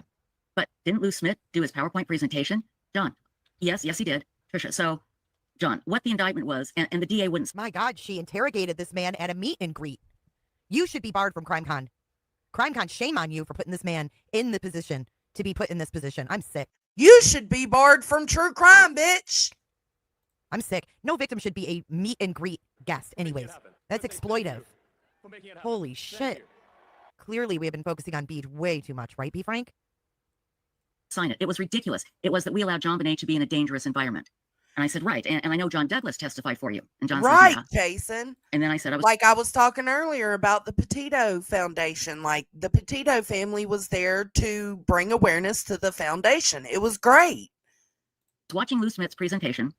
But didn't Lou Smith do his PowerPoint presentation? John, yes, he did, Trisha. So, John, what the indictment was, and the DA wouldn't. My God, she interrogated this man at a meet and greet. You should be barred from CrimeCon. CrimeCon, shame on you for putting this man in the position to be put in this position. I'm sick. You should be barred from true crime, bitch. I'm sick. No victim should be a meet and greet guest anyways. That's exploitive. Holy shit. Clearly, we have been focusing on Bede way too much, right, B. Frank? Sign it. It was ridiculous. It was that we allowed John Bonet to be in a dangerous environment. And I said, right. And I know John Douglas testified for you. And John right, said, yeah. Jason. And then I said, I was talking earlier about the Petito Foundation. Like, the Petito family was there to bring awareness to the foundation. It was great. Watching Lou Smith's presentation,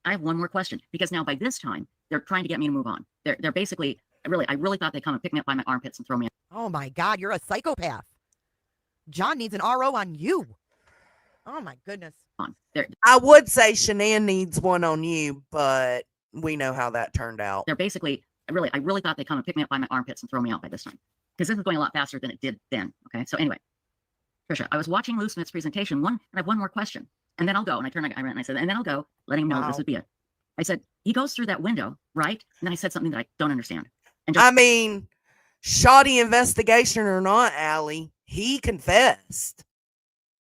I have one more question, because now by this time, they're trying to get me to move on. They're basically, I really thought they'd come and pick me up by my armpits and throw me out. Oh my God, you're a psychopath. John needs an RO on you. Oh my goodness. I would say Shanann needs one on you, but we know how that turned out. They're basically, I really thought they'd come and pick me up by my armpits and throw me out by this time, because this is going a lot faster than it did then. Okay, so anyway, Trisha, I was watching Lou Smith's presentation, and I have one more question, and then I'll go. And I turned, and I said, and then I'll go, letting him know this would be it. I said, he goes through that window, right? And then I said something that I don't understand. And I mean, shoddy investigation or not, Allie, he confessed.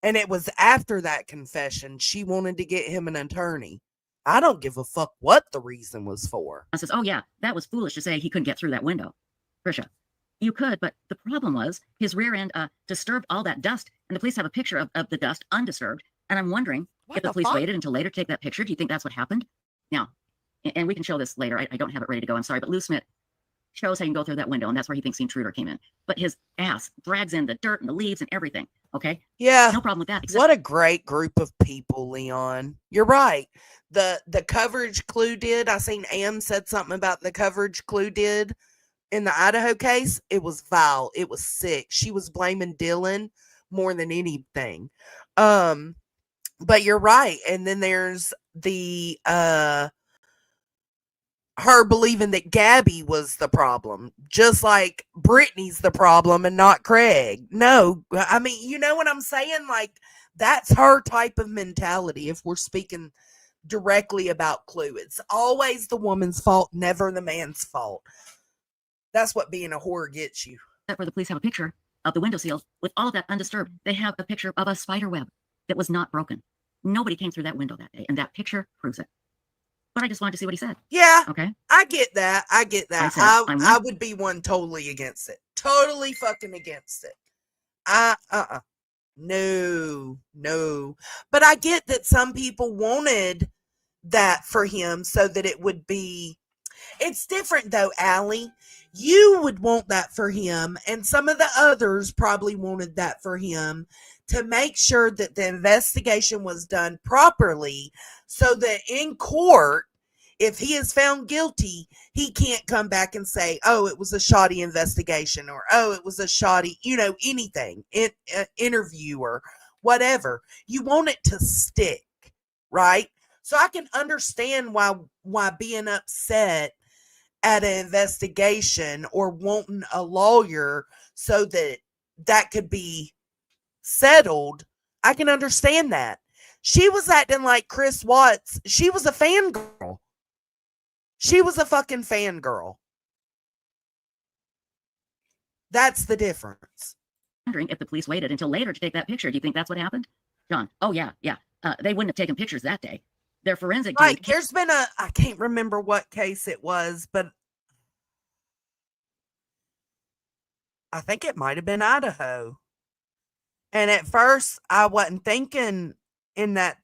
And it was after that confession, she wanted to get him an attorney. I don't give a fuck what the reason was for. I says, oh yeah, that was foolish to say he couldn't get through that window. Trisha, you could, but the problem was his rear end disturbed all that dust, and the police have a picture of the dust undisturbed. And I'm wondering if the police waited until later to take that picture. Do you think that's what happened? Now, and we can show this later. I don't have it ready to go. I'm sorry, but Lou Smith shows how you can go through that window, and that's where he thinks the intruder came in. But his ass drags in the dirt and the leaves and everything. Okay? Yeah. No problem with that. What a great group of people, Leon. You're right. The coverage Clue did. I seen Am said something about the coverage Clue did in the Idaho case. It was vile. It was sick. She was blaming Dylan more than anything. But you're right. And then there's the her believing that Gabby was the problem, just like Brittany's the problem and not Craig. No, I mean, you know what I'm saying? Like, that's her type of mentality. If we're speaking directly about Clue, it's always the woman's fault, never the man's fault. That's what being a whore gets you. Where the police have a picture of the windowsill with all of that undisturbed. They have a picture of a spider web that was not broken. Nobody came through that window that day, and that picture proves it. But I just wanted to see what he said. Yeah. Okay. I get that. I would be one totally against it. Totally fucking against it. No. But I get that some people wanted that for him so that it would be. It's different though, Allie. You would want that for him, and some of the others probably wanted that for him to make sure that the investigation was done properly so that in court, if he is found guilty, he can't come back and say, oh, it was a shoddy investigation, or, oh, it was a shoddy, anything, interview or whatever. You want it to stick, right? So I can understand why being upset at an investigation or wanting a lawyer so that could be settled. I can understand that. She was acting like Chris Watts. She was a fangirl. She was a fucking fangirl. That's the difference. Wondering if the police waited until later to take that picture. Do you think that's what happened? John, oh yeah. They wouldn't have taken pictures that day. Their forensic dude. Right, there's been I can't remember what case it was, but I think it might have been Idaho. And at first, I wasn't thinking in that.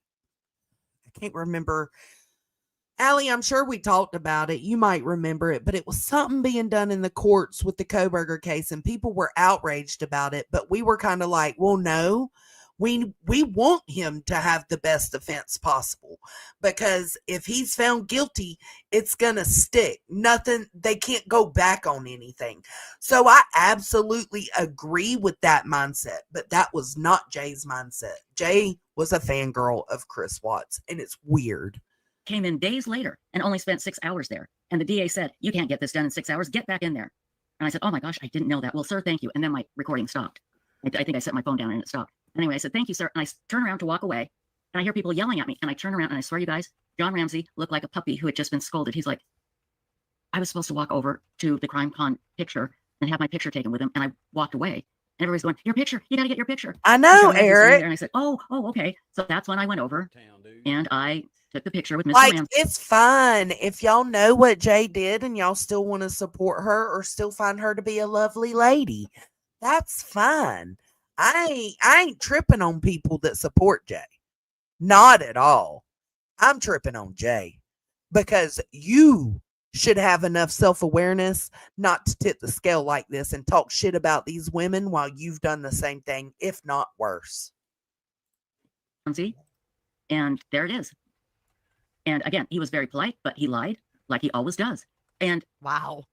I can't remember. Allie, I'm sure we talked about it. You might remember it, but it was something being done in the courts with the Koberger case, and people were outraged about it. But we were kind of like, well, no, we want him to have the best defense possible, because if he's found guilty, it's going to stick. Nothing, they can't go back on anything. So I absolutely agree with that mindset, but that was not Jay's mindset. Jay was a fangirl of Chris Watts, and it's weird. came in days later and only spent 6 hours there. And the DA said, you can't get this done in 6 hours. Get back in there. And I said, oh my gosh, I didn't know that. Well, sir, thank you. And then my recording stopped. I think I set my phone down and it stopped. Anyway, I said, thank you, sir. And I turn around to walk away. And I hear people yelling at me. And I turn around and I swear you guys, John Ramsey looked like a puppy who had just been scolded. He's like, I was supposed to walk over to the CrimeCon picture and have my picture taken with him. And I walked away. And everybody's going, your picture, you got to get your picture. I know, and Eric. And I said, oh, okay. So that's when I went over and I took the picture with Mr. Like, Ramsey. it's fine if y'all know what Jay did and y'all still want to support her or still find her to be a lovely lady. That's fine. I ain't tripping on people that support Jay. Not at all. I'm tripping on Jay because you should have enough self-awareness not to tip the scale like this and talk shit about these women while you've done the same thing, if not worse. And there it is. And again, he was very polite, but he lied like he always does. And wow.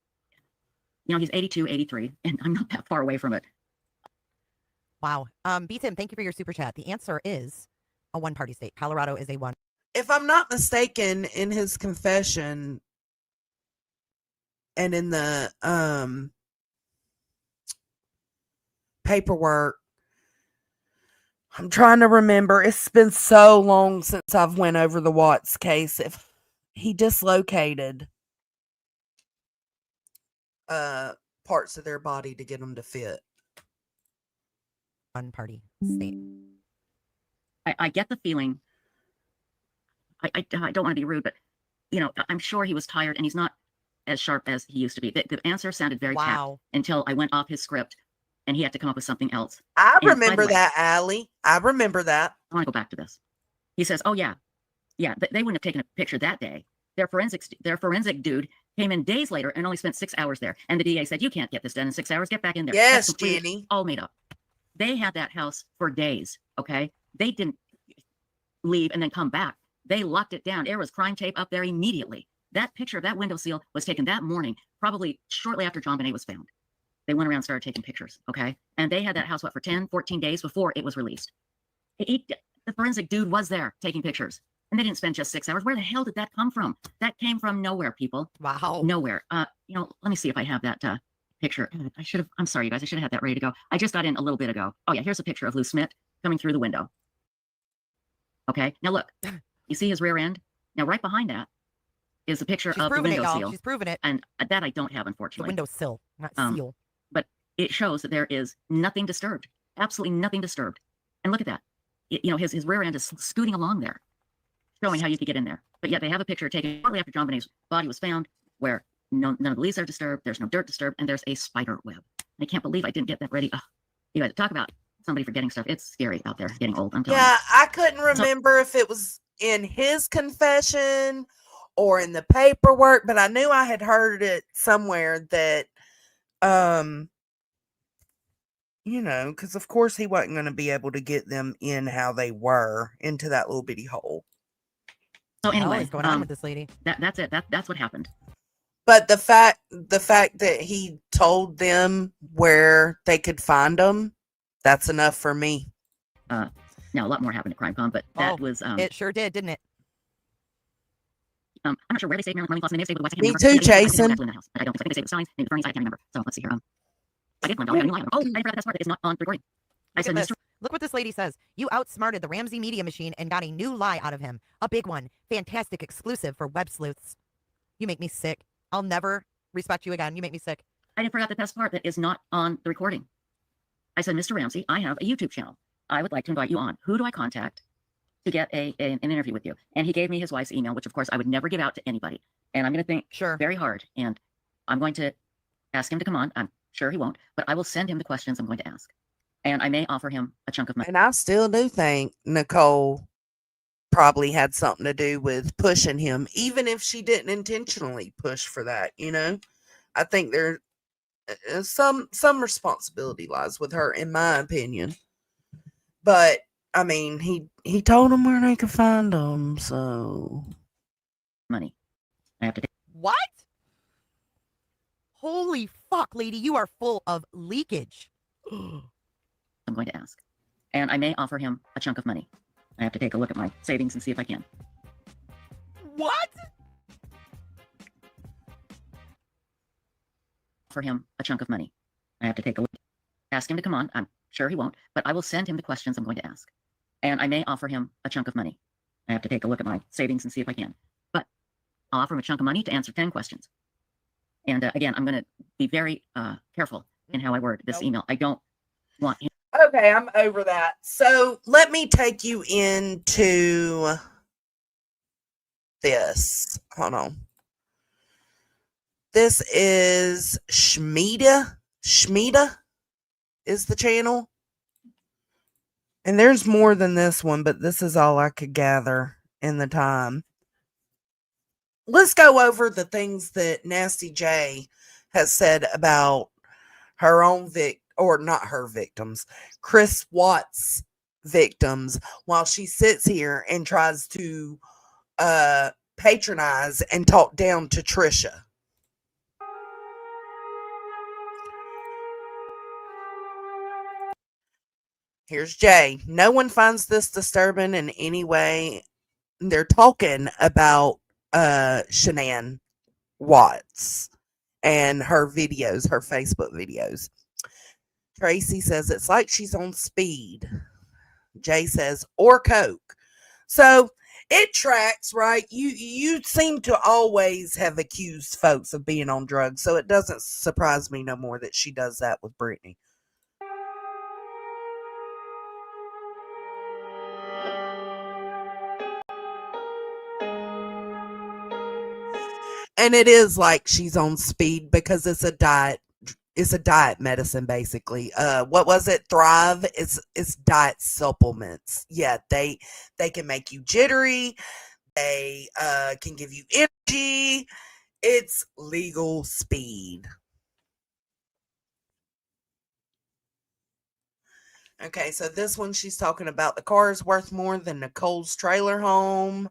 You know, he's 82, 83, and I'm not that far away from it. Wow. B-Tim, thank you for your super chat. The answer is a one-party state. Colorado is a one. If I'm not mistaken, in his confession and in the paperwork, I'm trying to remember. It's been so long since I've went over the Watts case. If he dislocated parts of their body to get them to fit. One-party state. I get the feeling. I don't want to be rude, but you know, I'm sure he was tired and he's not as sharp as he used to be. The answer sounded very pat until I went off his script and he had to come up with something else. I remember that, Allie. I remember that. I want to go back to this. He says, oh yeah, they wouldn't have taken a picture that day. Their forensic dude came in days later and only spent 6 hours there. And the DA said, you can't get this done in 6 hours. Get back in there. Yes, Jenny. All made up. They had that house for days, okay? They didn't leave and then come back. They locked it down. There was crime tape up there immediately. That picture of that window seal was taken that morning, probably shortly after John Bonet was found. They went around and started taking pictures, okay? And they had that house, for 10, 14 days before it was released. The forensic dude was there taking pictures. And they didn't spend just 6 hours. Where the hell did that come from? That came from nowhere, people. Wow. Nowhere. You know, let me see if I have that picture. I'm sorry, you guys. I should have had that ready to go. I just got in a little bit ago. Oh, yeah. Here's a picture of Lou Smith coming through the window. Okay. Now, look. You see his rear end? Now, right behind that is a picture of the window seal. She's proven it. And that I don't have, unfortunately. The window sill, not seal. But it shows that there is nothing disturbed. Absolutely nothing disturbed. And look at that. You know, his rear end is scooting along there, showing how you could get in there. But yet they have a picture taken shortly after John Bonet's body was found where none of the leaves are disturbed, there's no dirt disturbed, and there's a spider web. I can't believe I didn't get that ready. You guys, talk about somebody forgetting stuff. It's scary out there, getting old. I'm telling you. Yeah, I couldn't remember if it was in his confession or in the paperwork, but I knew I had heard it somewhere that, you know, because of course he wasn't going to be able to get them in how they were into that little bitty hole. So anyway, what's going on with this lady? That's it. That's what happened. But the fact that he told them where they could find them, that's enough for me. Now a lot more happened at CrimeCon, but that was it sure did, didn't it? I'm not sure where they saved Marilyn Money. They saved the West. Me too, Jason. I don't think they saved the signs. Maybe the furnace. I can't remember. So let's see here. I did find out. I forgot this part. It's not on recording. I said, Look what this lady says. You outsmarted the Ramsey media machine and got a new lie out of him. A big one. Fantastic exclusive for web sleuths. You make me sick. I'll never respect you again. You make me sick. I forgot the best part that is not on the recording. I said, Mr. Ramsey, I have a YouTube channel. I would like to invite you on. Who do I contact to get an interview with you? And he gave me his wife's email, which of course I would never give out to anybody. And I'm going to think very hard. And I'm going to ask him to come on. I'm sure he won't, but I will send him the questions I'm going to ask. And I may offer him a chunk of money. And I still do think Nicole probably had something to do with pushing him, even if she didn't intentionally push for that, you know? I think there some responsibility lies with her, in my opinion. But, I mean, he told them where they could find them, so... Money. I have to take... What? Holy fuck, lady, you are full of leakage. I'm going to ask. And I may offer him a chunk of money. I have to take a look at my savings and see if I can. What? offer him a chunk of money. I have to take a look. Ask him to come on. I'm sure he won't, but I will send him the questions I'm going to ask. And I may offer him a chunk of money. I have to take a look at my savings and see if I can. But I'll offer him a chunk of money to answer 10 questions. And again, I'm going to be very careful in how I word this email. I don't want him. Okay, I'm over that. So let me take you into this. Hold on. This is Shmita. Shmita is the channel. And there's more than this one, but this is all I could gather in the time. Let's go over the things that Nasty J has said about her own or not her victims, Chris Watts' victims, while she sits here and tries to patronize and talk down to Trisha. Here's Jay. No one finds this disturbing in any way. They're talking about Shanann Watts and her videos, her Facebook videos. Tracy says it's like she's on speed. Jay says, or coke. So it tracks, right? You seem to always have accused folks of being on drugs, so it doesn't surprise me no more that she does that with Brittany. And it is like she's on speed because it's a diet. It's a diet medicine, basically. What was it? Thrive. It's diet supplements. Yeah, they can make you jittery. They can give you energy. It's legal speed. Okay, so this one she's talking about the car is worth more than Nicole's trailer home.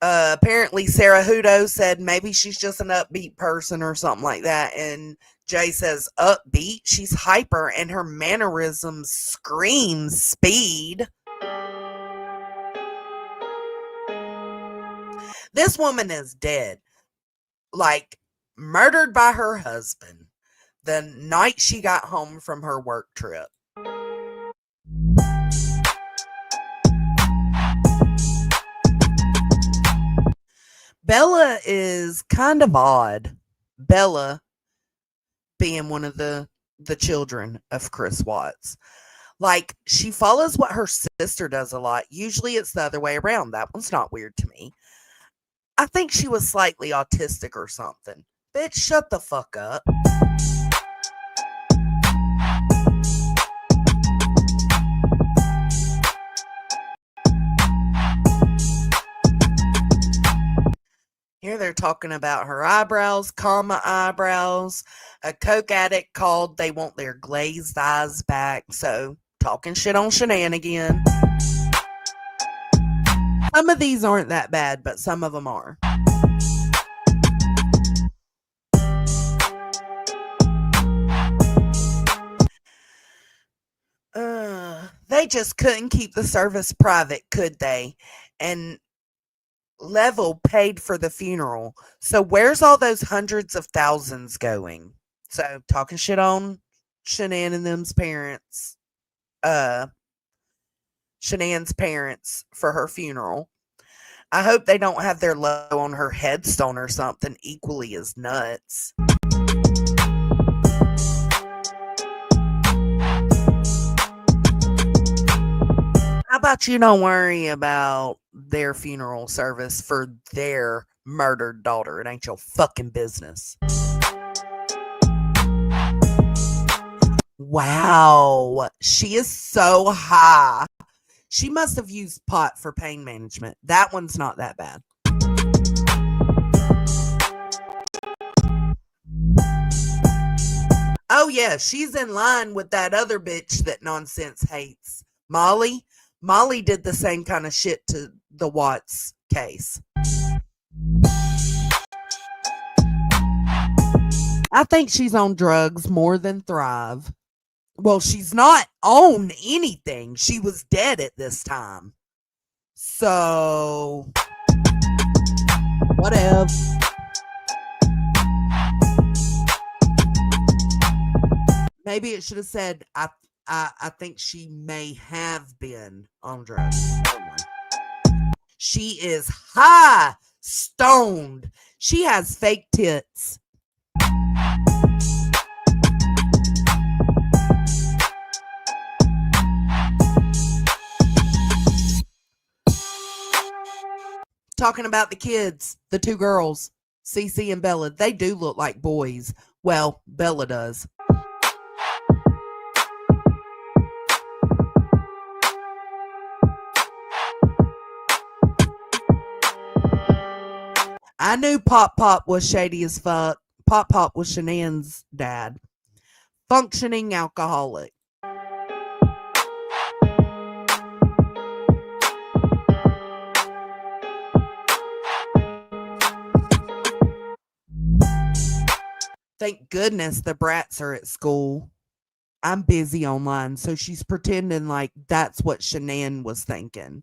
Apparently Sarah Hudo said maybe she's just an upbeat person or something like that. And Jay says upbeat. She's hyper and her mannerisms scream speed. This woman is dead. Like murdered by her husband the night she got home from her work trip. Bella is kind of odd. Bella being one of the children of Chris Watts. Like, she follows what her sister does a lot. Usually it's the other way around. That one's not weird to me. I think she was slightly autistic or something. Bitch, shut the fuck up. Here they're talking about her eyebrows, comma eyebrows. A coke addict called they want their glazed eyes back. So, talking shit on Shanann again. Some of these aren't that bad, but some of them are. They just couldn't keep the service private, could they? And Level paid for the funeral. So where's all those hundreds of thousands going? So talking shit on Shanann and them's parents. Shanann's parents for her funeral. I hope they don't have their logo on her headstone or something equally as nuts. How about you don't worry about their funeral service for their murdered daughter? It ain't your fucking business. Wow. She is so high. She must have used pot for pain management. That one's not that bad. Oh, yeah. She's in line with that other bitch that Nonsense hates. Molly. Molly did the same kind of shit to the Watts case. I think she's on drugs more than Thrive. Well, she's not on anything. She was dead at this time. So, whatever. Maybe it should have said, I think she may have been on drugs. She is high, stoned. She has fake tits. Talking about the kids, the two girls, Cece and Bella, they do look like boys. Well, Bella does. I knew Pop Pop was shady as fuck. Pop Pop was Shanann's dad. Functioning alcoholic. Thank goodness the brats are at school. I'm busy online, so she's pretending like that's what Shanann was thinking.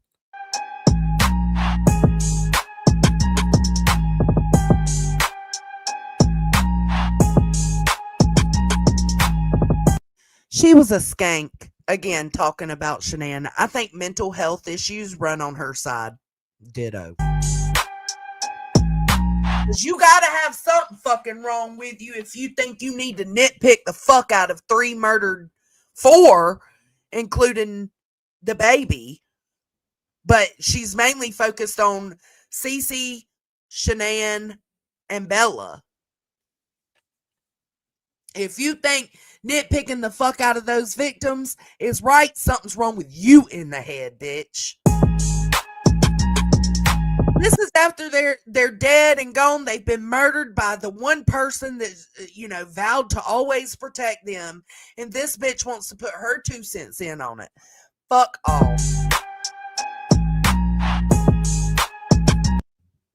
She was a skank. Again, talking about Shanann. I think mental health issues run on her side. Ditto. Because you gotta have something fucking wrong with you if you think you need to nitpick the fuck out of 3 murdered 4, including the baby. But she's mainly focused on Cece, Shanann, and Bella. If you think nitpicking the fuck out of those victims is right, something's wrong with you in the head, bitch. This is after they're dead and gone. They've been murdered by the one person that, vowed to always protect them. And this bitch wants to put her 2 cents in on it. Fuck off.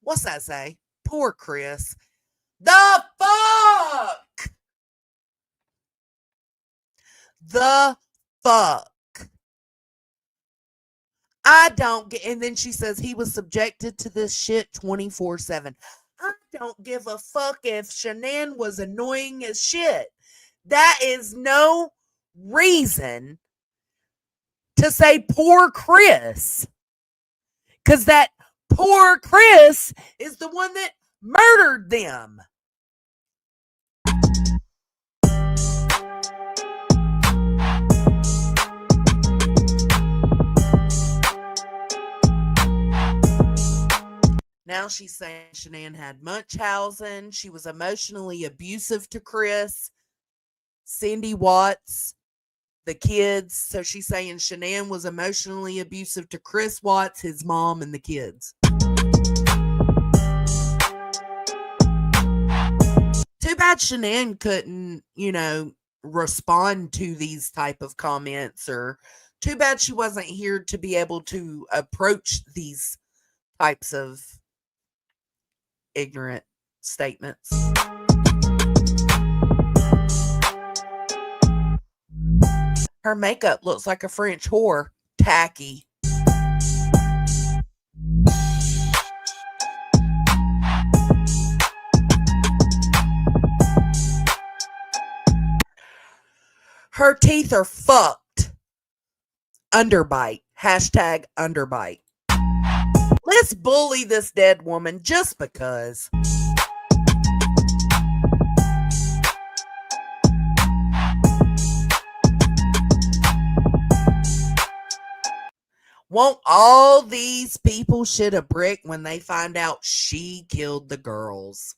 What's that say? Poor Chris. The fuck? The fuck? I don't get, and then she says he was subjected to this shit 24/7. I don't give a fuck if Shanann was annoying as shit. That is no reason to say poor Chris. Because that poor Chris is the one that murdered them. Now she's saying Shanann had Munchausen. She was emotionally abusive to Chris, Cindy Watts, the kids. So she's saying Shanann was emotionally abusive to Chris Watts, his mom, and the kids. Too bad Shanann couldn't, respond to these type of comments, or too bad she wasn't here to be able to approach these types of ignorant statements. Her makeup looks like a French whore. Tacky. Her teeth are fucked. Underbite. Hashtag underbite. Let's bully this dead woman just because. Won't all these people shit a brick when they find out she killed the girls?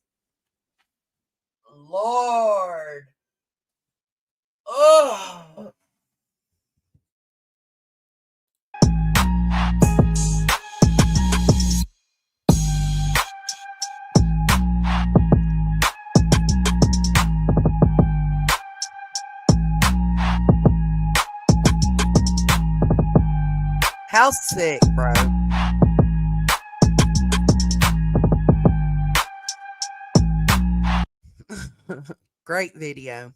Lord. Oh. How sick, bro. Great video.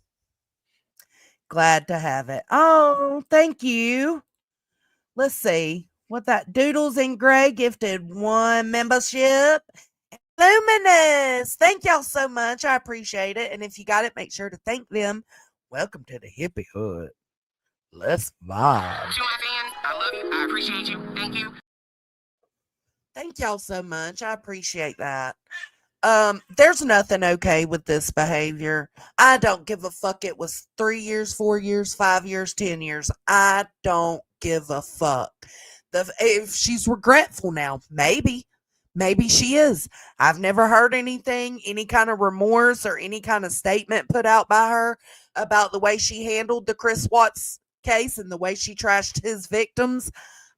Glad to have it. Oh, thank you. Let's see what that Doodles and Gray gifted 1 membership. Luminous. Thank y'all so much. I appreciate it. And if you got it, make sure to thank them Welcome to the hippie hood. Let's vibe. To my fans, I love you. I appreciate you. Thank you. Thank y'all so much. I appreciate that. There's nothing okay with this behavior. I don't give a fuck. It was 3 years, 4 years, 5 years, 10 years. I don't give a fuck. If she's regretful now, maybe she is. I've never heard anything, any kind of remorse or any kind of statement put out by her about the way she handled the Chris Watts case and the way she trashed his victims.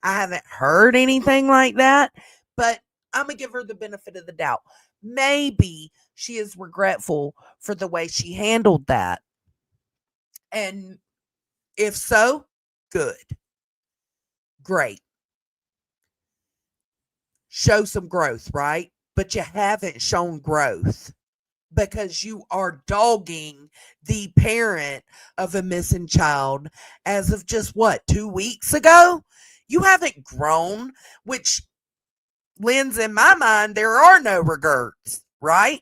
I haven't heard anything like that, but I'm going to give her the benefit of the doubt. Maybe she is regretful for the way she handled that. And if so, good. Great. Show some growth, right? But you haven't shown growth because you are dogging the parent of a missing child as of just 2 weeks ago? You haven't grown, which lends in my mind there are no regrets, right?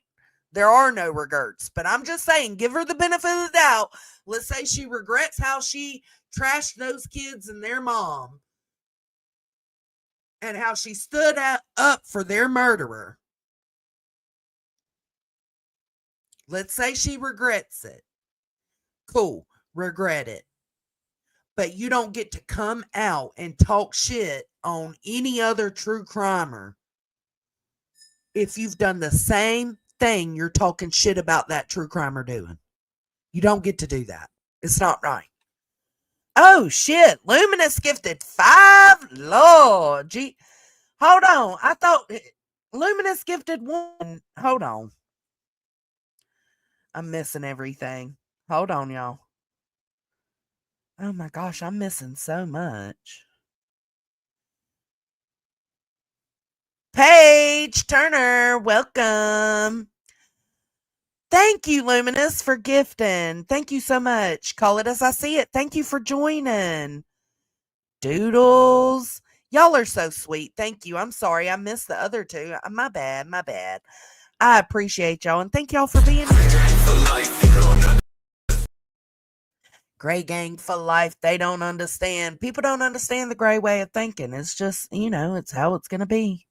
There are no regrets. But I'm just saying, give her the benefit of the doubt. Let's say she regrets how she trashed those kids and their mom and how she stood up for their murderer. Let's say she regrets it. Cool, regret it. But you don't get to come out and talk shit on any other true crimer if you've done the same thing you're talking shit about that true crimer doing. You don't get to do that. It's not right. Oh shit, Luminous gifted 5. Lord, gee. Hold on. I thought Luminous gifted 1. Hold on. I'm missing everything. Hold on, y'all. Oh my gosh, I'm missing so much. Paige Turner, welcome. Thank you, Luminous, for gifting. Thank you so much. Call it as I see it. Thank you for joining. Doodles. Y'all are so sweet. Thank you. I'm sorry I missed the other 2. My bad. I appreciate y'all and thank y'all for being here. Gray gang for life. They don't understand. People don't understand the gray way of thinking. It's just, it's how it's going to be.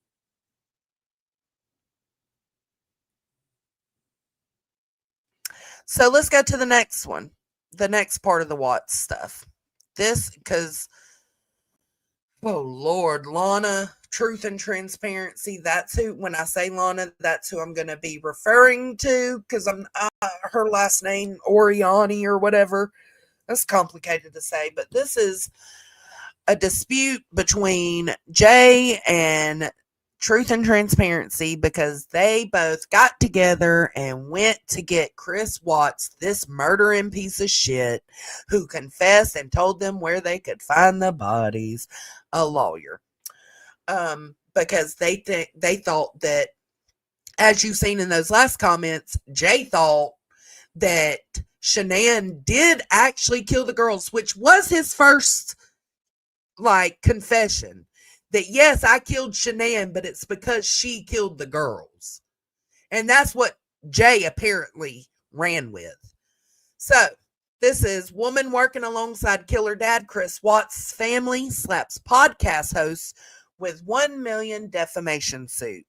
So let's go to the next one. The next part of the Watts stuff. Because, oh Lord, Lana, Truth and Transparency. That's who, when I say Lana, that's who I'm going to be referring to. Because her last name, Oriani or whatever. That's complicated to say, but this is a dispute between Jay and Truth and Transparency because they both got together and went to get Chris Watts, this murdering piece of shit, who confessed and told them where they could find the bodies, a lawyer. Because they thought that, as you've seen in those last comments, Jay thought that Shanann did actually kill the girls, which was his first confession that yes, I killed Shanann, but it's because she killed the girls. And that's what Jay apparently ran with. So this is woman working alongside killer dad Chris Watts' family slaps podcast host with $1 million defamation suit.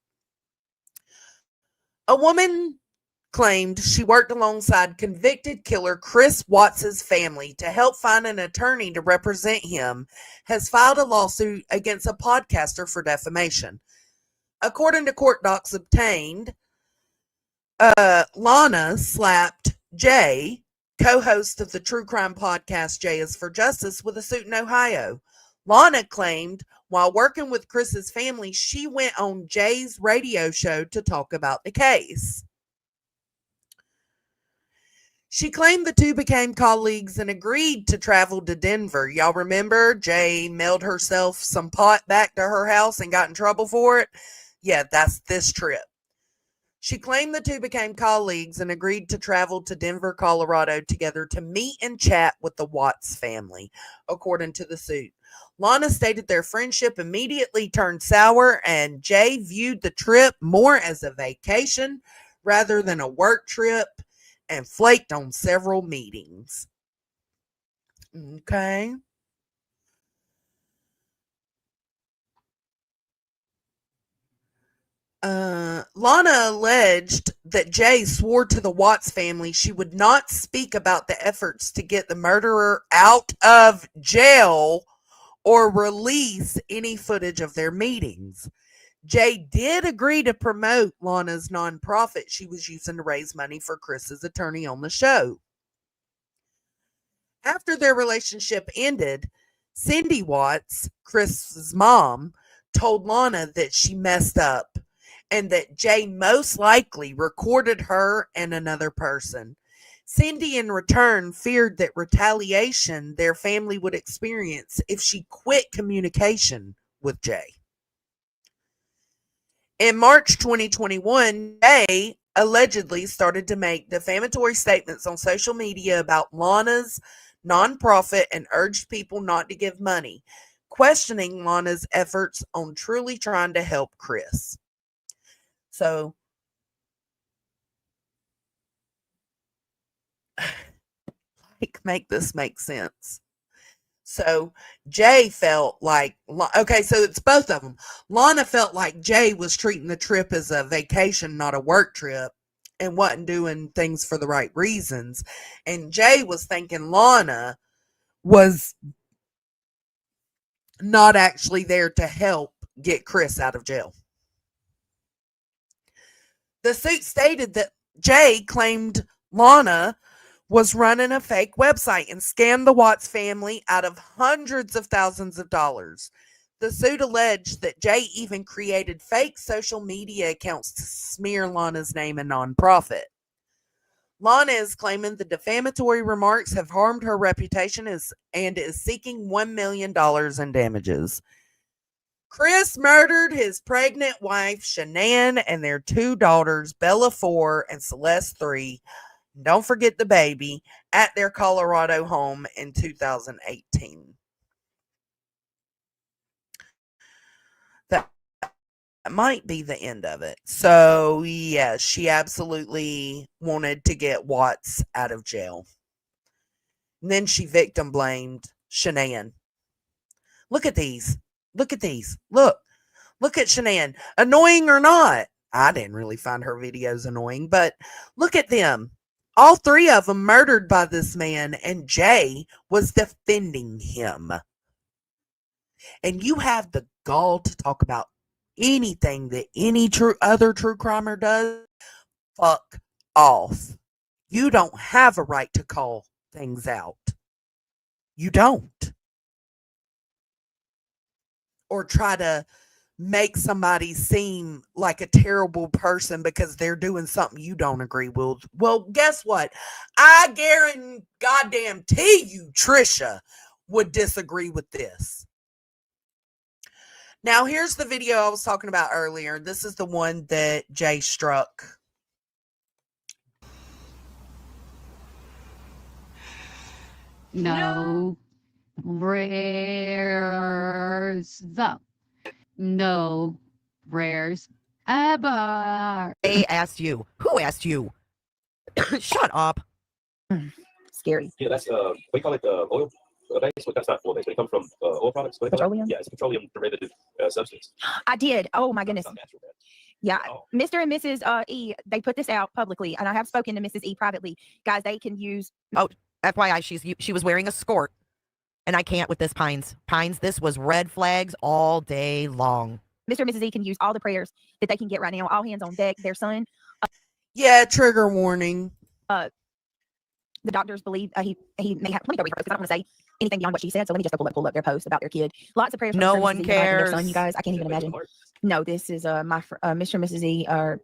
A woman claimed she worked alongside convicted killer Chris Watts' family to help find an attorney to represent him, has filed a lawsuit against a podcaster for defamation. According to court docs obtained, Lana slapped Jay, co-host of the true crime podcast Jay is for Justice, with a suit in Ohio. Lana claimed while working with Chris's family, she went on Jay's radio show to talk about the case. She claimed the two became colleagues and agreed to travel to Denver. Y'all remember Jay mailed herself some pot back to her house and got in trouble for it? Yeah, that's this trip. She claimed the two became colleagues and agreed to travel to Denver, Colorado together to meet and chat with the Watts family, according to the suit. Lana stated their friendship immediately turned sour, and Jay viewed the trip more as a vacation rather than a work trip and flaked on several meetings. Okay. Lana alleged that Jay swore to the Watts family she would not speak about the efforts to get the murderer out of jail or release any footage of their meetings. Jay did agree to promote Lana's nonprofit she was using to raise money for Chris's attorney on the show. After their relationship ended, Cindy Watts, Chris's mom, told Lana that she messed up and that Jay most likely recorded her and another person. Cindy, in return, feared that retaliation their family would experience if she quit communication with Jay. In March 2021, Jay allegedly started to make defamatory statements on social media about Lana's nonprofit and urged people not to give money, questioning Lana's efforts on truly trying to help Chris. So, make this make sense. So Jay felt like, okay, so it's both of them. Lana felt like Jay was treating the trip as a vacation, not a work trip, and wasn't doing things for the right reasons. And Jay was thinking Lana was not actually there to help get Chris out of jail. The suit stated that Jay claimed Lana was running a fake website and scammed the Watts family out of hundreds of thousands of dollars. The suit alleged that Jay even created fake social media accounts to smear Lana's name and nonprofit. Lana is claiming the defamatory remarks have harmed her reputation and is seeking $1 million in damages. Chris murdered his pregnant wife, Shanann, and their two daughters, Bella 4 and Celeste 3. Don't forget the baby, at their Colorado home in 2018. That might be the end of it. So, yes, she absolutely wanted to get Watts out of jail. And then she victim blamed Shanann. Look at these. Look at these. Look at Shanann. Annoying or not, I didn't really find her videos annoying, but look at them. All three of them murdered by this man, and Jay was defending him. And you have the gall to talk about anything that any other true crimer does. Fuck off. You don't have a right to call things out. You don't. Or try to make somebody seem like a terrible person because they're doing something you don't agree with. Well, guess what? I guarantee you, Trisha would disagree with this. Now, here's the video I was talking about earlier. This is the one that Jay struck. No rares. No rares ever. They asked you. Who asked you? Shut up. Scary. Yeah, that's we call it oil base, but that's not oil base. But it comes from oil products. Petroleum? Yeah, it's a petroleum derivative substance. I did. Oh my goodness. It's not natural. Yeah, Mr. and Mrs. E, they put this out publicly, and I have spoken to Mrs. E privately. Guys, they can use. Oh, FYI, she was wearing a skirt, and I can't with this Pines. Pines, this was red flags all day long. Mr. and Mrs. E can use all the prayers that they can get right now. All hands on deck. Their son. Yeah, trigger warning. The doctors believe he may have. Let me go read her post because I don't want to say anything beyond what she said. So let me just pull up their post about their kid. Lots of prayers. For No Mr. one and Mrs. E and their cares. son, you guys, I can't even imagine. No, this is Mr. and Mrs. E are.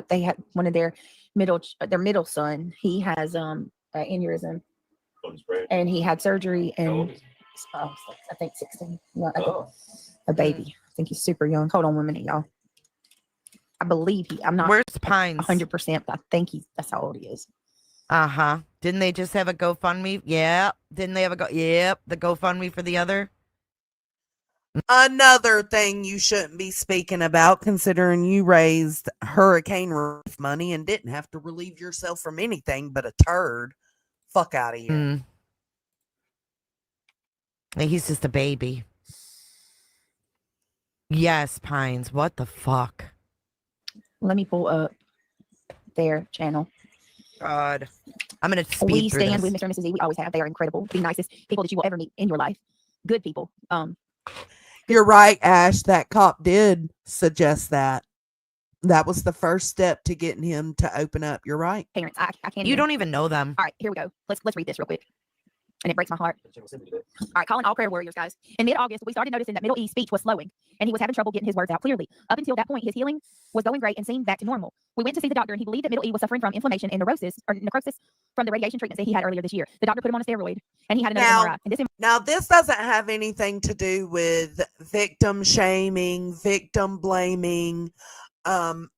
They had one of their middle son. He has aneurysm, and he had surgery and I think 16. A baby. I think he's super young. Hold on 1 minute, y'all. I believe I'm not. Where's Pines? 100%. I think that's how old he is. Uh-huh. Didn't they just have a GoFundMe? Yeah. Didn't they have the GoFundMe for the other? Another thing you shouldn't be speaking about, considering you raised hurricane relief money and didn't have to relieve yourself from anything but a turd. Fuck out of here. He's just a baby. Yes, Pines. What the fuck? Let me pull up their channel. God. I'm going to speed We through stand this. with Mr. and Mrs. E. We always have. They are incredible. The nicest people that you will ever meet in your life. Good people. You're right, Ash. That cop did suggest that. That was the first step to getting him to open up. You're right. Parents, I can't. You don't even know them. All right, here we go. Let's read this real quick. And it breaks my heart. All right, calling all prayer warriors, guys. In mid-August, we started noticing that Middle East speech was slowing, and he was having trouble getting his words out clearly. Up until that point, his healing was going great and seemed back to normal. We went to see the doctor, and he believed that Middle East was suffering from inflammation and necrosis from the radiation treatments that he had earlier this year. The doctor put him on a steroid, and he had another MRI. And Now, this doesn't have anything to do with victim shaming, victim blaming,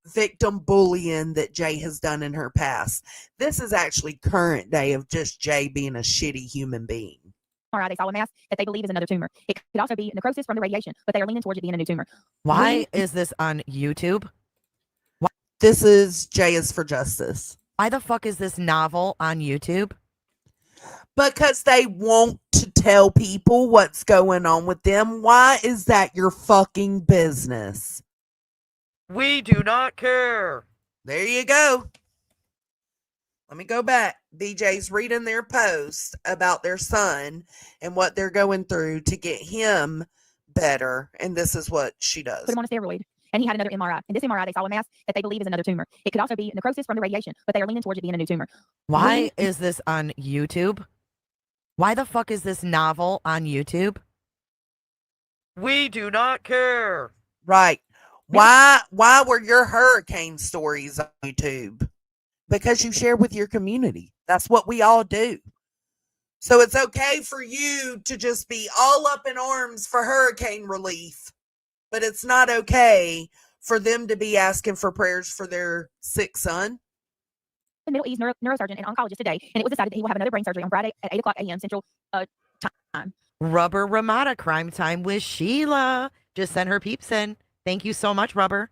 victim bullying that Jay has done in her past. This is actually current day of just Jay being a shitty human being. MRI, they saw a mass that they believe is another tumor. It could also be necrosis from the radiation, but they are leaning towards it being a new tumor. Why is this on YouTube? This is Jay is for Justice. Why the fuck is this novel on YouTube? Because they want to tell people what's going on with them. Why is that your fucking business? We do not care. There you go. Let me go back. BJ's reading their post about their son and what they're going through to get him better. And this is what she does. Put him on a steroid. And he had another MRI. In this MRI, they saw a mass that they believe is another tumor. It could also be necrosis from the radiation, but they are leaning towards it being a new tumor. Why is this on YouTube? Why the fuck is this novel on YouTube? We do not care. Right. Why were your hurricane stories on YouTube? Because you share with your community. That's what we all do. So it's okay for you to just be all up in arms for hurricane relief, but it's not okay for them to be asking for prayers for their sick son. Middle East neurosurgeon and oncologist today, and it was decided that he will have another brain surgery on Friday at 8 o'clock a.m. Central time. Rubber Ramada, Crime Time with Sheila. Just send her peeps in. Thank you so much, Rubber.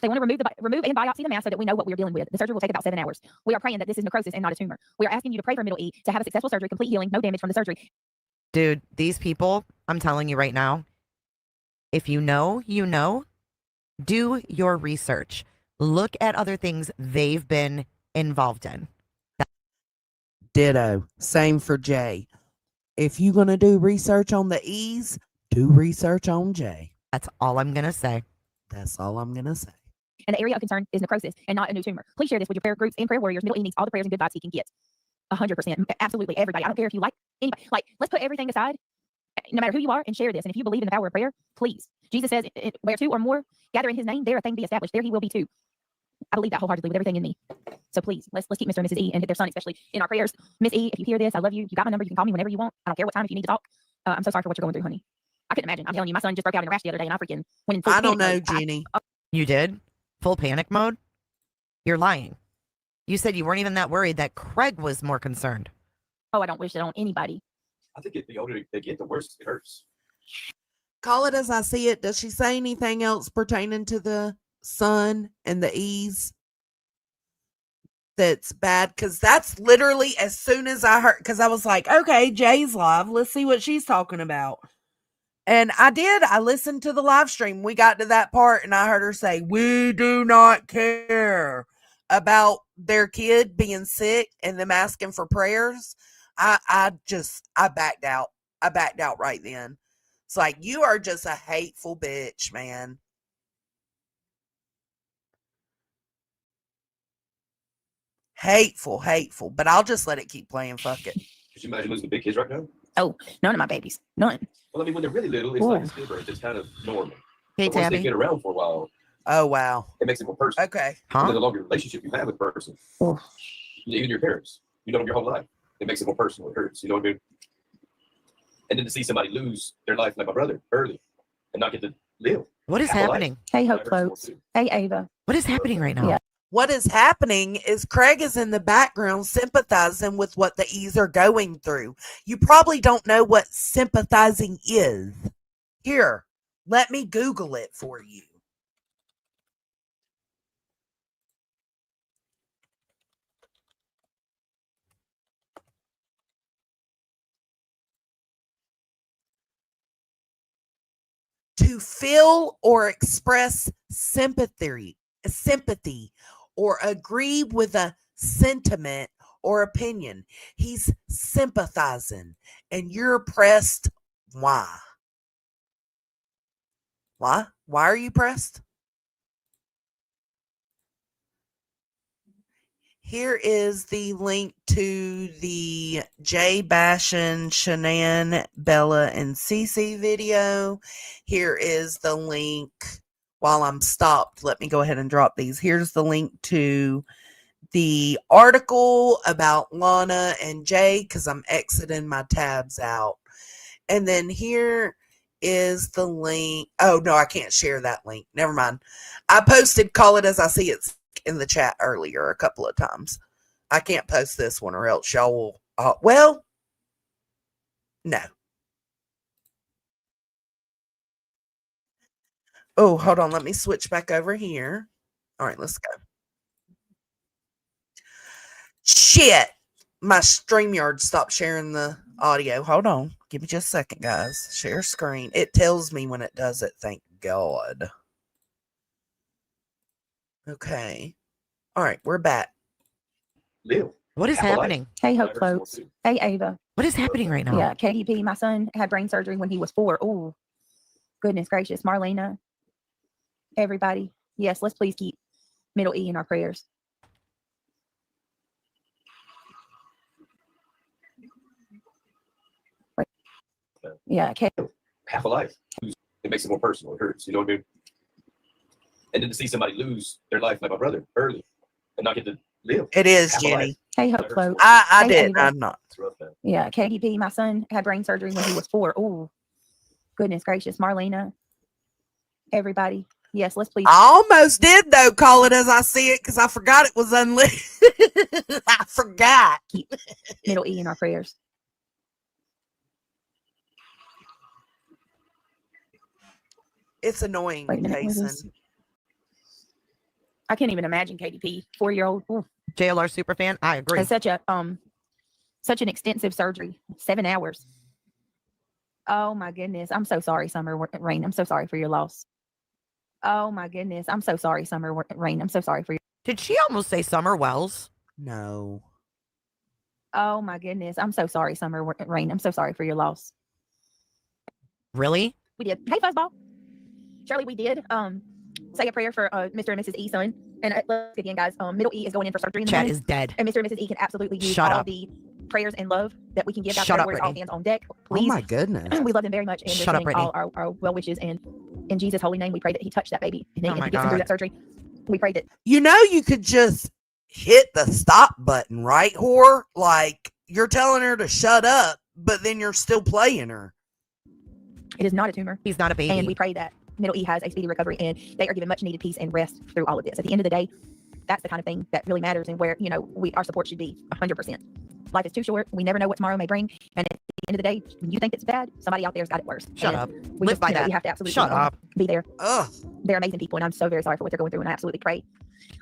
They want to remove and biopsy the mass so that we know what we're dealing with. The surgery will take about 7 hours. We are praying that this is necrosis and not a tumor. We are asking you to pray for Middle E to have a successful surgery, complete healing, no damage from the surgery. Dude, these people, I'm telling you right now, if you know, you know, do your research. Look at other things they've been involved in. Ditto. Same for Jay. If you're going to do research on the E's, do research on Jay. That's all I'm going to say. That's all I'm going to say. And the area of concern is necrosis and not a new tumor. Please share this with your prayer groups and prayer warriors. Middle E needs all the prayers and good vibes he can get. 100%. Absolutely everybody. I don't care if you like anybody. Like, let's put everything aside, no matter who you are, and share this. And if you believe in the power of prayer, please. Jesus says, where two or more gather in his name, there a thing be established. There he will be too. I believe that wholeheartedly with everything in me. So please, let's keep Mr. and Mrs. E and their son especially in our prayers. Miss E, if you hear this, I love you. You got my number. You can call me whenever you want. I don't care what time if you need to talk. I'm so sorry for what you're going through, honey. I couldn't imagine. I'm telling you, my son just broke out in a rash the other day, and I freaking went in full I don't know, panic mode. Jenny. You did? Full panic mode? You're lying. You said you weren't even that worried, that Craig was more concerned. Oh, I don't wish it on anybody. I think the older they get, the worse it hurts. Call it as I see it. Does she say anything else pertaining to the son and the E's that's bad? Because that's literally as soon as I heard, because I was like, okay, Jay's live. Let's see what she's talking about. And I did. I listened to the live stream. We got to that part and I heard her say, we do not care about their kid being sick and them asking for prayers. I backed out. I backed out right then. It's like, you are just a hateful bitch, man. Hateful. But I'll just let it keep playing. Fuck it. Could you imagine losing big kids right now? Oh, none of my babies. None. Well, I mean, when they're really little, it's like stillbirth. It's kind of normal. Hey, but once Tabby. they get around for a while, oh wow, it makes it more personal. Okay. And then the longer relationship you have with the person, even your parents, you know them your whole life. It makes it more personal. It hurts. You know what I mean? And then to see somebody lose their life like my brother early and not get to live. What is happening? Hey, Hope Floats. Hey, Ava. What is happening right now? Yeah. What is happening is Craig is in the background sympathizing with what the E's are going through. You probably don't know what sympathizing is. Here, let me Google it for you. to feel or express sympathy, or agree with a sentiment or opinion. He's sympathizing, and you're pressed. Why? Why? Why are you pressed? Here is the link to the Jay Bashan, Shanann, Bella, and Cece video. Here is the link. While I'm stopped, let me go ahead and drop these. Here's the link to the article about Lana and Jay, because I'm exiting my tabs out. And then here is the link. Oh, no, I can't share that link. Never mind. I posted Call It As I See It in the chat earlier a couple of times. I can't post this one or else y'all will, well, no. Oh, hold on. Let me switch back over here. All right, let's go. Shit. My StreamYard stopped sharing the audio. Hold on. Give me just a second, guys. Share screen. It tells me when it does it. Thank God. Okay. All right, we're back. What is happening? Hey, Hope folks. Hey, Ava. What is happening right now? Yeah, KDP, my son had brain surgery when he was 4. Oh, goodness gracious. Marlena, everybody. Yes, let's please keep Middle E in our prayers. Yeah, half a life. It makes it more personal. It hurts. You know what I mean? And then to see somebody lose their life like my brother early and not get to live. It is, half a Jenny. life. Hey, Hope folks. I Hey, did. Ava. I'm not. It's rough, man. Yeah, KDP, my son had brain surgery when he was 4. Oh, goodness gracious. Marlena, everybody. Yes, let's please. I almost did, though, Call It As I See It, because I forgot it was unlimited. I forgot. Keep Middle E in our prayers. It's annoying, Wait a minute, what is Jason. this? I can't even imagine KDP, 4-year-old. Ooh. JLR superfan, I agree. It's such an extensive surgery, 7 hours. Oh my goodness. I'm so sorry, Summer Rain. I'm so sorry for your loss. Oh my goodness. I'm so sorry, Summer Rain. I'm so sorry for your. Did she almost say Summer Wells? No. Oh my goodness. I'm so sorry, Summer Rain. I'm so sorry for your loss. Really? We did. Hey, Fuzzball. Shirley, we did say a prayer for Mr. and Mrs. E son. And let's again, guys. Middle E is going in for surgery in the Chat morning. is dead. And Mr. and Mrs. E can absolutely use Shut all up. the prayers and love that we can give. Shut up, all Brittany. hands on deck. Please. Oh, my goodness. We love them very much. And Shut up, we're sending Brittany. all our well wishes. And in Jesus' holy name, we pray that he touched that baby. And Oh he my gets him through God. that surgery. We pray that. You know, you could just hit the stop button, right, whore? Like, you're telling her to shut up, but then you're still playing her. It is not a tumor. He's not a baby. And we pray that Middle E has a speedy recovery and they are given much needed peace and rest through all of this. At the end of the day, that's the kind of thing that really matters and where, our support should be 100%. Life is too short. We never know what tomorrow may bring. And at the end of the day, when you think it's bad, somebody out there's got it worse. Shut And up. We Live by that. We have to absolutely Shut up. be there. Ugh. They're amazing people. And I'm so very sorry for what they're going through. And I absolutely pray,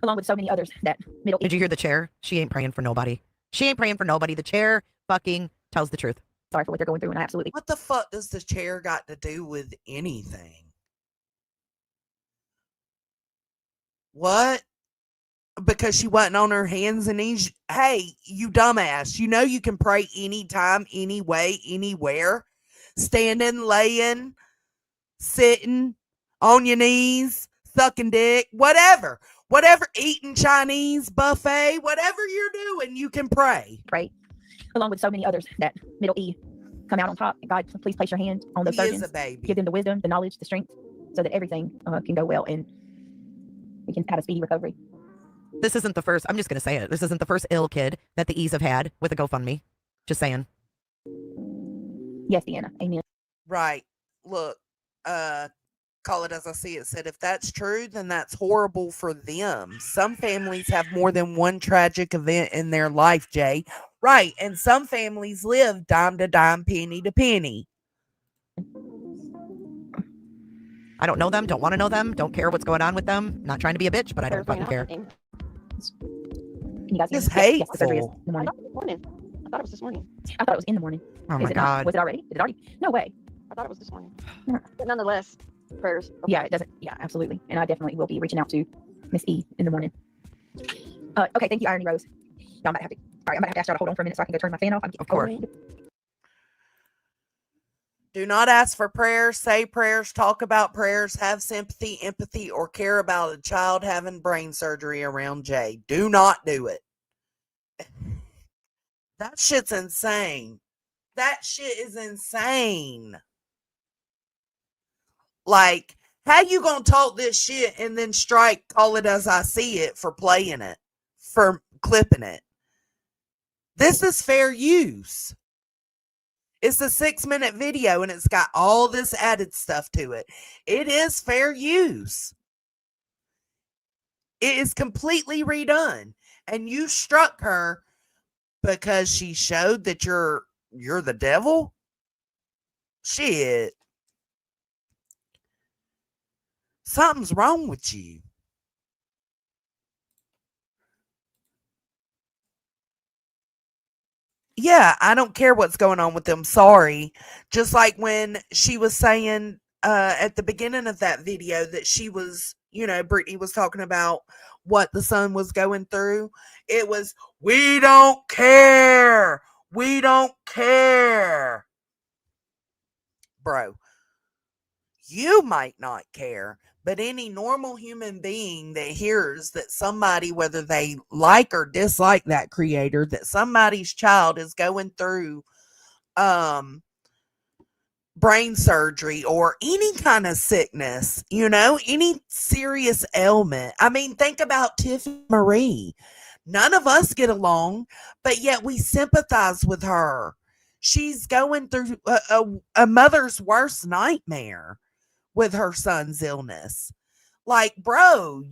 along with so many others, that Middle E. Did you hear the chair? She ain't praying for nobody. She ain't praying for nobody. The chair fucking tells the truth. Sorry for what they're going through. And I absolutely. What the fuck does the chair got to do with anything? What? Because she wasn't on her hands and knees. Hey, you dumbass. You know you can pray anytime, anyway, anywhere. Standing, laying, sitting, on your knees, sucking dick, whatever. Whatever, eating Chinese buffet, whatever you're doing, you can pray. Pray, along with so many others, that Middle E come out on top. God, please place your hand on those He is surgeons. a baby. Give them the wisdom, the knowledge, the strength, so that everything can go well and we can have a speedy recovery. This isn't the first, I'm just going to say it. This isn't the first ill kid that the E's have had with a GoFundMe. Just saying. Yes, Deanna. Amen. Right. Look, Call It As I See It said, if that's true, then that's horrible for them. Some families have more than one tragic event in their life, Jay. Right. And some families live dime to dime, penny to penny. I don't know them, don't want to know them, don't care what's going on with them. Not trying to be a bitch, but I don't fucking care. Can you guys hear It's me? Yes, the surgery is hateful. in the morning. I thought it was this morning. I thought it was in the morning. Oh Is my it not? God. Was it already? Is it already? No way. I thought it was this morning. But nonetheless, Prayers. Yeah, it doesn't. Yeah, absolutely. And I definitely will be reaching out to Miss E in the morning. Okay, thank you, Irony Rose. No, I'm about to have to. All right, I'm about to have to ask y'all to hold on for a minute so I can go turn my fan off. I'm getting Of course. cold. Do not ask for prayers, say prayers, talk about prayers, have sympathy, empathy, or care about a child having brain surgery around Jay. Do not do it. That shit's insane. That shit is insane. Like, how you gonna talk this shit and then strike Call It As I See It for playing it, for clipping it? This is fair use. It's a 6-minute video and it's got all this added stuff to it. It is fair use. It is completely redone. And you struck her because she showed that you're the devil? Shit. Something's wrong with you. Yeah, I don't care what's going on with them. Sorry. Just like when she was saying at the beginning of that video that she was, Brittany was talking about what the son was going through. It was, we don't care. We don't care. Bro, you might not care, but any normal human being that hears that somebody, whether they like or dislike that creator, that somebody's child is going through brain surgery or any kind of sickness, any serious ailment. I mean, think about Tiffany Marie. None of us get along, but yet we sympathize with her. She's going through a mother's worst nightmare with her son's illness. Like, bro,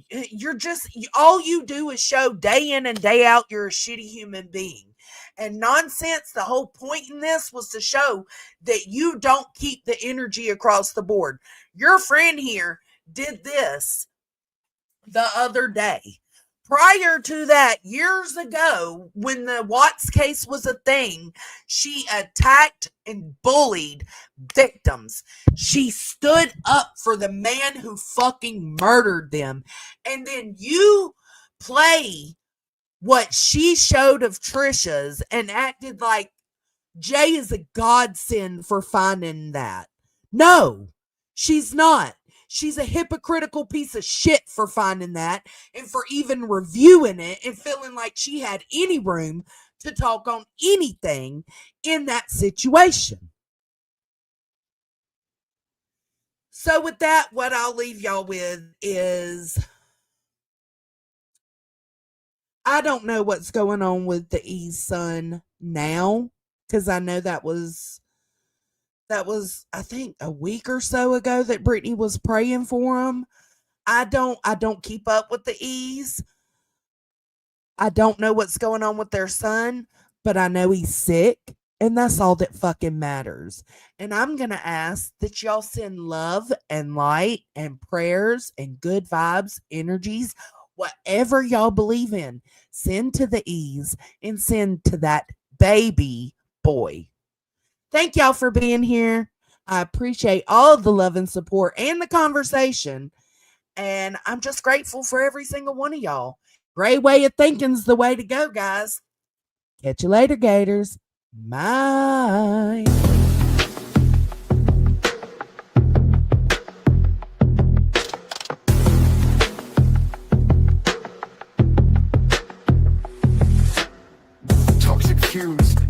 all you do is show day in and day out you're a shitty human being. And nonsense, the whole point in this was to show that you don't keep the energy across the board. Your friend here did this the other day. Prior to that, years ago, when the Watts case was a thing, she attacked and bullied victims. She stood up for the man who fucking murdered them. And then you play what she showed of Trisha's and acted like Jay is a godsend for finding that. No, she's not. She's a hypocritical piece of shit for finding that and for even reviewing it and feeling like she had any room to talk on anything in that situation. So with that, what I'll leave y'all with is I don't know what's going on with the E's son now, because I know that was I think a week or so ago that Brittany was praying for him. I don't keep up with the E's. I don't know what's going on with their son, but I know he's sick, and that's all that fucking matters. And I'm going to ask that y'all send love and light and prayers and good vibes, energies, whatever y'all believe in. Send to the E's and send to that baby boy. Thank y'all for being here. I appreciate all the love and support and the conversation. And I'm just grateful for every single one of y'all. Great way of thinking's the way to go, guys. Catch you later, Gators. Bye.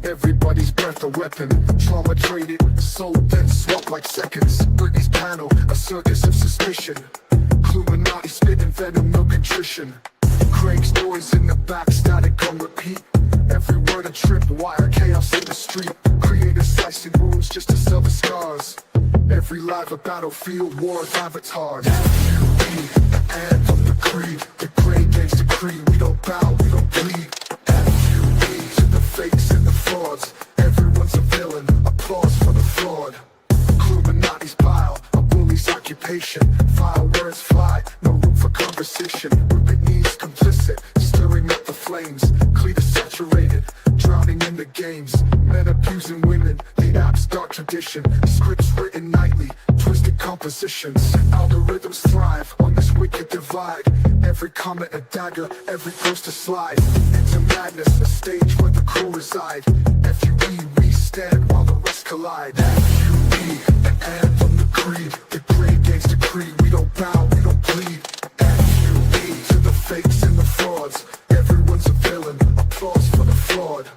Everybody's breath a weapon. Trauma traded, sold, then swapped like seconds. Britney's panel, a circus of suspicion. Illuminati spitting venom, no contrition. Craig's noise in the back, static on repeat. Every word a trip wire, chaos in the street. Creators slicing wounds just to sell the scars. Every live a battlefield, war's avatars. FUE, the anthem, the creed. The great game's decree, we don't bow, we don't bleed. Fakes and the frauds, everyone's a villain, applause for the fraud. Illuminati's pile, a bully's occupation. Vile words fly, no room for conversation. Whipping knees complicit, stirring up the flames. Cleaner saturated, drowning in the games. Men abusing women, the app's dark tradition. Scripts written nightly, twisted compositions. Algorithms thrive on this wicked divide. Every comment a dagger, every post a slide. Into madness, a stage where the crew reside. FUE, we stand while the rest collide. FUE, an anthem, the creed. The great gains decree, we don't bow, we don't plead. FUE, to the fakes and the frauds. Everyone's a villain, applause for the fraud.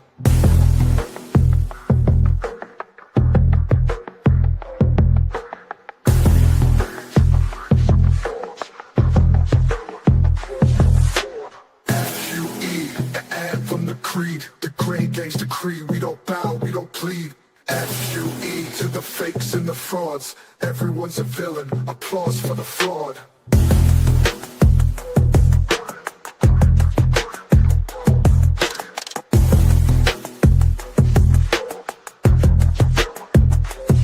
Creed, the great gains decree, we don't bow, we don't plead. FUE to the fakes and the frauds. Everyone's a villain, applause for the fraud.